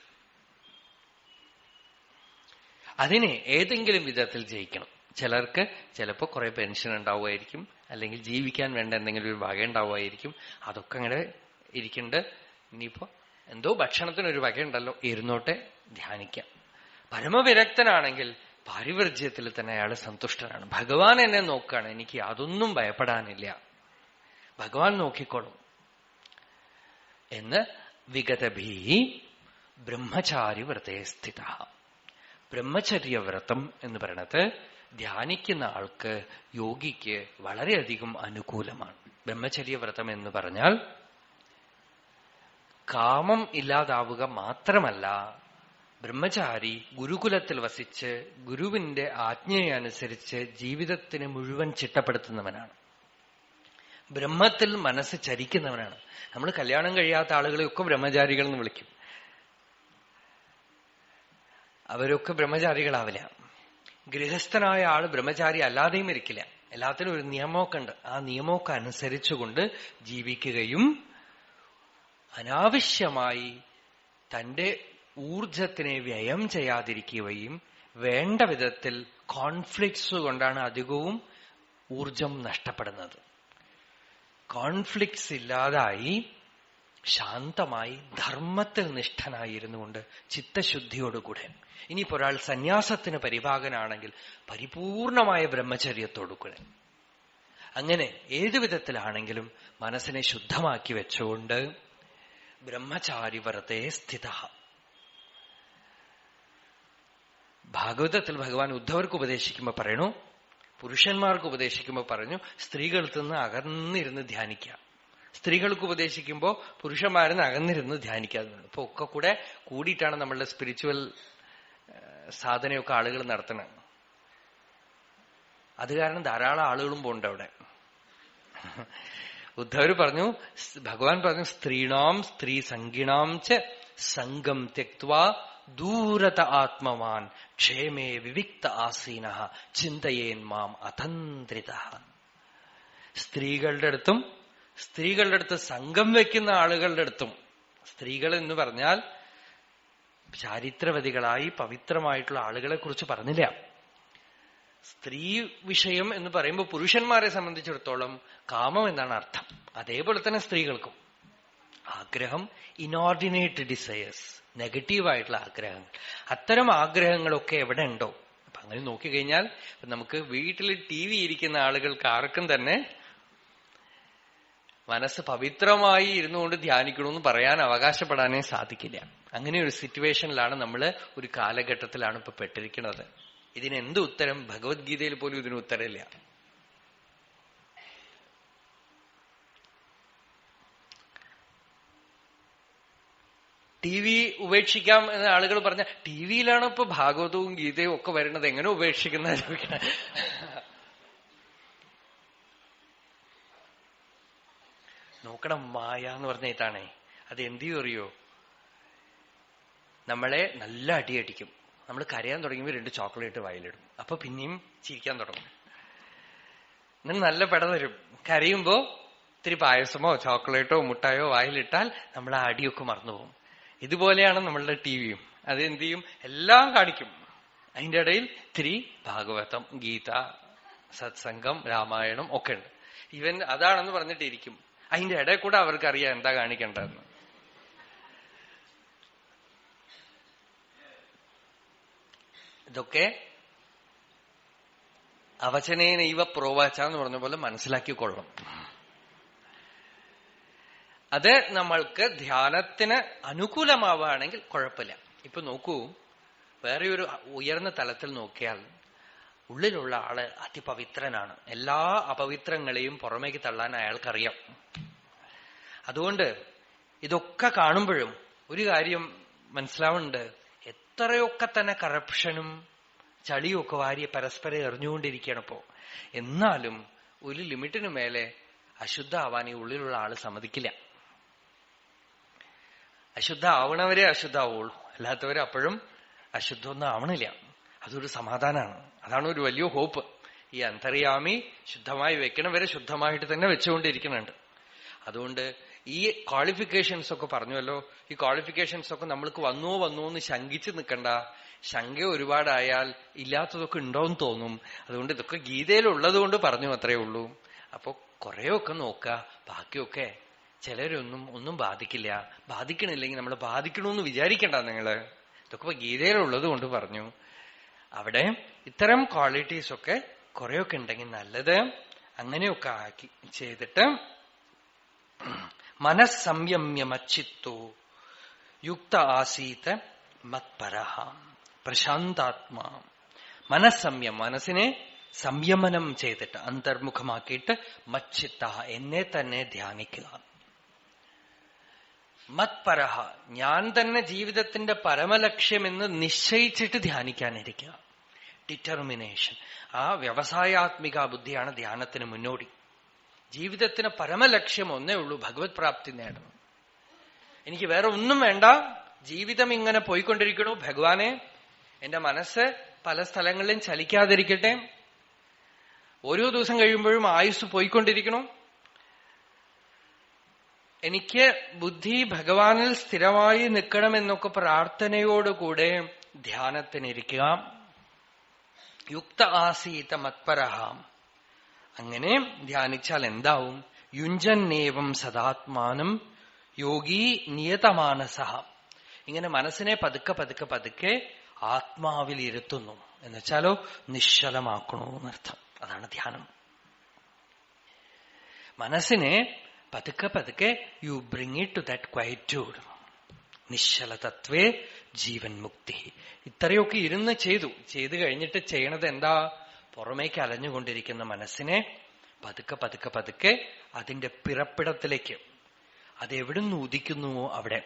അതിനെ ഏതെങ്കിലും വിധത്തിൽ ജയിക്കണം. ചിലർക്ക് ചിലപ്പോൾ കുറെ പെൻഷൻ ഉണ്ടാവുമായിരിക്കും, അല്ലെങ്കിൽ ജീവിക്കാൻ വേണ്ട എന്തെങ്കിലും ഒരു വക ഉണ്ടാവുമായിരിക്കും. അതൊക്കെ അങ്ങനെ ഇരിക്കണ്ട്. ഇനിയിപ്പോ എന്തോ ഭക്ഷണത്തിനൊരു വകയുണ്ടല്ലോ, ഇരുന്നോട്ടെ ധ്യാനിക്കാം. പരമവിരക്തനാണെങ്കിൽ പാരിവർജ്യത്തിൽ തന്നെ അയാൾ സന്തുഷ്ടനാണ്. ഭഗവാൻ എന്നെ നോക്കുകയാണ്, എനിക്ക് യാതൊന്നും ഭയപ്പെടാനില്ല, ഭഗവാൻ നോക്കിക്കോളും എന്ന് വിഗതഭീ ബ്രഹ്മചാരി വ്രതേ സ്ഥിത. ബ്രഹ്മചര്യവ്രതം എന്ന് പറയണത് ധ്യാനിക്കുന്ന ആൾക്ക്, യോഗിക്ക് വളരെയധികം അനുകൂലമാണ്. ബ്രഹ്മചര്യവ്രതം എന്ന് പറഞ്ഞാൽ കാമം ഇല്ലാതാവുക മാത്രമല്ല, ബ്രഹ്മചാരി ഗുരുകുലത്തിൽ വസിച്ച് ഗുരുവിന്റെ ആജ്ഞയനുസരിച്ച് ജീവിതത്തിന് മുഴുവൻ ചിട്ടപ്പെടുത്തുന്നവനാണ്. ബ്രഹ്മത്തിൽ മനസ്സ് ചരിക്കുന്നവനാണ്. നമ്മൾ കല്യാണം കഴിയാത്ത ആളുകളെയൊക്കെ ബ്രഹ്മചാരികൾ എന്ന് വിളിക്കും. അവരൊക്കെ ബ്രഹ്മചാരികളാവില്ല. ഗൃഹസ്ഥനായ ആള് ബ്രഹ്മചാരി അല്ലാതെയും ഇരിക്കില്ല. എല്ലാത്തിനും ഒരു നിയമമൊക്കെ ഉണ്ട്. ആ നിയമമൊക്കെ അനുസരിച്ചുകൊണ്ട് ജീവിക്കുകയും അനാവശ്യമായി തന്റെ ഊർജത്തിനെ വ്യയം ചെയ്യാതിരിക്കുകയും, വേണ്ട വിധത്തിൽ കോൺഫ്ലിക്ട്സ് കൊണ്ടാണ് അധികവും ഊർജം നഷ്ടപ്പെടുന്നത്. കോൺഫ്ലിക്ട്സ് ഇല്ലാതായി ശാന്തമായി ധർമ്മത്തിൽ നിഷ്ഠനായിരുന്നുകൊണ്ട് ചിത്തശുദ്ധിയോടുകൂടെ. ഇനിയിപ്പോ ഒരാൾ സന്യാസത്തിന് പരിഭാഗനാണെങ്കിൽ പരിപൂർണമായ ബ്രഹ്മചര്യത്തോടുകൂടെ. അങ്ങനെ ഏതു വിധത്തിലാണെങ്കിലും മനസ്സിനെ ശുദ്ധമാക്കി വെച്ചുകൊണ്ട് ബ്രഹ്മചാരി വ്രതേ സ്ഥിത. ഭാഗവതത്തിൽ ഭഗവാൻ ഉദ്ധവർക്ക് ഉപദേശിക്കുമ്പോ പറയണു, പുരുഷന്മാർക്ക് ഉപദേശിക്കുമ്പോ പറഞ്ഞു, സ്ത്രീകളിൽ നിന്ന് അകന്നിരുന്ന് ധ്യാനിക്കുക. സ്ത്രീകൾക്ക് ഉപദേശിക്കുമ്പോ പുരുഷന്മാരിന്ന് അകന്നിരുന്ന് ധ്യാനിക്കാതുണ്ട്. ഇപ്പൊ ഒക്കെ കൂടെ കൂടിയിട്ടാണ് നമ്മളുടെ സ്പിരിച്വൽ സാധനയൊക്കെ ആളുകൾ നടത്തണം. അത് കാരണം ധാരാളം ആളുകളും പോണ്ട് അവിടെ. ഉദ്ധവര് പറഞ്ഞു, ഭഗവാൻ പറഞ്ഞു, സ്ത്രീണാം സ്ത്രീ സംഗിണാം ച സംഗം ത്യക്ത്വാ ദൂരത ആത്മവാൻ ക്ഷേമേ വിവിക്ത ആസീനഃ ചിന്തയേൻ മാം അതന്ത്രിത. സ്ത്രീകളുടെ അടുത്തും സ്ത്രീകളുടെ അടുത്ത് സംഘം വെക്കുന്ന ആളുകളുടെ അടുത്തും, സ്ത്രീകൾ എന്ന് പറഞ്ഞാൽ ചാരിത്രവതികളായി പവിത്രമായിട്ടുള്ള ആളുകളെ കുറിച്ച് പറഞ്ഞില്ല. സ്ത്രീ വിഷയം എന്ന് പറയുമ്പോൾ പുരുഷന്മാരെ സംബന്ധിച്ചിടത്തോളം കാമം എന്നാണ് അർത്ഥം. അതേപോലെ തന്നെ സ്ത്രീകൾക്കും ആഗ്രഹം, ഇനോർഡിനേറ്റ് ഡിസയേഴ്സ്, നെഗറ്റീവായിട്ടുള്ള ആഗ്രഹങ്ങൾ. അത്തരം ആഗ്രഹങ്ങളൊക്കെ എവിടെ ഉണ്ടോ, അപ്പൊ അങ്ങനെ നോക്കിക്കഴിഞ്ഞാൽ നമുക്ക് വീട്ടിൽ TV ഇരിക്കുന്ന ആളുകൾക്ക് ആർക്കും തന്നെ മനസ്സ് പവിത്രമായി ഇരുന്നുകൊണ്ട് ധ്യാനിക്കണമെന്ന് പറയാൻ അവകാശപ്പെടാനേ സാധിക്കില്ല. അങ്ങനെ ഒരു സിറ്റുവേഷനിലാണ് നമ്മൾ, ഒരു കാലഘട്ടത്തിലാണ് ഇപ്പൊ പെട്ടിരിക്കുന്നത്. ഇതിനെന്ത് ഉത്തരം? ഭഗവത്ഗീതയിൽ പോലും ഇതിന് ഉത്തരമില്ല. TV ഉപേക്ഷിക്കാം എന്ന് ആളുകൾ പറഞ്ഞ, TVയിലാണ് ഇപ്പൊ ഭാഗവതവും ഗീതയും ഒക്കെ വരുന്നത്, എങ്ങനെ ഉപേക്ഷിക്കുന്ന ചോദിക്കണം. നോക്കണം, മായ എന്ന് പറഞ്ഞ ഇതാണേ. അത് എന്ത് അറിയോ, നമ്മളെ നല്ല അടിയടിക്കും. നമ്മൾ കരയാൻ തുടങ്ങുമ്പോൾ 2 ചോക്ലേറ്റ് വായിലിടും. അപ്പൊ പിന്നെയും ചിരിക്കാൻ തുടങ്ങും. എന്നിട്ട് നല്ല പെട തരും. കരയുമ്പോ ഇത്തിരി പായസമോ ചോക്ലേറ്റോ മുട്ടായോ വായിലിട്ടാൽ നമ്മൾ ആ അടിയൊക്കെ മറന്നുപോകും. ഇതുപോലെയാണ് നമ്മളുടെ TVയും. അത് എന്ത് ചെയ്യും, എല്ലാം കാണിക്കും. അതിന്റെ ഇടയിൽ ഇത്തിരി ഭാഗവതം, ഗീത, സത്സംഗം, രാമായണം ഒക്കെ ഉണ്ട്. ഇവൻ അതാണെന്ന് പറഞ്ഞിട്ടിരിക്കും. അതിന്റെ ഇടയിൽ കൂടെ അവർക്കറിയാം എന്താ കാണിക്കേണ്ടതെന്ന്. ഇതൊക്കെ അവചനേനൈവ പ്രോവാച എന്ന് പറഞ്ഞ പോലെ മനസ്സിലാക്കിക്കൊള്ളണം. അത് നമ്മൾക്ക് ധ്യാനത്തിന് അനുകൂലമാവുകയാണെങ്കിൽ കുഴപ്പമില്ല. ഇപ്പൊ നോക്കൂ, വേറെ ഒരു ഉയർന്ന തലത്തിൽ നോക്കിയാൽ ഉള്ളിലുള്ള ആള് അതിപവിത്രനാണ്. എല്ലാ അപവിത്രങ്ങളെയും പുറമേക്ക് തള്ളാൻ അയാൾക്കറിയാം. അതുകൊണ്ട് ഇതൊക്കെ കാണുമ്പോഴും ഒരു കാര്യം മനസ്സിലാവുന്നുണ്ട്, എത്രയൊക്കെ തന്നെ കറപ്ഷനും ചളിയൊക്കെ വാരി പരസ്പരം എറിഞ്ഞുകൊണ്ടിരിക്കുകയാണ് ഇപ്പോ. എന്നാലും ഒരു ലിമിറ്റിന് മേലെ അശുദ്ധ ആവാൻ ഈ ഉള്ളിലുള്ള ആള് സമ്മതിക്കില്ല. അശുദ്ധ ആവണവരെ അശുദ്ധാവുള്ളൂ, അല്ലാത്തവരെ അപ്പോഴും അശുദ്ധമൊന്നും ആവണില്ല. അതൊരു സമാധാനമാണ്. അതാണ് ഒരു വലിയ ഹോപ്പ്. ഈ അന്തര്യാമി ശുദ്ധമായി വെക്കണവരെ ശുദ്ധമായിട്ട് തന്നെ വെച്ചുകൊണ്ടിരിക്കുന്നുണ്ട്. അതുകൊണ്ട് ഈ ക്വാളിഫിക്കേഷൻസ് ഒക്കെ പറഞ്ഞുവല്ലോ, ഈ ക്വാളിഫിക്കേഷൻസ് ഒക്കെ നമ്മൾക്ക് വന്നോ എന്ന് ശങ്കിച്ച് നിൽക്കണ്ട. ശങ്ക ഒരുപാടായാൽ ഇല്ലാത്തതൊക്കെ ഉണ്ടോന്ന് തോന്നും. അതുകൊണ്ട് ഇതൊക്കെ ഗീതയിലുള്ളത് കൊണ്ട് പറഞ്ഞു, അത്രയേ ഉള്ളൂ. അപ്പൊ കുറെയൊക്കെ നോക്കുക, ബാക്കിയൊക്കെ ഒന്നും ബാധിക്കില്ല. ബാധിക്കണില്ലെങ്കിൽ നമ്മൾ ബാധിക്കണമെന്ന് വിചാരിക്കണ്ട നിങ്ങള്. ഇതൊക്കെ ഇപ്പൊ ഗീതയിലുള്ളത് കൊണ്ട് പറഞ്ഞു. അവിടെ ഇത്തരം ക്വാളിറ്റീസ് ഒക്കെ കുറെയൊക്കെ ഉണ്ടെങ്കിൽ നല്ലത്. അങ്ങനെയൊക്കെ ആക്കി ചെയ്തിട്ട് മനസ്സംയമ്യ മച്ചിത്തോ യുക്ത ആസീത മത്പരഹ പ്രശാന്താത്മാ. മനസ്സിനെ സംയമനം ചെയ്തിട്ട് അന്തർമുഖമാക്കിയിട്ട് മച്ചിത്ത എന്നെ തന്നെ ധ്യാനിക്കുക. മത്പരഹ ഞാൻ തന്നെ ജീവിതത്തിന്റെ പരമലക്ഷ്യമെന്ന് നിശ്ചയിച്ചിട്ട് ധ്യാനിക്കാനിരിക്കുക. ഡിറ്റർമിനേഷൻ. ആ വ്യവസായാത്മിക ബുദ്ധിയാണ് ധ്യാനത്തിന് മുന്നോടി. ജീവിതത്തിന് പരമലക്ഷ്യം ഒന്നേ ഉള്ളൂ, ഭഗവത് പ്രാപ്തി നേടണം. എനിക്ക് വേറെ ഒന്നും വേണ്ട. ജീവിതം ഇങ്ങനെ പോയിക്കൊണ്ടിരിക്കണു. ഭഗവാനെ, എന്റെ മനസ്സ് പല സ്ഥലങ്ങളിലും ചലിക്കാതിരിക്കട്ടെ. ഓരോ ദിവസം കഴിയുമ്പോഴും ആയുസ് പോയിക്കൊണ്ടിരിക്കണം. എനിക്ക് ബുദ്ധി ഭഗവാനിൽ സ്ഥിരമായി നിൽക്കണമെന്നൊക്കെ പ്രാർത്ഥനയോടുകൂടെ ധ്യാനത്തിനിരിക്കുക. യുക്ത ആസീത മത്പരഹ. അങ്ങനെ ധ്യാനിച്ചാൽ എന്താവും? യുഞ്ജന്നേവം സദാത്മാനം യോഗി നിയതമാനസഃ. ഇങ്ങനെ മനസ്സിനെ പതുക്കെ പതുക്കെ പതുക്കെ ആത്മാവിൽ ഇരുത്തുന്നു. എന്നുവെച്ചാലോ നിശ്ചലമാക്കണോ എന്നർത്ഥം. അതാണ് ധ്യാനം. മനസ്സിനെ പതുക്കെ പതുക്കെ you bring it to that quietude. നിശ്ചലതത്വേ ജീവൻ മുക്തി. ഇത്രയൊക്കെ ഇരുന്ന് ചെയ്തു കഴിഞ്ഞിട്ട് ചെയ്യണത് എന്താ? പുറമേക്ക് അലഞ്ഞുകൊണ്ടിരിക്കുന്ന മനസ്സിനെ പതുക്കെ പതുക്കെ പതുക്കെ അതിന്റെ പിറപ്പിടത്തിലേക്ക്, അതെവിടുന്ന് ഉദിക്കുന്നുവോ അവിടെ,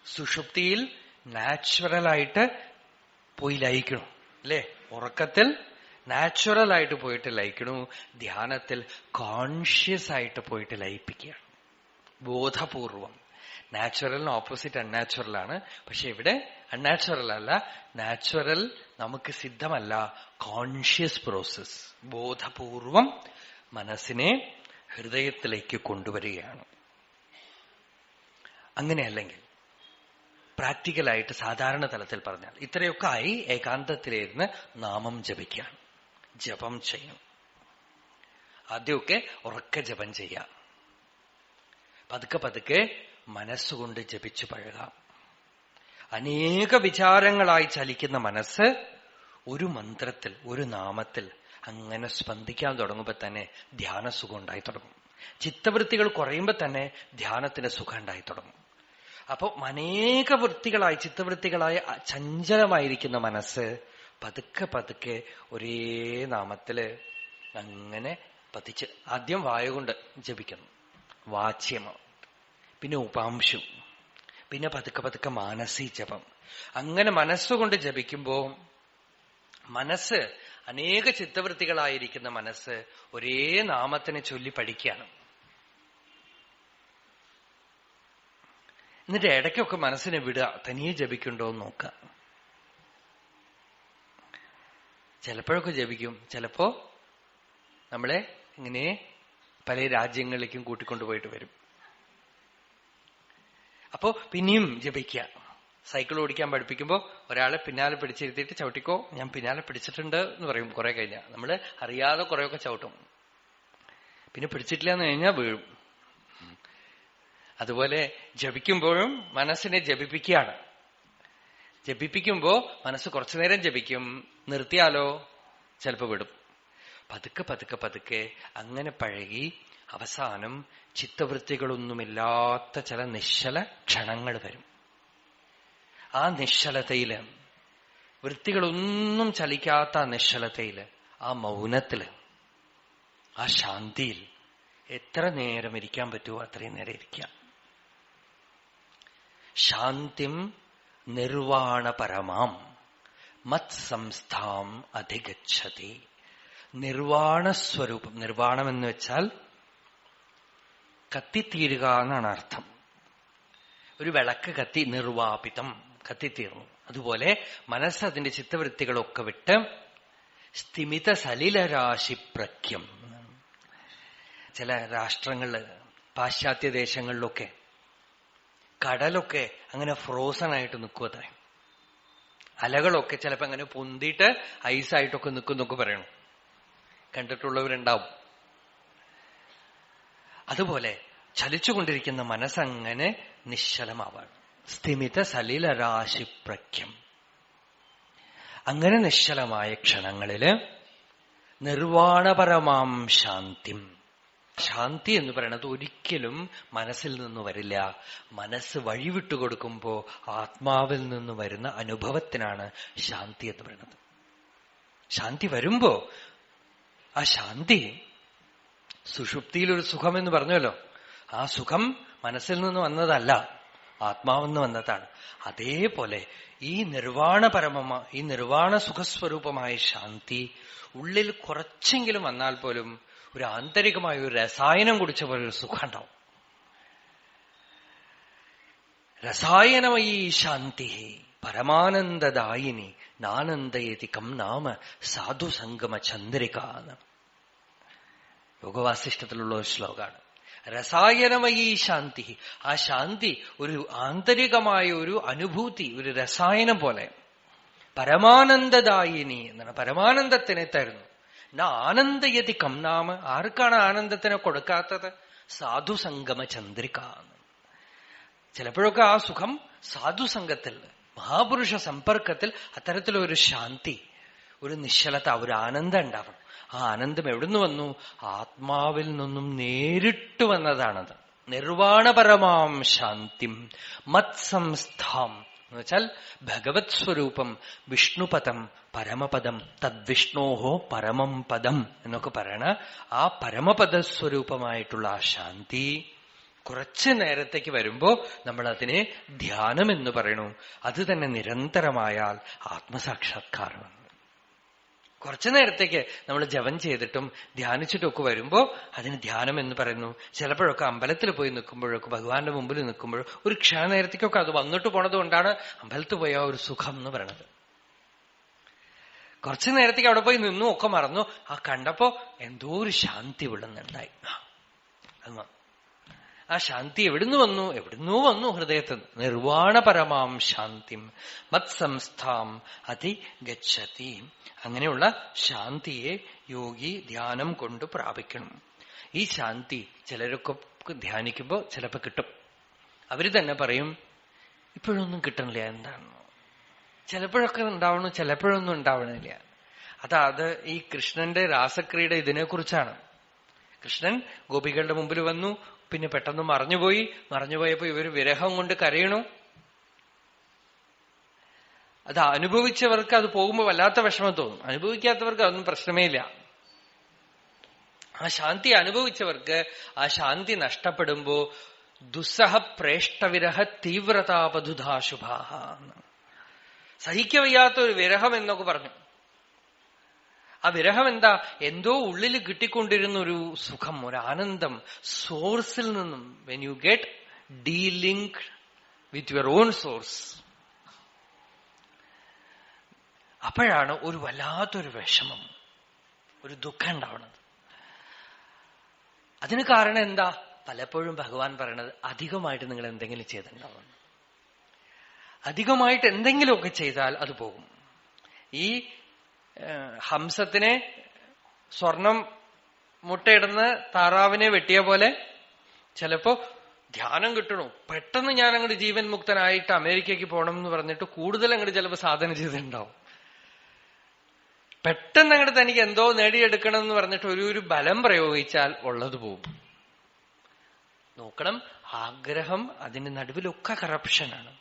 സുഷുപ്തിയിൽ നാച്ചുറലായിട്ട് പോയി ലയിക്കണം. അല്ലേ? ഉറക്കത്തിൽ നാച്ചുറലായിട്ട് പോയിട്ട് ലയിക്കണു. ധ്യാനത്തിൽ കോൺഷ്യസ് ആയിട്ട് പോയിട്ട് ലയിപ്പിക്കുകയാണ്, ബോധപൂർവം. നാച്ചുറലിന് ഓപ്പോസിറ്റ് അൺനാച്ചുറലാണ്. പക്ഷെ ഇവിടെ അൺനാച്ചുറൽ അല്ല, നാച്ചുറൽ നമുക്ക് സിദ്ധമല്ല. Conscious process. ബോധപൂർവം മനസ്സിനെ ഹൃദയത്തിലേക്ക് കൊണ്ടുവരികയാണ്. അങ്ങനെയല്ലെങ്കിൽ പ്രാക്ടിക്കലായിട്ട് സാധാരണ തലത്തിൽ പറഞ്ഞാൽ ഇത്രയൊക്കെ ആയി ഏകാന്തത്തിലിരുന്ന് നാമം ജപിക്കുകയാണ്, ജപം ചെയ്യണം. ആദ്യമൊക്കെ ഉറക്കെ ജപം ചെയ്യാം. പതുക്കെ പതുക്കെ മനസ്സുകൊണ്ട് ജപിച്ചു പഴകാം. അനേക വിചാരങ്ങളായി ചലിക്കുന്ന മനസ്സ് ഒരു മന്ത്രത്തിൽ, ഒരു നാമത്തിൽ അങ്ങനെ സ്പന്ദിക്കാൻ തുടങ്ങുമ്പോൾ തന്നെ ധ്യാനസുഖം ഉണ്ടായി തുടങ്ങും. ചിത്തവൃത്തികൾ കുറയുമ്പോൾ തന്നെ ധ്യാനത്തിന് സുഖം ഉണ്ടായി തുടങ്ങും. അപ്പോ അനേക വൃത്തികളായി, ചിത്തവൃത്തികളായി ചഞ്ചലമായിരിക്കുന്ന മനസ്സ് പതുക്കെ പതുക്കെ ഒരേ നാമത്തില് അങ്ങനെ പതിച്ച് ആദ്യം വായുകൊണ്ട് ജപിക്കുന്നു, വാച്യം, പിന്നെ ഉപാംശു, പിന്നെ പതുക്കെ പതുക്കെ മാനസി ജപം. അങ്ങനെ മനസ്സുകൊണ്ട് ജപിക്കുമ്പോ മനസ്സ്, അനേക ചിത്തവൃത്തികളായിരിക്കുന്ന മനസ്സ് ഒരേ നാമത്തിനെ ചൊല്ലി പഠിക്കുകയാണ്. എന്നിട്ട് ഇടയ്ക്കൊക്കെ മനസ്സിനെ വിടുക, തനിയെ ജപിക്കുണ്ടോ എന്ന് നോക്കുക. ചിലപ്പോഴൊക്കെ ജപിക്കും, ചിലപ്പോ നമ്മളെ ഇങ്ങനെ പല രാജ്യങ്ങളിലേക്കും കൂട്ടിക്കൊണ്ടുപോയിട്ട് വരും. അപ്പോ പിന്നെയും ജപിക്കുക. സൈക്കിൾ ഓടിക്കാൻ പഠിപ്പിക്കുമ്പോ ഒരാളെ പിന്നാലെ പിടിച്ചിരുത്തിയിട്ട് ചവിട്ടിക്കോ, ഞാൻ പിന്നാലെ പിടിച്ചിട്ടുണ്ട് എന്ന് പറയും. കുറെ കഴിഞ്ഞാൽ നമ്മള് അറിയാതെ കുറെയൊക്കെ ചവിട്ടും, പിന്നെ പിടിച്ചിട്ടില്ല എന്ന് കഴിഞ്ഞാൽ വീഴും. അതുപോലെ ജപിക്കുമ്പോഴും മനസ്സിനെ ജപിപ്പിക്കുകയാണ്. ജപിപ്പിക്കുമ്പോ മനസ്സ് കുറച്ചു നേരം ജപിക്കും, നിർത്തിയാലോ ചിലപ്പോ വിടും. പതുക്കെ പതുക്കെ പതുക്കെ അങ്ങനെ പഴകി അവസാനം ചിത്തവൃത്തികളൊന്നുമില്ലാത്ത ചില നിശ്ചല ക്ഷണങ്ങൾ വരും. ആ നിശ്ചലതയില്, വൃത്തികളൊന്നും ചലിക്കാത്ത ആ നിശ്ചലതയില്, ആ മൗനത്തില്, ആ ശാന്തിയിൽ എത്ര നേരം ഇരിക്കാൻ പറ്റുമോ അത്രയും നേരം ഇരിക്കാം. ശാന്തിം നിർവാണപരമാം മത് സംസ്ഥാം അധിഗച്ഛതി. നിർവാണസ്വരൂപം. നിർവാണം എന്ന് വെച്ചാൽ കത്തിത്തീരുക എന്നാണ് അർത്ഥം. ഒരു വിളക്ക് കത്തി, നിർവാപിതം, കത്തിത്തീർന്നു. അതുപോലെ മനസ്സ് അതിന്റെ ചിത്തവൃത്തികളൊക്കെ വിട്ട് സ്ഥിമിത സലിലരാശി പ്രഖ്യം. ചില രാഷ്ട്രങ്ങളില്, പാശ്ചാത്യ ദേശങ്ങളിലൊക്കെ കടലൊക്കെ അങ്ങനെ ഫ്രോസൺ ആയിട്ട് നിൽക്കുമത്രേ. അലകളൊക്കെ ചിലപ്പോ അങ്ങനെ പൊന്തിയിട്ട് ഐസായിട്ടൊക്കെ നിൽക്കുന്നൊക്കെ പറയണം. കണ്ടിട്ടുള്ളവരുണ്ടാവും. അതുപോലെ ചലിച്ചുകൊണ്ടിരിക്കുന്ന മനസ്സങ്ങനെ നിശ്ചലമാവാണ്. സ്ഥിമിത സലിലരാശി പ്രഖ്യം. അങ്ങനെ നിശ്ചലമായ ക്ഷണങ്ങളില് നിർവാണപരമാം ശാന്തിം. ശാന്തി എന്ന് പറയുന്നത് ഒരിക്കലും മനസ്സിൽ നിന്ന് വരില്ല. മനസ്സ് വഴിവിട്ടുകൊടുക്കുമ്പോ ആത്മാവിൽ നിന്ന് വരുന്ന അനുഭവത്തിനാണ് ശാന്തി എന്ന് പറയുന്നത്. ശാന്തി വരുമ്പോ ആ ശാന്തി, സുഷുപ്തിയിലൊരു സുഖമെന്ന് പറഞ്ഞല്ലോ, ആ സുഖം മനസ്സിൽ നിന്ന് വന്നതല്ല, ആത്മാവെന്ന് വന്നതാണ്. അതേപോലെ ഈ ഈ നിർവാണ സുഖസ്വരൂപമായ ശാന്തി ഉള്ളിൽ കുറച്ചെങ്കിലും വന്നാൽ പോലും ഒരു ആന്തരികമായ ഒരു രസായനം കുടിച്ച പോലെ ഒരു സുഖം ഉണ്ടാവും. രസായനമയീ ശാന്തി പരമാനന്ദദായിനി നാനന്ദയതി കം നാമ സാധുസംഗമ ചന്ദ്രിക എന്ന് യോഗവാസിഷ്ടത്തിലുള്ള ഒരു ശ്ലോകമാണ്. രസായനമയീ ശാന്തി. ആ ശാന്തി ഒരു ആന്തരികമായ ഒരു അനുഭൂതി, ഒരു രസായനം പോലെ. പരമാനന്ദദായിനി എന്നാണ്, പരമാനന്ദത്തിനെ തരുന്നു. ആനന്ദയതി കം നാമ. ആർക്കാണ് ആനന്ദത്തിനെ കൊടുക്കാത്തത്? സാധുസംഗമ ചന്ദ്രിക. ചിലപ്പോഴൊക്കെ ആ സുഖം സാധുസംഗത്തിൽ, മഹാപുരുഷ സമ്പർക്കത്തിൽ അത്തരത്തിലൊരു ശാന്തി, ഒരു നിശ്ചലത, ഒരു ആനന്ദം ഉണ്ടാവണം. ആ ആനന്ദം എവിടുന്ന് വന്നു? ആത്മാവിൽ നിന്നും നേരിട്ട് വന്നതാണത്. നിർവാണപരമാം ശാന്തിം മത്സംസ്ഥാം എന്ന് വെച്ചാൽ ഭഗവത് സ്വരൂപം, വിഷ്ണുപദം, പരമപദം, തദ്വിഷ്ണോഹോ പരമം പദം എന്നൊക്കെ പറയണ ആ പരമപദ സ്വരൂപമായിട്ടുള്ള ആ ശാന്തി കുറച്ചു നേരത്തേക്ക് വരുമ്പോ നമ്മൾ അതിനെ ധ്യാനം എന്ന് പറയണു. അത് തന്നെ നിരന്തരമായാൽ ആത്മസാക്ഷാത്കാരമാണ്. കുറച്ചു നേരത്തേക്ക് നമ്മൾ ജപം ചെയ്തിട്ടും ധ്യാനിച്ചിട്ടൊക്കെ വരുമ്പോ അതിന് ധ്യാനം എന്ന് പറയുന്നു. ചിലപ്പോഴൊക്കെ അമ്പലത്തിൽ പോയി നിൽക്കുമ്പോഴൊക്കെ, ഭഗവാന്റെ മുമ്പിൽ നിൽക്കുമ്പോഴോ ഒരു ക്ഷണനേരത്തേക്കൊക്കെ അത് വന്നിട്ട് പോണത് കൊണ്ടാണ് അമ്പലത്തിൽ പോയ ഒരു സുഖം എന്ന് പറയണത്. കുറച്ചു നേരത്തേക്ക് അവിടെ പോയി നിന്നും ഒക്കെ മറന്നു. ആ കണ്ടപ്പോ എന്തോ ഒരു ശാന്തി വിടുന്നുണ്ടായി. ആ ശാന്തി എവിടുന്ന് വന്നു? എവിടുന്നോ വന്നു, ഹൃദയത്തിൽ. നിർവാണപരമാം ശാന്തിം മത്സംസ്ഥാം അതി ഗച്ഛതി. അങ്ങനെയുള്ള ശാന്തിയെ യോഗി ധ്യാനം കൊണ്ട് പ്രാപിക്കണം. ഈ ശാന്തി ചിലരൊക്കെ ധ്യാനിക്കുമ്പോ ചിലപ്പോ കിട്ടും. അവര് തന്നെ പറയും, ഇപ്പോഴൊന്നും കിട്ടണില്ല. എന്താണ്? ചിലപ്പോഴൊക്കെ ഉണ്ടാവണം, ചിലപ്പോഴൊന്നും ഉണ്ടാവണില്ല. അത് ഈ കൃഷ്ണന്റെ രാസക്രീഡ ഇതിനെക്കുറിച്ചാണ്. കൃഷ്ണൻ ഗോപികളുടെ മുമ്പിൽ വന്നു, പിന്നെ പെട്ടെന്ന് മറഞ്ഞുപോയപ്പോ ഇവര് വിരഹം കൊണ്ട് കരയണു. അത് അനുഭവിച്ചവർക്ക് അത് പോകുമ്പോ വല്ലാത്ത വിഷമം തോന്നും. അനുഭവിക്കാത്തവർക്ക് അതൊന്നും പ്രശ്നമേ ഇല്ല. ആ ശാന്തി അനുഭവിച്ചവർക്ക് ആ ശാന്തി നഷ്ടപ്പെടുമ്പോ ദുസ്സഹ പ്രേഷ്ടവിരഹ തീവ്രതാപധുധാശുഭാഹ, സഹിക്കവയ്യാത്ത ഒരു വിരഹം എന്നൊക്കെ പറഞ്ഞു. ആ വിരഹം എന്താ? എന്തോ ഉള്ളിൽ കിട്ടിക്കൊണ്ടിരുന്ന ഒരു സുഖം, ഒരു ആനന്ദം സോഴ്സിൽ നിന്നും. When you get delink with your own source, അപ്പോഴാണ് ഒരു വല്ലാത്തൊരു വിഷമം, ഒരു ദുഃഖം ഉണ്ടാവുന്നത്. അതിന് കാരണം എന്താ? പലപ്പോഴും ഭഗവാൻ പറയണത് അധികമായിട്ട് നിങ്ങൾ എന്തെങ്കിലും ചെയ്തിട്ടുണ്ടാവും. അധികമായിട്ട് എന്തെങ്കിലുമൊക്കെ ചെയ്താൽ അത് പോകും. ഈ ഹംസത്തിനെ സ്വർണം മുട്ടയിടുന്ന താറാവിനെ വെട്ടിയ പോലെ ചിലപ്പോ ധ്യാനം കിട്ടണു, പെട്ടെന്ന് ഞാൻ അങ്ങോട്ട് ജീവൻ മുക്തനായിട്ട് അമേരിക്കയ്ക്ക് പോകണം എന്ന് പറഞ്ഞിട്ട് കൂടുതൽ അങ്ങോട്ട് ചിലപ്പോ സാധന ചെയ്തിട്ടുണ്ടാവും. പെട്ടെന്ന് അങ്ങോട്ട് തനിക്ക് എന്തോ നേടിയെടുക്കണം എന്ന് പറഞ്ഞിട്ട് ഒരു ബലം പ്രയോഗിച്ചാൽ ഉള്ളത് പോകും. നോക്കണം, ആഗ്രഹം അതിന്റെ നടുവിലൊക്കെ കറപ്ഷനാണ്.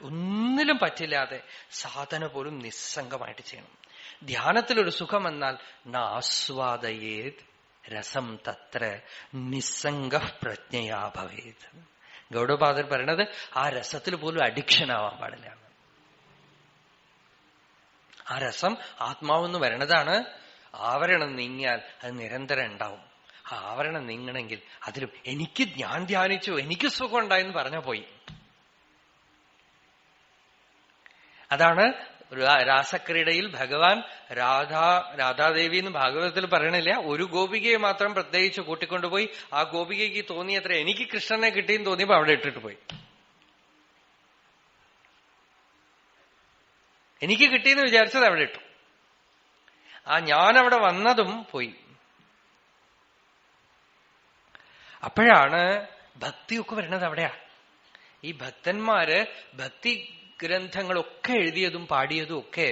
ഒന്നിലും പറ്റില്ലാതെ സാധന പോലും നിസ്സംഗമായിട്ട് ചെയ്യണം. ധ്യാനത്തിലൊരു സുഖം എന്നാൽ നാസ്വാദയേത് രസം തത്ര നിസ്സംഗ പ്രജ്ഞയാ ഭവേത്. ഗൗഡപാദർ പറയണത് ആ രസത്തിൽ പോലും അഡിക്ഷൻ ആവാൻ പാടില്ല. ആ രസം ആത്മാവെന്ന് വരണതാണ്. ആവരണം നീങ്ങിയാൽ അത് നിരന്തരം ഉണ്ടാവും. ആ ആവരണം നീങ്ങണമെങ്കിൽ അതിലും ഞാൻ ധ്യാനിച്ചു, എനിക്ക് സുഖം ഉണ്ടായെന്ന് പറഞ്ഞാ പോയി. അതാണ് രാസക്രീഡയിൽ ഭഗവാൻ രാധാദേവി എന്ന് ഭാഗവതത്തിൽ പറയണില്ല, ഒരു ഗോപികയെ മാത്രം പ്രത്യേകിച്ച് കൂട്ടിക്കൊണ്ടുപോയി ആ ഗോപികയ്ക്ക് തോന്നിയത്ര എനിക്ക് കൃഷ്ണനെ കിട്ടിയെന്ന് തോന്നിയപ്പോ അവിടെ ഇട്ടിട്ട് പോയി. എനിക്ക് കിട്ടിയെന്ന് വിചാരിച്ചത് അവിടെ ഇട്ടു. ആ ഞാനവിടെ വന്നതും പോയി. അപ്പോഴാണ് ഭക്തിയൊക്കെ വരുന്നത് അവിടെയാ. ഈ ഭക്തന്മാര് ഭക്തി ഗ്രന്ഥങ്ങളൊക്കെ എഴുതിയതും പാടിയതും ഒക്കെ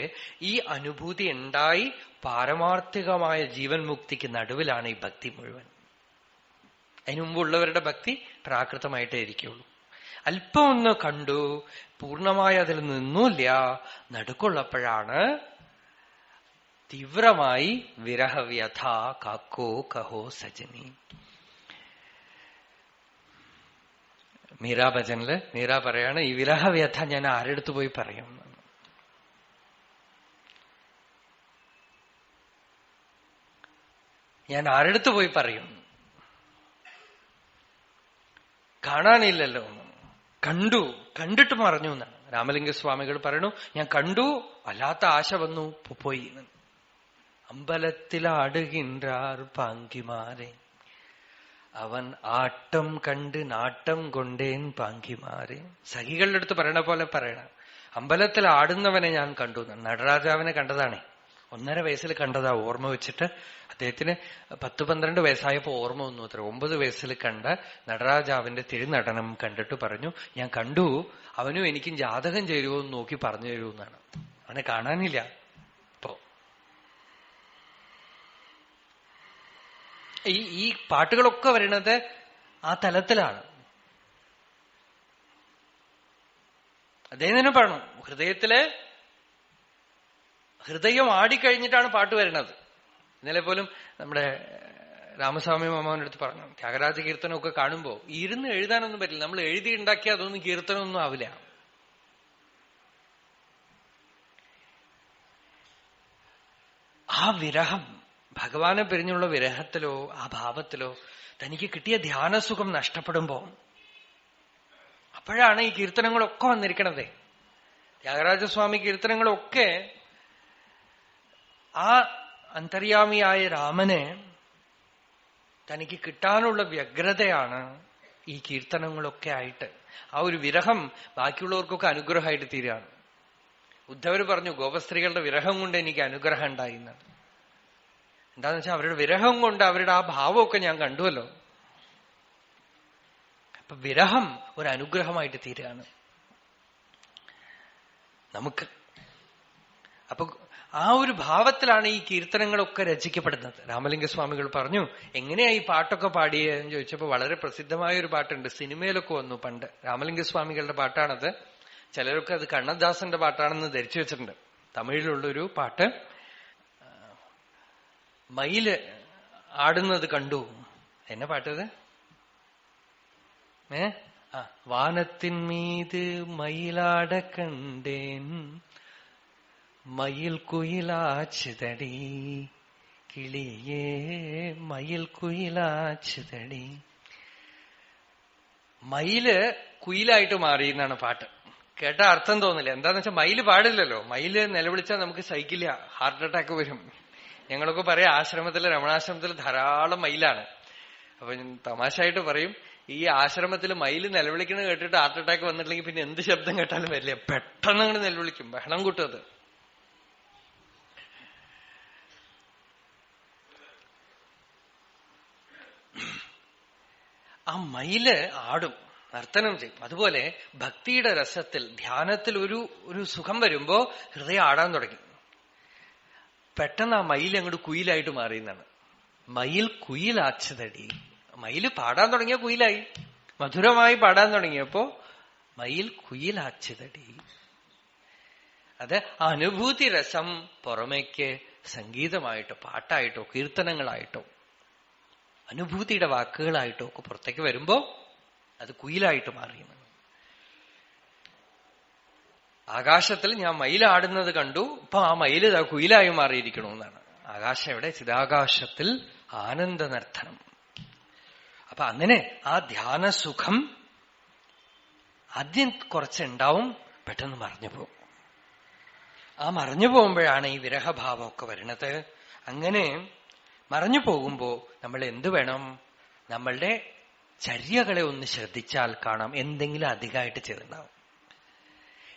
ഈ അനുഭൂതി ഉണ്ടായി പാരമാർത്ഥികമായ ജീവൻ മുക്തിക്ക് നടുവിലാണ് ഈ ഭക്തി മുഴുവൻ. അതിനു മുമ്പുള്ളവരുടെ ഭക്തി പ്രാകൃതമായിട്ടേ ഇരിക്കുള്ളൂ. അല്പം ഒന്ന് കണ്ടു, പൂർണ്ണമായി അതിൽ നിന്നില്ല, നടുക്കുള്ളപ്പോഴാണ് തീവ്രമായി വിരഹവ്യഥ കാക്കോ കഹോ സജനി. മീരാ ഭജനില് മീര പറയാണ്, ഈ വിരഹവ്യഥ ഞാൻ ആരെടുത്ത് പോയി പറയും? ഞാൻ ആരെടുത്ത് പോയി പറയും? കാണാനില്ലല്ലോ. കണ്ടു, കണ്ടിട്ട് മറഞ്ഞു എന്നാണ് രാമലിംഗസ്വാമികൾ പറയണു. ഞാൻ കണ്ടു, വല്ലാത്ത ആശ വന്നു, പോയി. അമ്പലത്തിലാടുകിன்றார் പാങ്കിമാരെ, അവൻ ആട്ടം കണ്ട് നാട്ടം കൊണ്ടേൻ പാങ്കിമാരെ. സഖികളുടെ അടുത്ത് പറയണ പോലെ പറയണ, അമ്പലത്തിൽ ആടുന്നവനെ ഞാൻ കണ്ടു. നടരാജാവിനെ കണ്ടതാണേ, 1.5 വയസ്സിൽ കണ്ടതാ. ഓർമ്മ വെച്ചിട്ട് അദ്ദേഹത്തിന് 10-12 വയസ്സായപ്പോ ഓർമ്മ വന്നു അത്ര. 9 വയസ്സിൽ കണ്ട നടരാജാവിന്റെ തിരുനടനം കണ്ടിട്ട് പറഞ്ഞു, ഞാൻ കണ്ടു, അവനും എനിക്കും ജാതകം ചേരുമോ എന്ന് നോക്കി പറഞ്ഞു തരുമെന്നാണ്. അവനെ കാണാനില്ല. ഇപ്പോ ഈ പാട്ടുകളൊക്കെ വരുന്നത് ആ തലത്തിലാണ്. അദ്ദേഹം തന്നെ പറഞ്ഞു, ഹൃദയം ആടിക്കഴിഞ്ഞിട്ടാണ് പാട്ട് വരുന്നത്. ഇന്നലെ പോലും നമ്മുടെ രാമസ്വാമി മാമാവിന്റെ അടുത്ത് പറഞ്ഞു, ത്യാഗരാജ കീർത്തനമൊക്കെ കാണുമ്പോ ഇരുന്ന് എഴുതാനൊന്നും പറ്റില്ല. നമ്മൾ എഴുതി ഉണ്ടാക്കിയാൽ അതൊന്നും കീർത്തനമൊന്നും ആവില്ല. ആ വിരഹം, ഭഗവാനെ പിരിഞ്ഞുള്ള വിരഹത്തിലോ ആ ഭാവത്തിലോ തനിക്ക് കിട്ടിയ ധ്യാനസുഖം നഷ്ടപ്പെടുമ്പോ അപ്പോഴാണ് ഈ കീർത്തനങ്ങളൊക്കെ വന്നിരിക്കണത്. ത്യാഗരാജസ്വാമി കീർത്തനങ്ങളൊക്കെ ആ അന്തര്യാമിയായ രാമനെ തനിക്ക് കിട്ടാനുള്ള വ്യഗ്രതയാണ് ഈ കീർത്തനങ്ങളൊക്കെ ആയിട്ട്. ആ ഒരു വിരഹം ബാക്കിയുള്ളവർക്കൊക്കെ അനുഗ്രഹമായിട്ട് തീരുകയാണ്. ഉദ്ധവര് പറഞ്ഞു, ഗോപസ്ത്രീകളുടെ വിരഹം കൊണ്ട് എനിക്ക് അനുഗ്രഹം ഉണ്ടായിരുന്നത്. എന്താന്ന് വെച്ചാൽ അവരുടെ വിരഹം കൊണ്ട് അവരുടെ ആ ഭാവമൊക്കെ ഞാൻ കണ്ടുവല്ലോ. അപ്പൊ വിരഹം ഒരു അനുഗ്രഹമായിട്ട് തീരുകയാണ് നമുക്ക്. അപ്പൊ ആ ഒരു ഭാവത്തിലാണ് ഈ കീർത്തനങ്ങളൊക്കെ രചിക്കപ്പെടുന്നത്. രാമലിംഗസ്വാമികൾ പറഞ്ഞു, എങ്ങനെയാ ഈ പാട്ടൊക്കെ പാടിയെന്ന് ചോദിച്ചപ്പോ വളരെ പ്രസിദ്ധമായ ഒരു പാട്ടുണ്ട്, സിനിമയിലൊക്കെ വന്നു പണ്ട്. രാമലിംഗസ്വാമികളുടെ പാട്ടാണത്. ചിലരൊക്കെ അത് കണ്ണദാസന്റെ പാട്ടാണെന്ന് ധരിച്ചു വെച്ചിട്ടുണ്ട്. തമിഴിലുള്ളൊരു പാട്ട്. മയില് ആടുന്നത് കണ്ടു. എന്നെ പാട്ടത്? വാനത്തിൻ മീത് മയിലാട കണ്ടേൻ, മയിൽ കുയിലാച്ചുതടി കിളിയേ മയിൽ കുയിലാച്ചുതടി. മയില് കുയിലായിട്ട് മാറി എന്നാണ് പാട്ട്. കേട്ട അർത്ഥം തോന്നില്ല. എന്താന്ന് വെച്ചാൽ മയില് പാടില്ലല്ലോ. മയില് നിലവിളിച്ചാൽ നമുക്ക് സഹിക്കില്ല, ഹാർട്ട് അറ്റാക്ക് വരും. ഞങ്ങളൊക്കെ പറയാം, ആശ്രമത്തില് രമണാശ്രമത്തിൽ ധാരാളം മയിലാണ്. അപ്പൊ തമാശയായിട്ട് പറയും, ഈ ആശ്രമത്തിൽ മയില് നിലവിളിക്കുന്നത് കേട്ടിട്ട് ഹാർട്ട് അറ്റാക്ക് വന്നിട്ടില്ലെങ്കിൽ പിന്നെ എന്ത് ശബ്ദം കേട്ടാലും വരില്ല, പെട്ടെന്ന് അങ്ങോട്ട് നിലവിളിക്കും, ബഹളം കൂട്ടും. അത് ആ മയില് ആടും, നർത്തനം ചെയ്യും. അതുപോലെ ഭക്തിയുടെ രസത്തിൽ, ധ്യാനത്തിൽ ഒരു സുഖം വരുമ്പോ ഹൃദയം ആടാൻ തുടങ്ങി. പെട്ടെന്ന് ആ മയിൽ അങ്ങോട്ട് കുയിലായിട്ട് മാറിയെന്നാണ്. മയിൽ കുയിലാച്ചതടി. മയില് പാടാൻ തുടങ്ങിയ കുയിലായി, മധുരമായി പാടാൻ തുടങ്ങിയപ്പോ മയിൽ കുയിലാച്ചതടി. അത് അനുഭൂതി രസം പുറമേക്ക് സംഗീതമായിട്ടോ പാട്ടായിട്ടോ കീർത്തനങ്ങളായിട്ടോ അനുഭൂതിയുടെ വാക്കുകളായിട്ടോ ഒക്കെ പുറത്തേക്ക് വരുമ്പോ അത് കുയിലായിട്ട് മാറിയെന്ന്. ആകാശത്തിൽ ഞാൻ മയിലാടുന്നത് കണ്ടു, ഇപ്പൊ ആ മയില് കുയിലായി മാറിയിരിക്കണമെന്നാണ്. ആകാശം എവിടെ? ചിതാകാശത്തിൽ ആനന്ദ നർത്തനം. അപ്പൊ അങ്ങനെ ആ ധ്യാനസുഖം ആദ്യം കുറച്ചുണ്ടാവും, പെട്ടെന്ന് മറഞ്ഞു പോകും. ആ മറഞ്ഞു പോകുമ്പോഴാണ് ഈ വിരഹഭാവമൊക്കെ വരുന്നത്. അങ്ങനെ മറഞ്ഞു പോകുമ്പോ നമ്മൾ എന്തു വേണം? നമ്മളുടെ ചര്യകളെ ഒന്ന് ശ്രദ്ധിച്ചാൽ കാണാം എന്തെങ്കിലും അധികമായിട്ട് ചെയ്തിട്ടുണ്ടാവും.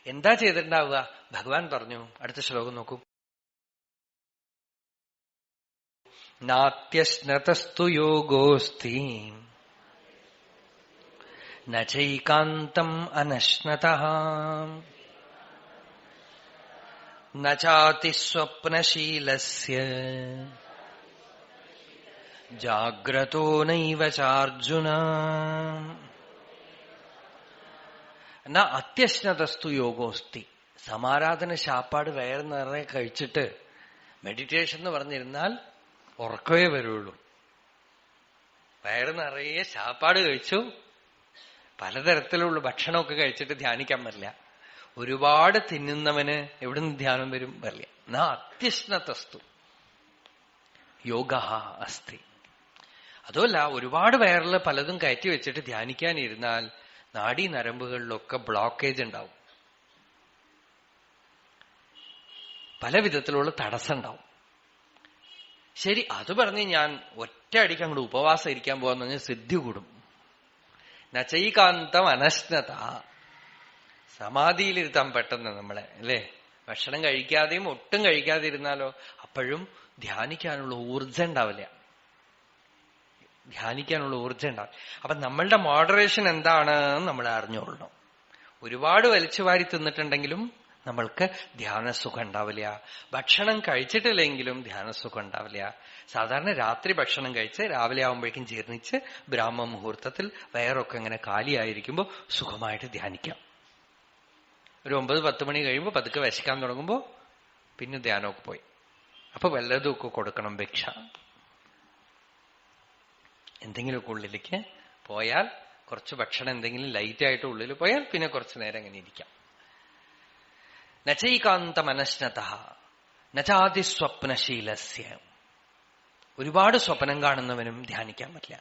എന്താ ചെയ്തിട്ടുണ്ടാവുക? ഭഗവാൻ പറഞ്ഞു, അടുത്ത ശ്ലോകം നോക്കൂ. നാത്യശ്നതസ്തു യോഗോസ്തി നചൈകാന്തം അനശ്നതഃ നചാതിസ്വപ്നശീലസ്യ ജാഗ്രതോ നൈവ ചാർജുന ന അത്യശ്നതസ്തു യോഗോസ്തി. സമാരാധന ശാപ്പാട് വയറ് നിറയെ കഴിച്ചിട്ട് മെഡിറ്റേഷൻ എന്ന് പറഞ്ഞിരുന്നാൽ ഉറക്കമേ വരുള്ളൂ. വയറ് നിറയെ ശാപ്പാട് കഴിച്ചു, പലതരത്തിലുള്ള ഭക്ഷണമൊക്കെ കഴിച്ചിട്ട് ധ്യാനിക്കാൻ പറ്റില്ല. ഒരുപാട് തിന്നുന്നവന് എവിടുന്ന് ധ്യാനം വരും? വരില്ല. ന അത്യശ്നതസ്തു യോഗ അസ്തി. അതുമല്ല, ഒരുപാട് വയറിൽ പലതും കയറ്റി വെച്ചിട്ട് ധ്യാനിക്കാനിരുന്നാൽ നാഡീ നരമ്പുകളിലൊക്കെ ബ്ലോക്കേജ് ഉണ്ടാവും, പല വിധത്തിലുള്ള തടസ്സം ഉണ്ടാവും. ശരി, അത് പറഞ്ഞ് ഞാൻ ഒറ്റ അടിക്ക് അങ്ങോട്ട് ഉപവാസം ഇരിക്കാൻ പോവാന്ന് പറഞ്ഞാൽ സിദ്ധി കൂടും. നചൈകാന്തം അനശ്നത. സമാധിയിലിരുത്താൻ പെട്ടെന്ന് നമ്മളെ, അല്ലേ? ഭക്ഷണം കഴിക്കാതെയും ഒട്ടും കഴിക്കാതെ ഇരുന്നാലോ അപ്പോഴും ധ്യാനിക്കാനുള്ള ഊർജം ഉണ്ടാവില്ല. ധ്യാനിക്കാനുള്ള ഊർജം ഉണ്ടാവും. അപ്പൊ നമ്മളുടെ മോഡറേഷൻ എന്താണെന്ന് നമ്മൾ അറിഞ്ഞുകൊള്ളണം. ഒരുപാട് വലിച്ചുവാരി തിന്നിട്ടുണ്ടെങ്കിലും നമ്മൾക്ക് ധ്യാനസുഖം ഉണ്ടാവില്ല. ഭക്ഷണം കഴിച്ചിട്ടില്ലെങ്കിലും ധ്യാനസുഖം ഉണ്ടാവില്ല. സാധാരണ രാത്രി ഭക്ഷണം കഴിച്ച് രാവിലെ ആവുമ്പോഴേക്കും ജീർണിച്ച് ബ്രാഹ്മ മുഹൂർത്തത്തിൽ വയറൊക്കെ ഇങ്ങനെ കാലിയായിരിക്കുമ്പോൾ സുഖമായിട്ട് ധ്യാനിക്കാം. ഒരു 9-10 മണി കഴിയുമ്പോൾ പതുക്കെ വിശക്കാൻ തുടങ്ങുമ്പോൾ പിന്നെ ധ്യാനമൊക്കെ പോയി. അപ്പൊ വല്ലതുമൊക്കെ കൊടുക്കണം, ഭിക്ഷ എന്തെങ്കിലുമൊക്കെ ഉള്ളിലേക്ക് പോയാൽ, കുറച്ച് ഭക്ഷണം എന്തെങ്കിലും ലൈറ്റായിട്ട് ഉള്ളിൽ പോയാൽ പിന്നെ കുറച്ചു നേരം അങ്ങനെ ഇരിക്കാം. നചൈകാന്ത മനശ്നത നചാതിസ്വപ്നശീലസ്യ. ഒരുപാട് സ്വപ്നം കാണുന്നവനും ധ്യാനിക്കാൻ പറ്റില്ല.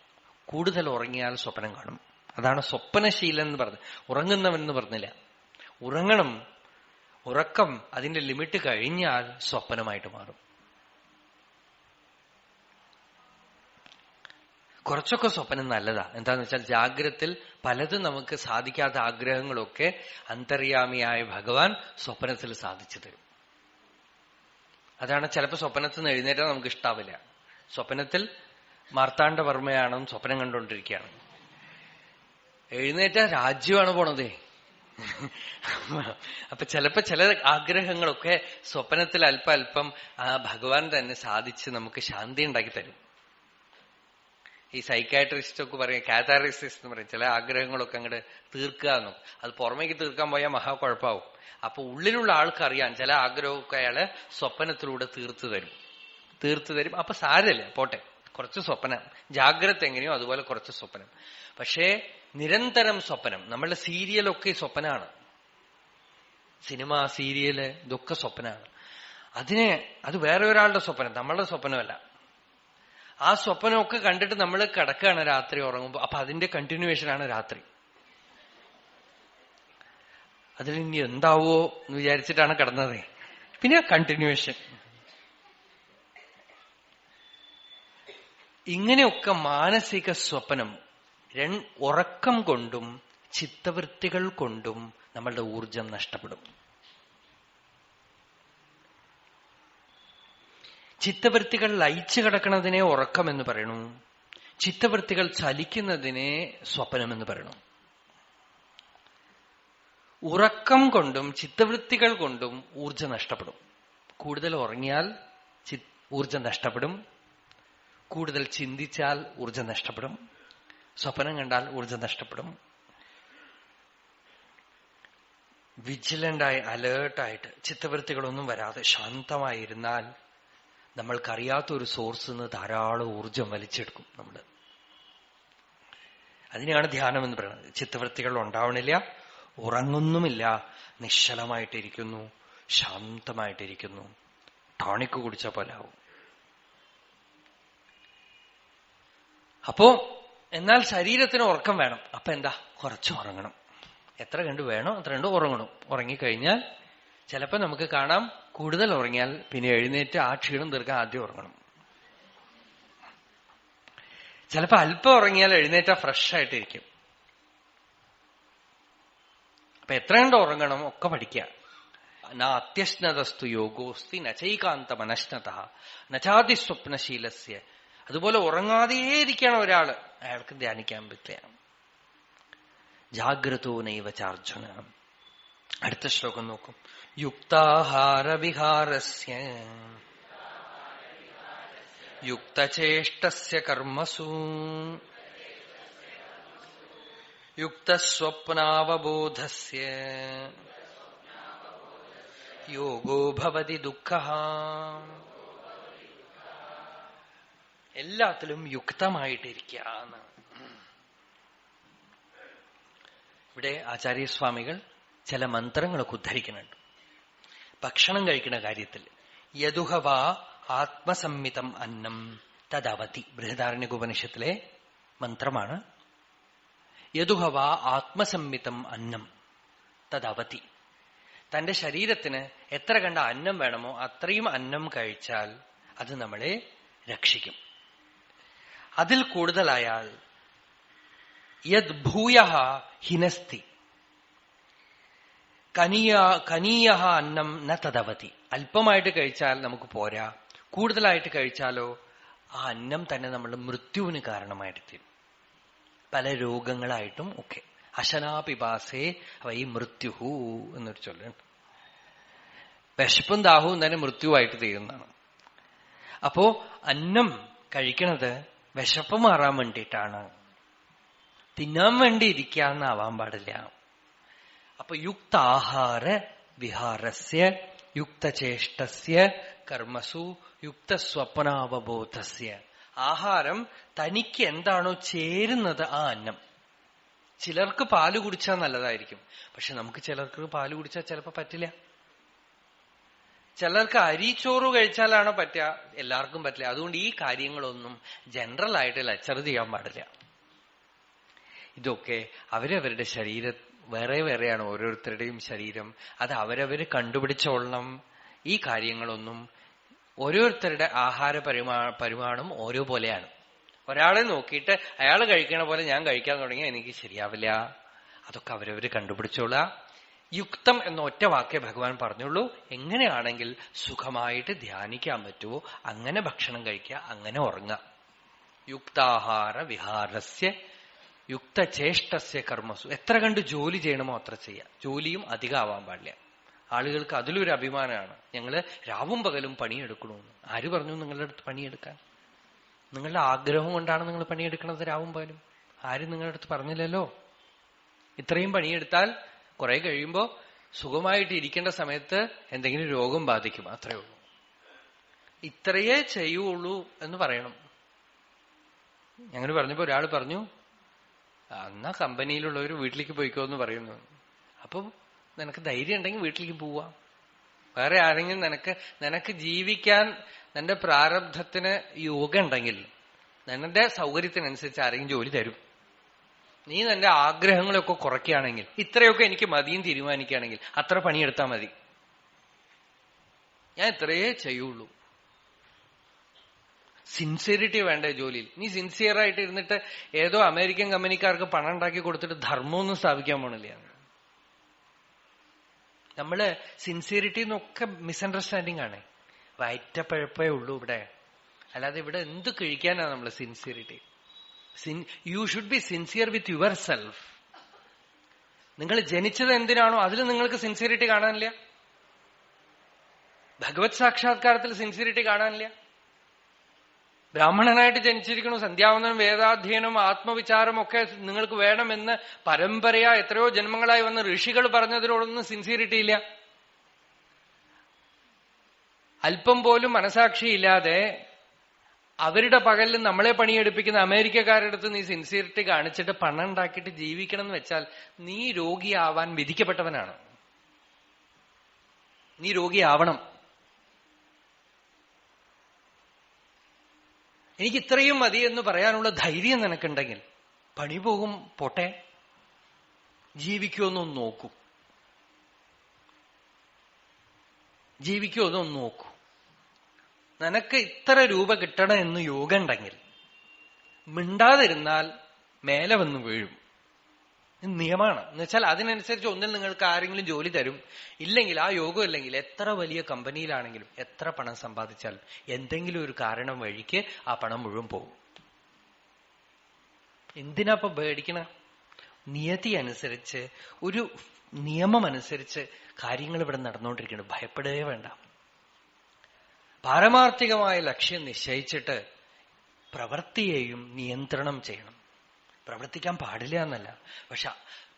കൂടുതൽ ഉറങ്ങിയാൽ സ്വപ്നം കാണും. അതാണ് സ്വപ്നശീലം എന്ന് പറഞ്ഞത്. ഉറങ്ങുന്നവൻ എന്ന് പറഞ്ഞില്ല. ഉറങ്ങണം. ഉറക്കം അതിന്റെ ലിമിറ്റ് കഴിഞ്ഞാൽ സ്വപ്നമായിട്ട് മാറും. കുറച്ചൊക്കെ സ്വപ്നം നല്ലതാ. എന്താന്ന് വെച്ചാൽ ജാഗ്രത്തിൽ പലതും നമുക്ക് സാധിക്കാത്ത ആഗ്രഹങ്ങളൊക്കെ അന്തര്യാമിയായ ഭഗവാൻ സ്വപ്നത്തിൽ സാധിച്ചു തരും. അതാണ് ചിലപ്പോൾ സ്വപ്നത്തിൽ നിന്ന് എഴുന്നേറ്റാൽ നമുക്ക് ഇഷ്ടാവില്ല. സ്വപ്നത്തിൽ മാർത്താണ്ഡവർമ്മയാണെന്ന് സ്വപ്നം കണ്ടുകൊണ്ടിരിക്കുകയാണ്. എഴുന്നേറ്റ രാജ്യമാണ് പോണതേ. അപ്പൊ ചിലപ്പോ ചില ആഗ്രഹങ്ങളൊക്കെ സ്വപ്നത്തിൽ അല്പം ഭഗവാൻ തന്നെ സാധിച്ച് നമുക്ക് ശാന്തി ഉണ്ടാക്കി തരും. ഈ സൈക്കാട്രിസ്റ്റ് ഒക്കെ പറയും, കാതാറിസിസ് എന്ന് പറയും, ചില ആഗ്രഹങ്ങളൊക്കെ അങ്ങോട്ട് തീർക്കുക എന്നും. അത് പുറമേക്ക് തീർക്കാൻ പോയാൽ മഹാകുഴപ്പാവും. അപ്പൊ ഉള്ളിലുള്ള ആൾക്കറിയാം ചില ആഗ്രഹമൊക്കെ അയാള് സ്വപ്നത്തിലൂടെ തീർത്തു തരും. അപ്പൊ സാരമില്ല, പോട്ടെ. കുറച്ച് സ്വപ്നം, ജാഗ്രത എങ്ങനെയോ അതുപോലെ കുറച്ച് സ്വപ്നം. പക്ഷേ നിരന്തരം സ്വപ്നം. നമ്മളുടെ സീരിയലൊക്കെ സ്വപ്നമാണ്. സിനിമ, സീരിയല് ഇതൊക്കെ സ്വപ്നമാണ്. അത് വേറെ ഒരാളുടെ സ്വപ്നം, നമ്മളുടെ സ്വപ്നമല്ല. ആ സ്വപ്നമൊക്കെ കണ്ടിട്ട് നമ്മൾ കിടക്കുകയാണ് രാത്രി ഉറങ്ങുമ്പോൾ. അപ്പൊ അതിന്റെ കണ്ടിന്യൂവേഷനാണ് രാത്രി. അതിൽ ഇനി എന്താവോ എന്ന് വിചാരിച്ചിട്ടാണ് കിടന്നത്. പിന്നെ കണ്ടിന്യൂവേഷൻ. ഇങ്ങനെയൊക്കെ മാനസിക സ്വപ്നം, ഉറക്കം കൊണ്ടും ചിത്തവൃത്തികൾ കൊണ്ടും നമ്മളുടെ ഊർജം നഷ്ടപ്പെടും. ചിത്തവൃത്തികൾ ലയിച്ചു കിടക്കുന്നതിനെ ഉറക്കം എന്ന് പറയണു. ചിത്തവൃത്തികൾ ചലിക്കുന്നതിനെ സ്വപ്നം എന്ന് പറയണു. ഉറക്കം കൊണ്ടും ചിത്തവൃത്തികൾ കൊണ്ടും ഊർജം നഷ്ടപ്പെടും. കൂടുതൽ ഉറങ്ങിയാൽ ഊർജം നഷ്ടപ്പെടും. കൂടുതൽ ചിന്തിച്ചാൽ ഊർജം നഷ്ടപ്പെടും. സ്വപ്നം കണ്ടാൽ ഊർജം നഷ്ടപ്പെടും. വിജിലന്റായി, അലേർട്ടായിട്ട് ചിത്തവൃത്തികളൊന്നും വരാതെ ശാന്തമായിരുന്നാൽ നമ്മൾക്കറിയാത്തൊരു സോഴ്സിൽ നിന്ന് ധാരാളം ഊർജം വലിച്ചെടുക്കും നമ്മള്. അതിനെയാണ് ധ്യാനം എന്ന് പറയുന്നത്. ചിത്തവൃത്തികൾ ഉണ്ടാവണില്ല, ഉറങ്ങുന്നുമില്ല, നിശ്ചലമായിട്ടിരിക്കുന്നു, ശാന്തമായിട്ടിരിക്കുന്നു. ടോണിക്ക് കുടിച്ച പോലെ ആവും. അപ്പോ എന്നാൽ ശരീരത്തിന് ഉറക്കം വേണം. അപ്പൊ എന്താ, കുറച്ച് ഉറങ്ങണം. എത്ര കണ്ട് വേണോ അത്ര കണ്ട് ഉറങ്ങണം. ഉറങ്ങിക്കഴിഞ്ഞാൽ ചിലപ്പോ നമുക്ക് കാണാം, കൂടുതൽ ഉറങ്ങിയാൽ പിന്നെ എഴുന്നേറ്റ് ആ ക്ഷീണം തീർക്കാൻ ആദ്യം ഉറങ്ങണം. ചിലപ്പോ അല്പം ഉറങ്ങിയാൽ എഴുന്നേറ്റാ ഫ്രഷ് ആയിട്ടിരിക്കും. അപ്പൊ എത്ര കണ്ട് ഉറങ്ങണം ഒക്കെ പഠിക്കുക. ന അത്യശ്നതസ്തു യോഗോസ്തി നചൈകാന്ത മനശ്നത നചാതിസ്വപ്നശീലസ്യ. അതുപോലെ ഉറങ്ങാതെയിരിക്കണം ഒരാള്, അയാൾക്ക് ധ്യാനിക്കാൻ പറ്റില്ല. ജാഗ്രതോ നൈവ ചാർജുന. അടുത്ത ശ്ലോകം നോക്കും. യുക്താഹാരവിഹാരസ്യ യുക്തചേഷ്ടസ്യ കർമ്മസു യുക്തസ്വപ്നാവബോധസ്യ യോഗോ ഭവതി ദുഃഖഃ. എല്ലാത്തിലും യുക്തമായിട്ടിരിക്കുക എന്ന്. ഇവിടെ ആചാര്യസ്വാമികൾ ചില മന്ത്രങ്ങളൊക്കെ ഉദ്ധരിക്കുന്നുണ്ട് ഭക്ഷണം കഴിക്കുന്ന കാര്യത്തിൽ. യദുഹവാ ആത്മസംമിതം അന്നം തദവതി. ബൃഹദാരണ്യകോപനിഷത്തിലെ മന്ത്രമാണ്. യദുഹവാ ആത്മസംമിതം അന്നം തദവതി. തന്റെ ശരീരത്തിന് എത്ര കണ്ട അന്നം വേണമോ അത്രയും അന്നം കഴിച്ചാൽ അത് നമ്മളെ രക്ഷിക്കും. അതിൽ കൂടുതലായാൽ യത് ഭൂയഃ ഹിനസ്തി കനീയഃ അന്നം ന തദവതി. അല്പമായിട്ട് കഴിച്ചാൽ നമുക്ക് പോരാ, കൂടുതലായിട്ട് കഴിച്ചാലോ ആ അന്നം തന്നെ നമ്മൾ മൃത്യുവിന് കാരണമായിട്ട് തീരും. പല രോഗങ്ങളായിട്ടും ഒക്കെ. അശനാപിപാസേ വൈ മൃത്യുഹു എന്നൊരു ചൊല്ലുണ്ട്. വിശപ്പും ദാഹവും തന്നെ മൃത്യുവായിട്ട് തീരുന്നതാണ്. അപ്പോ അന്നം കഴിക്കണത് വിശപ്പ് മാറാൻ വേണ്ടിയിട്ടാണ്, തിന്നാൻ വേണ്ടി ഇരിക്കാന്നാവാൻ പാടില്ല. അപ്പൊ യുക്താഹാര വിഹാരസ്യ യുക്തചേഷ്ടസ്യ കർമ്മസു യുക്തസ്വപ്നാവബോധസ്യ. ആഹാരം തനിക്ക് എന്താണോ ചേരുന്നത് ആ അന്നം. ചിലർക്ക് പാല് കുടിച്ചാൽ നല്ലതായിരിക്കും, പക്ഷെ നമുക്ക് ചിലർക്ക് പാല് കുടിച്ചാൽ ചിലപ്പോ പറ്റില്ല. ചിലർക്ക് അരിച്ചോറ് കഴിച്ചാലാണോ പറ്റുക, എല്ലാവർക്കും പറ്റില്ല. അതുകൊണ്ട് ഈ കാര്യങ്ങളൊന്നും ജനറൽ ആയിട്ട് ലെക്ചർ ചെയ്യാൻ പാടില്ല. ഇതൊക്കെ അവരവരുടെ ശരീരം വേറെ വേറെയാണ്, ഓരോരുത്തരുടെയും ശരീരം. അത് അവരവര് കണ്ടുപിടിച്ചോളണം. ഈ കാര്യങ്ങളൊന്നും ഓരോരുത്തരുടെ ആഹാര പരിമാണം ഓരോ പോലെയാണ്. ഒരാളെ നോക്കിയിട്ട് അയാൾ കഴിക്കണ പോലെ ഞാൻ കഴിക്കാൻ തുടങ്ങിയാൽ എനിക്ക് ശരിയാവില്ല. അതൊക്കെ അവരവര് കണ്ടുപിടിച്ചോളാം. യുക്തം എന്ന ഒറ്റ വാക്കേ ഭഗവാൻ പറഞ്ഞുള്ളൂ. എങ്ങനെയാണെങ്കിൽ സുഖമായിട്ട് ധ്യാനിക്കാൻ പറ്റുമോ അങ്ങനെ ഭക്ഷണം കഴിക്കുക, അങ്ങനെ ഉറങ്ങുക. യുക്താഹാര വിഹാരസ്യ യുക്തചേഷ്ടസ്യ കർമ്മസു. എത്ര കണ്ട് ജോലി ചെയ്യണമോ അത്ര ചെയ്യാം. ജോലിയും അധികമാവാൻ പാടില്ല. ആളുകൾക്ക് അതിലൊരു അഭിമാനമാണ്, ഞങ്ങള് രാവും പകലും പണിയെടുക്കണമെന്ന്. ആര് പറഞ്ഞു നിങ്ങളുടെ അടുത്ത് പണിയെടുക്കാൻ? നിങ്ങളുടെ ആഗ്രഹം കൊണ്ടാണ് നിങ്ങൾ പണിയെടുക്കണത് രാവും പകലും. ആരും നിങ്ങളുടെ അടുത്ത് പറഞ്ഞില്ലല്ലോ. ഇത്രയും പണിയെടുത്താൽ കുറെ കഴിയുമ്പോ സുഖമായിട്ട് ഇരിക്കേണ്ട സമയത്ത് എന്തെങ്കിലും രോഗം ബാധിക്കും, അത്രയേ ഉള്ളൂ. ഇത്രയേ ചെയ്യുള്ളൂ എന്ന് പറയണം. ഞങ്ങൾ പറഞ്ഞപ്പോ ഒരാൾ പറഞ്ഞു, എന്നാ കമ്പനിയിലുള്ളവർ വീട്ടിലേക്ക് പോയിക്കോ എന്ന് പറയുന്നു. അപ്പൊ നിനക്ക് ധൈര്യം ഉണ്ടെങ്കിൽ വീട്ടിലേക്ക് പോവാം. വേറെ ആരെങ്കിലും നിനക്ക് ജീവിക്കാൻ നിന്റെ പ്രാരബ്ധത്തിന് യോഗം ഉണ്ടെങ്കിൽ നിന്റെ സൗകര്യത്തിനനുസരിച്ച് ആരെങ്കിലും ജോലി തരും. നീ നിന്റെ ആഗ്രഹങ്ങളൊക്കെ കുറയ്ക്കുകയാണെങ്കിൽ, ഇത്രയൊക്കെ എനിക്ക് മതിയും തീരുമാനിക്കുകയാണെങ്കിൽ അത്ര പണിയെടുത്താൽ മതി. ഞാൻ ഇത്രയേ ചെയ്യുള്ളൂ. സിൻസിയറിറ്റി വേണ്ടേ ജോലിയിൽ? നീ സിൻസിയറായിട്ട് ഇരുന്നിട്ട് ഏതോ അമേരിക്കൻ കമ്പനിക്കാർക്ക് പണം ഉണ്ടാക്കി കൊടുത്തിട്ട് ധർമ്മമൊന്നും സ്ഥാപിക്കാൻ പോണില്ല. നമ്മള് സിൻസിയറിറ്റി എന്നൊക്കെ മിസ്അണ്ടർസ്റ്റാൻഡിങ് ആണ്. വയറ്റപ്പഴപ്പേ ഉള്ളൂ ഇവിടെ. അല്ലാതെ ഇവിടെ എന്ത് കഴിക്കാനാണ് നമ്മള് sincerity? You should be sincere with your self. നിങ്ങൾ ജനിച്ചത് എന്തിനാണോ അതിൽ നിങ്ങൾക്ക് സിൻസിയറിറ്റി കാണാനില്ല. ഭഗവത് സാക്ഷാത്കാരത്തിൽ സിൻസിയറിറ്റി കാണാനില്ല. ബ്രാഹ്മണനായിട്ട് ജനിച്ചിരിക്കണു, സന്ധ്യാവന്തനം, വേദാധ്യയനം, ആത്മവിചാരം ഒക്കെ നിങ്ങൾക്ക് വേണമെന്ന് പരമ്പരയാ എത്രയോ ജന്മങ്ങളായി വന്ന ഋഷികൾ പറഞ്ഞതിനോടൊന്നും സിൻസിയറിറ്റി ഇല്ല. അല്പം പോലും മനസാക്ഷിയില്ലാതെ അവരുടെ പകലിൽ നമ്മളെ പണിയെടുപ്പിക്കുന്ന അമേരിക്കക്കാരുടെ അടുത്ത് നീ സിൻസിയറിറ്റി കാണിച്ചിട്ട് പണം ഉണ്ടാക്കിയിട്ട് ജീവിക്കണം എന്ന് വെച്ചാൽ നീ രോഗിയാവാൻ വിധിക്കപ്പെട്ടവനാണ്. നീ രോഗിയാവണം. എനിക്ക് ഇത്രയും മതി എന്ന് പറയാനുള്ള ധൈര്യം നിനക്കുണ്ടെങ്കിൽ പണി പോകും, പോട്ടെ, ജീവിക്കുമെന്നൊന്ന് നോക്കൂ. ജീവിക്കുമെന്നൊന്ന് നോക്കൂ. നിനക്ക് ഇത്ര രൂപ കിട്ടണം എന്ന് യോഗ ഉണ്ടെങ്കിൽ മിണ്ടാതിരുന്നാൽ മേലെ വന്ന് വീഴും. നിയമമാണ്. എന്നുവെച്ചാൽ അതിനനുസരിച്ച് ഒന്നിൽ നിങ്ങൾക്ക് ആരെങ്കിലും ജോലി തരും. ഇല്ലെങ്കിൽ ആ യോഗം ഇല്ലെങ്കിൽ എത്ര വലിയ കമ്പനിയിലാണെങ്കിലും എത്ര പണം സമ്പാദിച്ചാലും എന്തെങ്കിലും ഒരു കാരണം വഴിക്ക് ആ പണം മുഴുവൻ പോകും. എന്തിനാ ഇപ്പൊ പേടിക്കണ? നിയതി അനുസരിച്ച് ഒരു നിയമമനുസരിച്ച് കാര്യങ്ങൾ ഇവിടെ നടന്നുകൊണ്ടിരിക്കുന്നത്. ഭയപ്പെടുകയേ വേണ്ട. പാരമാർത്ഥികമായ ലക്ഷ്യം നിശ്ചയിച്ചിട്ട് പ്രവൃത്തിയെയും നിയന്ത്രണം ചെയ്യണം. പ്രവർത്തിക്കാൻ പാടില്ല എന്നല്ല, പക്ഷെ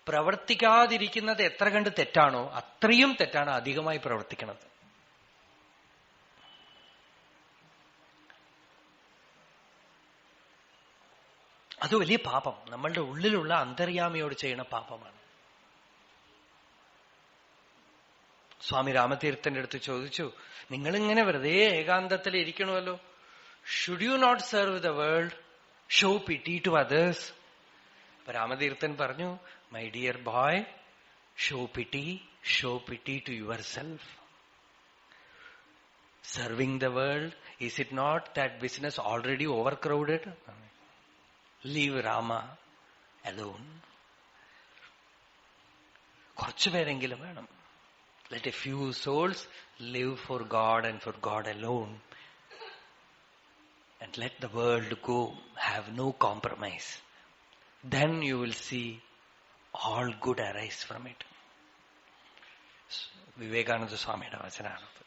പ്രവർത്തിക്കാതിരിക്കുന്നത് എത്ര കണ്ട് തെറ്റാണോ അത്രയും തെറ്റാണ് അധികമായി പ്രവർത്തിക്കുന്നത്. അത് വലിയ പാപം, നമ്മളുടെ ഉള്ളിലുള്ള അന്തര്യാമിയോട് ചെയ്യുന്ന പാപമാണ്. സ്വാമി രാമതീർത്ഥന്റെ അടുത്ത് ചോദിച്ചു, നിങ്ങളിങ്ങനെ വെറുതെ ഏകാന്തത്തിൽ ഇരിക്കണമല്ലോ, should you not serve the world, show pity to others? അപ്പൊ രാമതീർത്ഥൻ പറഞ്ഞു, my dear boy, show pity to yourself. Serving the world, is it not that business already overcrowded? Leave Rama alone. കുറച്ചുപേരെങ്കിലും വേണം. Let a few souls live for God and for God alone. And let the world go. Have no compromise. Then you will see all good arise from it. Vivekananda സ്വാമിയുടെ വചനാണത്.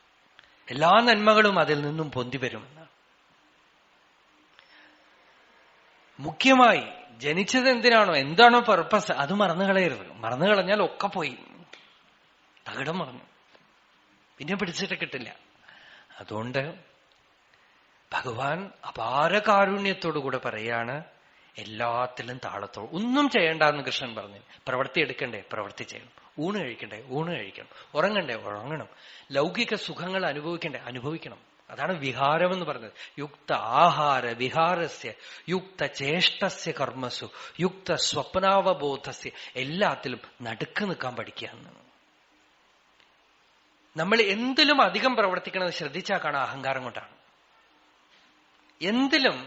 എല്ലാ നന്മകളും അതിൽ നിന്നും പൊന്തി വരുമെന്നാണ്. മുഖ്യമായി ജനിച്ചത് എന്തിനാണോ, എന്താണോ പർപ്പസ്, അത് മറന്നു കളയരുത്. മറന്നു കളഞ്ഞാൽ ഒക്കെ പോയി, തകിടം മറഞ്ഞു, പിന്നെ പിടിച്ചിട്ട് കിട്ടില്ല. അതുകൊണ്ട് ഭഗവാൻ അപാര കാരുണ്യത്തോടുകൂടെ പറയാണ്, എല്ലാത്തിലും താളത്തോട്. ഒന്നും ചെയ്യണ്ടെന്ന് കൃഷ്ണൻ പറഞ്ഞു. പ്രവൃത്തി എടുക്കണ്ടേ, പ്രവൃത്തി ചെയ്യണം. ഊണ് കഴിക്കണ്ടേ, ഊണ് കഴിക്കണം. ഉറങ്ങണ്ടേ, ഉറങ്ങണം. ലൗകിക സുഖങ്ങൾ അനുഭവിക്കണ്ടേ, അനുഭവിക്കണം. അതാണ് വിഹാരം എന്ന് പറഞ്ഞത്. യുക്ത ആഹാര വിഹാരസ്യ യുക്ത ചേഷ്ടസ്യ കർമ്മസു യുക്ത സ്വപ്നാവബോധസ്യ. എല്ലാത്തിലും നടുക്ക് നിൽക്കാൻ പഠിക്കുക. നമ്മൾ എന്തിലും അധികം പ്രവർത്തിക്കണത് ശ്രദ്ധിച്ചാൽ കാണാം, അഹങ്കാരം കൊണ്ടാണ്. എന്തിലും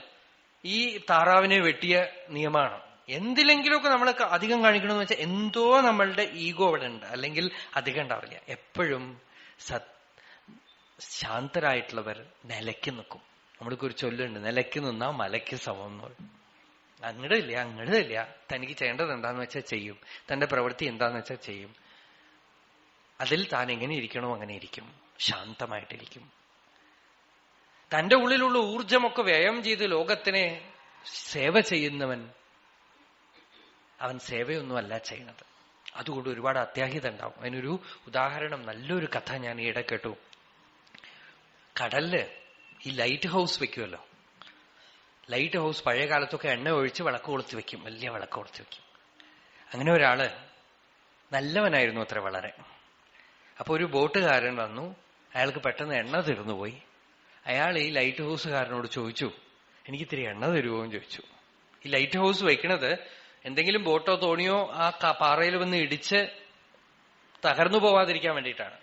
ഈ താറാവിനെ വെട്ടിയ നിയമമാണ്. എന്തിലെങ്കിലുമൊക്കെ നമ്മൾ അധികം കാണിക്കണമെന്ന് വെച്ചാൽ എന്തോ നമ്മളുടെ ഈഗോ അവിടെ ഉണ്ട്, അല്ലെങ്കിൽ അധികം ഉണ്ടാവില്ല. എപ്പോഴും ശാന്തരായിട്ടുള്ളവർ നിലയ്ക്ക് നിൽക്കും. നമ്മൾക്കൊരു ചൊല്ലുണ്ട്, നിലയ്ക്ക് നിന്നാ മലയ്ക്ക് സമം എന്ന് പറയും. അങ്ങടില്ല, തനിക്ക് ചെയ്യേണ്ടത് എന്താന്ന് വെച്ചാൽ ചെയ്യും, തന്റെ പ്രവൃത്തി എന്താന്ന് വെച്ചാൽ ചെയ്യും. അതിൽ താൻ എങ്ങനെ ഇരിക്കണോ അങ്ങനെ ഇരിക്കും, ശാന്തമായിട്ടിരിക്കും. തന്റെ ഉള്ളിലുള്ള ഊർജമൊക്കെ വ്യയം ചെയ്ത് ലോകത്തിനെ സേവ ചെയ്യുന്നവൻ, അവൻ സേവയൊന്നുമല്ല ചെയ്യുന്നത്. അതുകൊണ്ട് ഒരുപാട് അത്യാഹിത ഉണ്ടാവും. അതിനൊരു ഉദാഹരണം, നല്ലൊരു കഥ ഞാൻ ഈയിടെ കേട്ടു. കടലില് ഈ ലൈറ്റ് ഹൗസ് വെക്കുമല്ലോ. ലൈറ്റ് ഹൗസ് പഴയ കാലത്തൊക്കെ എണ്ണ ഒഴിച്ച് വിളക്ക് കൊളുത്തി വെക്കും, വലിയ വിളക്ക് കൊളുത്തി വെക്കും. അങ്ങനെ ഒരാള് നല്ലവനായിരുന്നു അത്ര വളരെ. അപ്പൊ ഒരു ബോട്ടുകാരൻ വന്നു, അയാൾക്ക് പെട്ടെന്ന് എണ്ണ തീർന്നുപോയി. അയാൾ ഈ ലൈറ്റ് ഹൗസുകാരനോട് ചോദിച്ചു, എനിക്ക് ഇത്തിരി എണ്ണ തരുമോ എന്ന് ചോദിച്ചു. ഈ ലൈറ്റ് ഹൗസ് വയ്ക്കണത് എന്തെങ്കിലും ബോട്ടോ തോണിയോ ആ പാറയിൽ വന്ന് ഇടിച്ച് തകർന്നു പോവാതിരിക്കാൻ വേണ്ടിയിട്ടാണ്.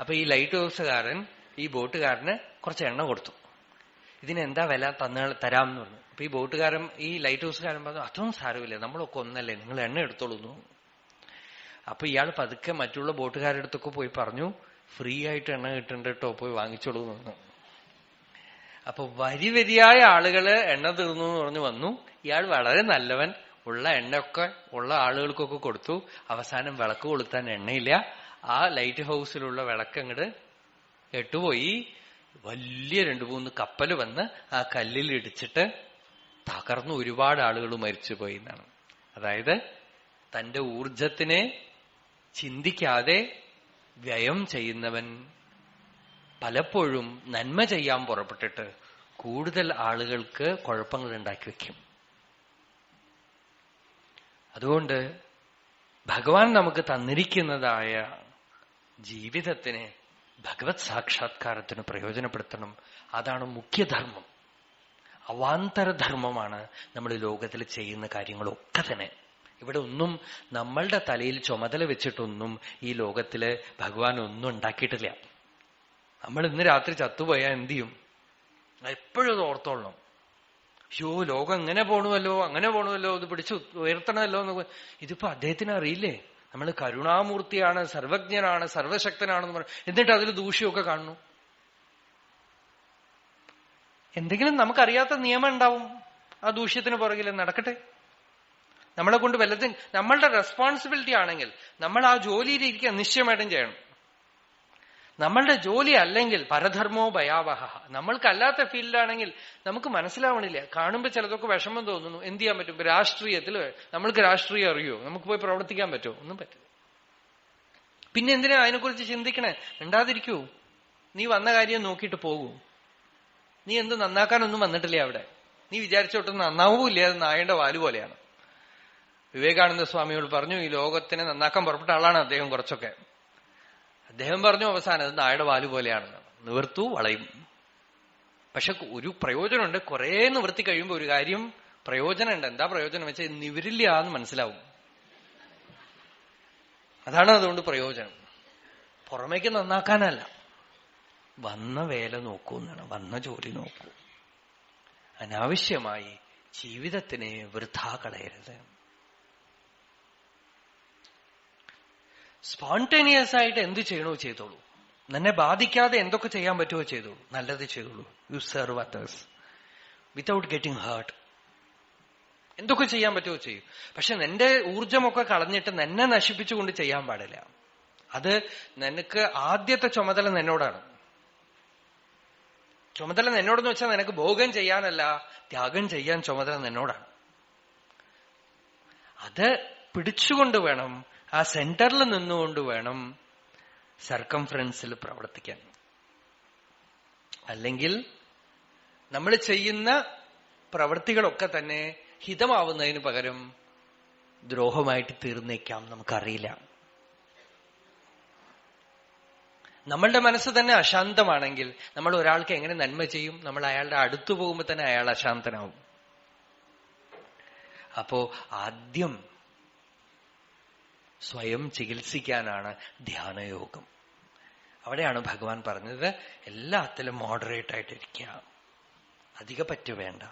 അപ്പൊ ഈ ലൈറ്റ് ഹൗസുകാരൻ ഈ ബോട്ടുകാരന് കുറച്ച് എണ്ണ കൊടുത്തു. ഇതിനെന്താ വില, തരാം എന്ന് പറഞ്ഞു. അപ്പൊ ഈ ബോട്ടുകാരൻ, ഈ ലൈറ്റ് ഹൗസുകാരൻ പറഞ്ഞു, അതൊന്നും സാരമില്ല, നമ്മളൊക്കെ ഒന്നല്ലേ, നിങ്ങൾ എണ്ണ എടുത്തോളൂ. അപ്പൊ ഇയാൾ പതുക്കെ മറ്റുള്ള ബോട്ടുകാരുടെ അടുത്തൊക്കെ പോയി പറഞ്ഞു, ഫ്രീ ആയിട്ട് എണ്ണ കിട്ടുന്നുണ്ട് കേട്ടോ, പോയി വാങ്ങിച്ചോളൂ എന്ന്. അപ്പൊ വരിയായ ആളുകള് എണ്ണ തീർന്നു എന്ന് പറഞ്ഞു വന്നു. ഇയാൾ വളരെ നല്ലവൻ, ഉള്ള എണ്ണയൊക്കെ ഉള്ള ആളുകൾക്കൊക്കെ കൊടുത്തു. അവസാനം വിളക്ക് കൊളുത്താൻ എണ്ണയില്ല. ആ ലൈറ്റ് ഹൗസിലുള്ള വിളക്ക് അങ്ങോട്ട് കെട്ടുപോയി. വലിയ 2-3 കപ്പല് വന്ന് ആ കല്ലിൽ ഇടിച്ചിട്ട് തകർന്നു. ഒരുപാട് ആളുകൾ മരിച്ചുപോയി എന്നാണ്. അതായത് തന്റെ ഊർജത്തിനെ ചിന്തിക്കാതെ വ്യയം ചെയ്യുന്നവൻ പലപ്പോഴും നന്മ ചെയ്യാൻ പുറപ്പെട്ടിട്ട് കൂടുതൽ ആളുകൾക്ക് കുഴപ്പങ്ങൾ ഉണ്ടാക്കി വയ്ക്കും. അതുകൊണ്ട് ഭഗവാൻ നമുക്ക് തന്നിരിക്കുന്നതായ ജീവിതത്തിനെ ഭഗവത് സാക്ഷാത്കാരത്തിന് പ്രയോജനപ്പെടുത്തണം. അതാണ് മുഖ്യധർമ്മം. അവാന്തരധർമ്മമാണ് നമ്മൾ ലോകത്തിൽ ചെയ്യുന്ന കാര്യങ്ങളൊക്കെ തന്നെ. ഇവിടെ ഒന്നും നമ്മളുടെ തലയിൽ ചുമതല വെച്ചിട്ടൊന്നും ഈ ലോകത്തില് ഭഗവാൻ ഒന്നും ഉണ്ടാക്കിയിട്ടില്ല. നമ്മൾ ഇന്ന് രാത്രി ചത്തുപോയാൽ എന്ത് ചെയ്യും? എപ്പോഴും അത് ഓർത്തോളണം. അയ്യോ, ലോകം എങ്ങനെ പോണുവല്ലോ, അങ്ങനെ പോണുവല്ലോ, ഇത് പിടിച്ച് ഉയർത്തണമല്ലോ എന്ന്. ഇതിപ്പോ അദ്ദേഹത്തിന് അറിയില്ലേ നമ്മൾ കരുണാമൂർത്തിയാണ്, സർവജ്ഞനാണ്, സർവശക്തനാണെന്ന് പറഞ്ഞു. എന്നിട്ട് അതിൽ ദൂഷ്യമൊക്കെ കാണുന്നു. എന്തെങ്കിലും നമുക്കറിയാത്ത നിയമം ഉണ്ടാവും ആ ദൂഷ്യത്തിന് പുറകിൽ. നടക്കട്ടെ, നമ്മളെ കൊണ്ട് വല്ലതും നമ്മളുടെ റെസ്പോൺസിബിലിറ്റി ആണെങ്കിൽ നമ്മൾ ആ ജോലിയിലിരിക്കുക നിശ്ചയമായിട്ടും ചെയ്യണം. നമ്മളുടെ ജോലി അല്ലെങ്കിൽ പരധർമ്മോ ഭയാവഹ. നമ്മൾക്കല്ലാത്ത ഫീൽഡാണെങ്കിൽ നമുക്ക് മനസ്സിലാവണില്ല. കാണുമ്പോൾ ചിലതൊക്കെ വിഷമം തോന്നുന്നു. എന്ത് ചെയ്യാൻ പറ്റും? രാഷ്ട്രീയത്തിൽ നമ്മൾക്ക് രാഷ്ട്രീയം അറിയോ? നമുക്ക് പോയി പ്രവർത്തിക്കാൻ പറ്റുമോ? ഒന്നും പറ്റില്ല. പിന്നെ എന്തിനാ അതിനെക്കുറിച്ച് ചിന്തിക്കണേ? മിണ്ടാതിരിക്കൂ. നീ വന്ന കാര്യം നോക്കിയിട്ട് പോകൂ. നീ എന്ത് നന്നാക്കാനൊന്നും വന്നിട്ടില്ല അവിടെ. നീ വിചാരിച്ചോട്ട് നന്നാവൂല്ല. അത് നായയുടെ വാല് പോലെയാണ്. വിവേകാനന്ദ സ്വാമിയോട് പറഞ്ഞു, ഈ ലോകത്തിനെ നന്നാക്കാൻ പുറപ്പെട്ട ആളാണ് അദ്ദേഹം. കുറച്ചൊക്കെ അദ്ദേഹം പറഞ്ഞു അവസാനം അത് നായയുടെ വാല് പോലെയാണെന്ന്. നിവർത്തു വളയും. പക്ഷെ ഒരു പ്രയോജനമുണ്ട്. കുറെ നിവർത്തി കഴിയുമ്പോൾ ഒരു കാര്യം പ്രയോജനമുണ്ട്. എന്താ പ്രയോജനം വെച്ചാൽ നിവരില്ല എന്ന് മനസ്സിലാവും. അതാണ് അതുകൊണ്ട് പ്രയോജനം. പുറമേക്ക് നന്നാക്കാനല്ല, വന്ന വേല നോക്കൂ എന്നാണ്. വന്ന ജോലി നോക്കൂ. അനാവശ്യമായി ജീവിതത്തിനെ വൃഥാ കളയരുത്. സ്പോണ്ടേനിയസ് ആയിട്ട് എന്ത് ചെയ്യണോ ചെയ്തോളൂ. നിന്നെ ബാധിക്കാതെ എന്തൊക്കെ ചെയ്യാൻ പറ്റുമോ ചെയ്തോളൂ. നല്ലത് ചെയ്തോളൂ. You serve others without getting hurt. എന്തൊക്കെ ചെയ്യാൻ പറ്റുമോ ചെയ്യൂ. പക്ഷെ നിന്റെ ഊർജമൊക്കെ കളഞ്ഞിട്ട് നിന്നെ നശിപ്പിച്ചുകൊണ്ട് ചെയ്യാൻ പാടില്ല. അത് നിനക്ക് ആദ്യത്തെ ചുമതല നിന്നോടാണ്. ചുമതല നിന്നോടെന്ന് വെച്ചാൽ നിനക്ക് ഭോഗം ചെയ്യാനല്ല, ത്യാഗം ചെയ്യാൻ ചുമതല നിന്നോടാണ്. അത് പിടിച്ചുകൊണ്ട് വേണം, ആ സെന്ററിൽ നിന്നുകൊണ്ട് വേണം സർക്കംഫറൻസിൽ പ്രവർത്തിക്കാൻ. അല്ലെങ്കിൽ നമ്മൾ ചെയ്യുന്ന പ്രവൃത്തികളൊക്കെ തന്നെ ഹിതമാവുന്നതിന് പകരം ദ്രോഹമായിട്ട് തീർന്നേക്കാം. നമുക്കറിയില്ല. നമ്മളുടെ മനസ്സ് തന്നെ അശാന്തമാണെങ്കിൽ നമ്മൾ ഒരാൾക്ക് എങ്ങനെ നന്മ ചെയ്യും? നമ്മൾ അയാളുടെ അടുത്തു പോകുമ്പോൾ തന്നെ അയാൾ അശാന്തനാവും. അപ്പോ ആദ്യം സ്വയം ചികിത്സിക്കാനാണ് ധ്യാനയോഗം. അവിടെയാണ് ഭഗവാൻ പറഞ്ഞത് എല്ലാത്തിലും മോഡറേറ്റ് ആയിട്ടിരിക്കുക. അധിക പറ്റു വേണ്ട.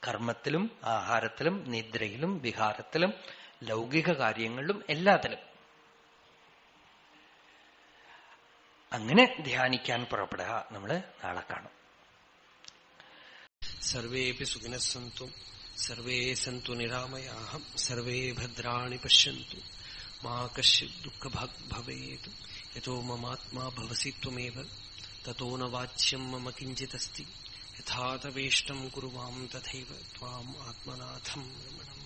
കർമ്മത്തിലും ആഹാരത്തിലും നിദ്രയിലും വിഹാരത്തിലും ലൗകിക കാര്യങ്ങളിലും എല്ലാത്തിലും. അങ്ങനെ ധ്യാനിക്കാൻ പുറപ്പെടുക. നമ്മള് നാളെ കാണും. സർവേപി സുഖിനഃ സന്തു സർവേ സന്തു നിരാമയാഃ സർവേ ഭദ്രാണി പശ്യന്തു മാ കശ്ചിത് ദുഃഖഭാഗ് ഭവേത്. യതോ മമാത്മാ ഭവസി ത്വമേവ തതോ ന വാച്യം മമ കിഞ്ചിദസ്തി. യഥാ തവേഷ്ടം കുരു മാം തഥൈവ ത്വാം ആത്മനാഥം രമണം.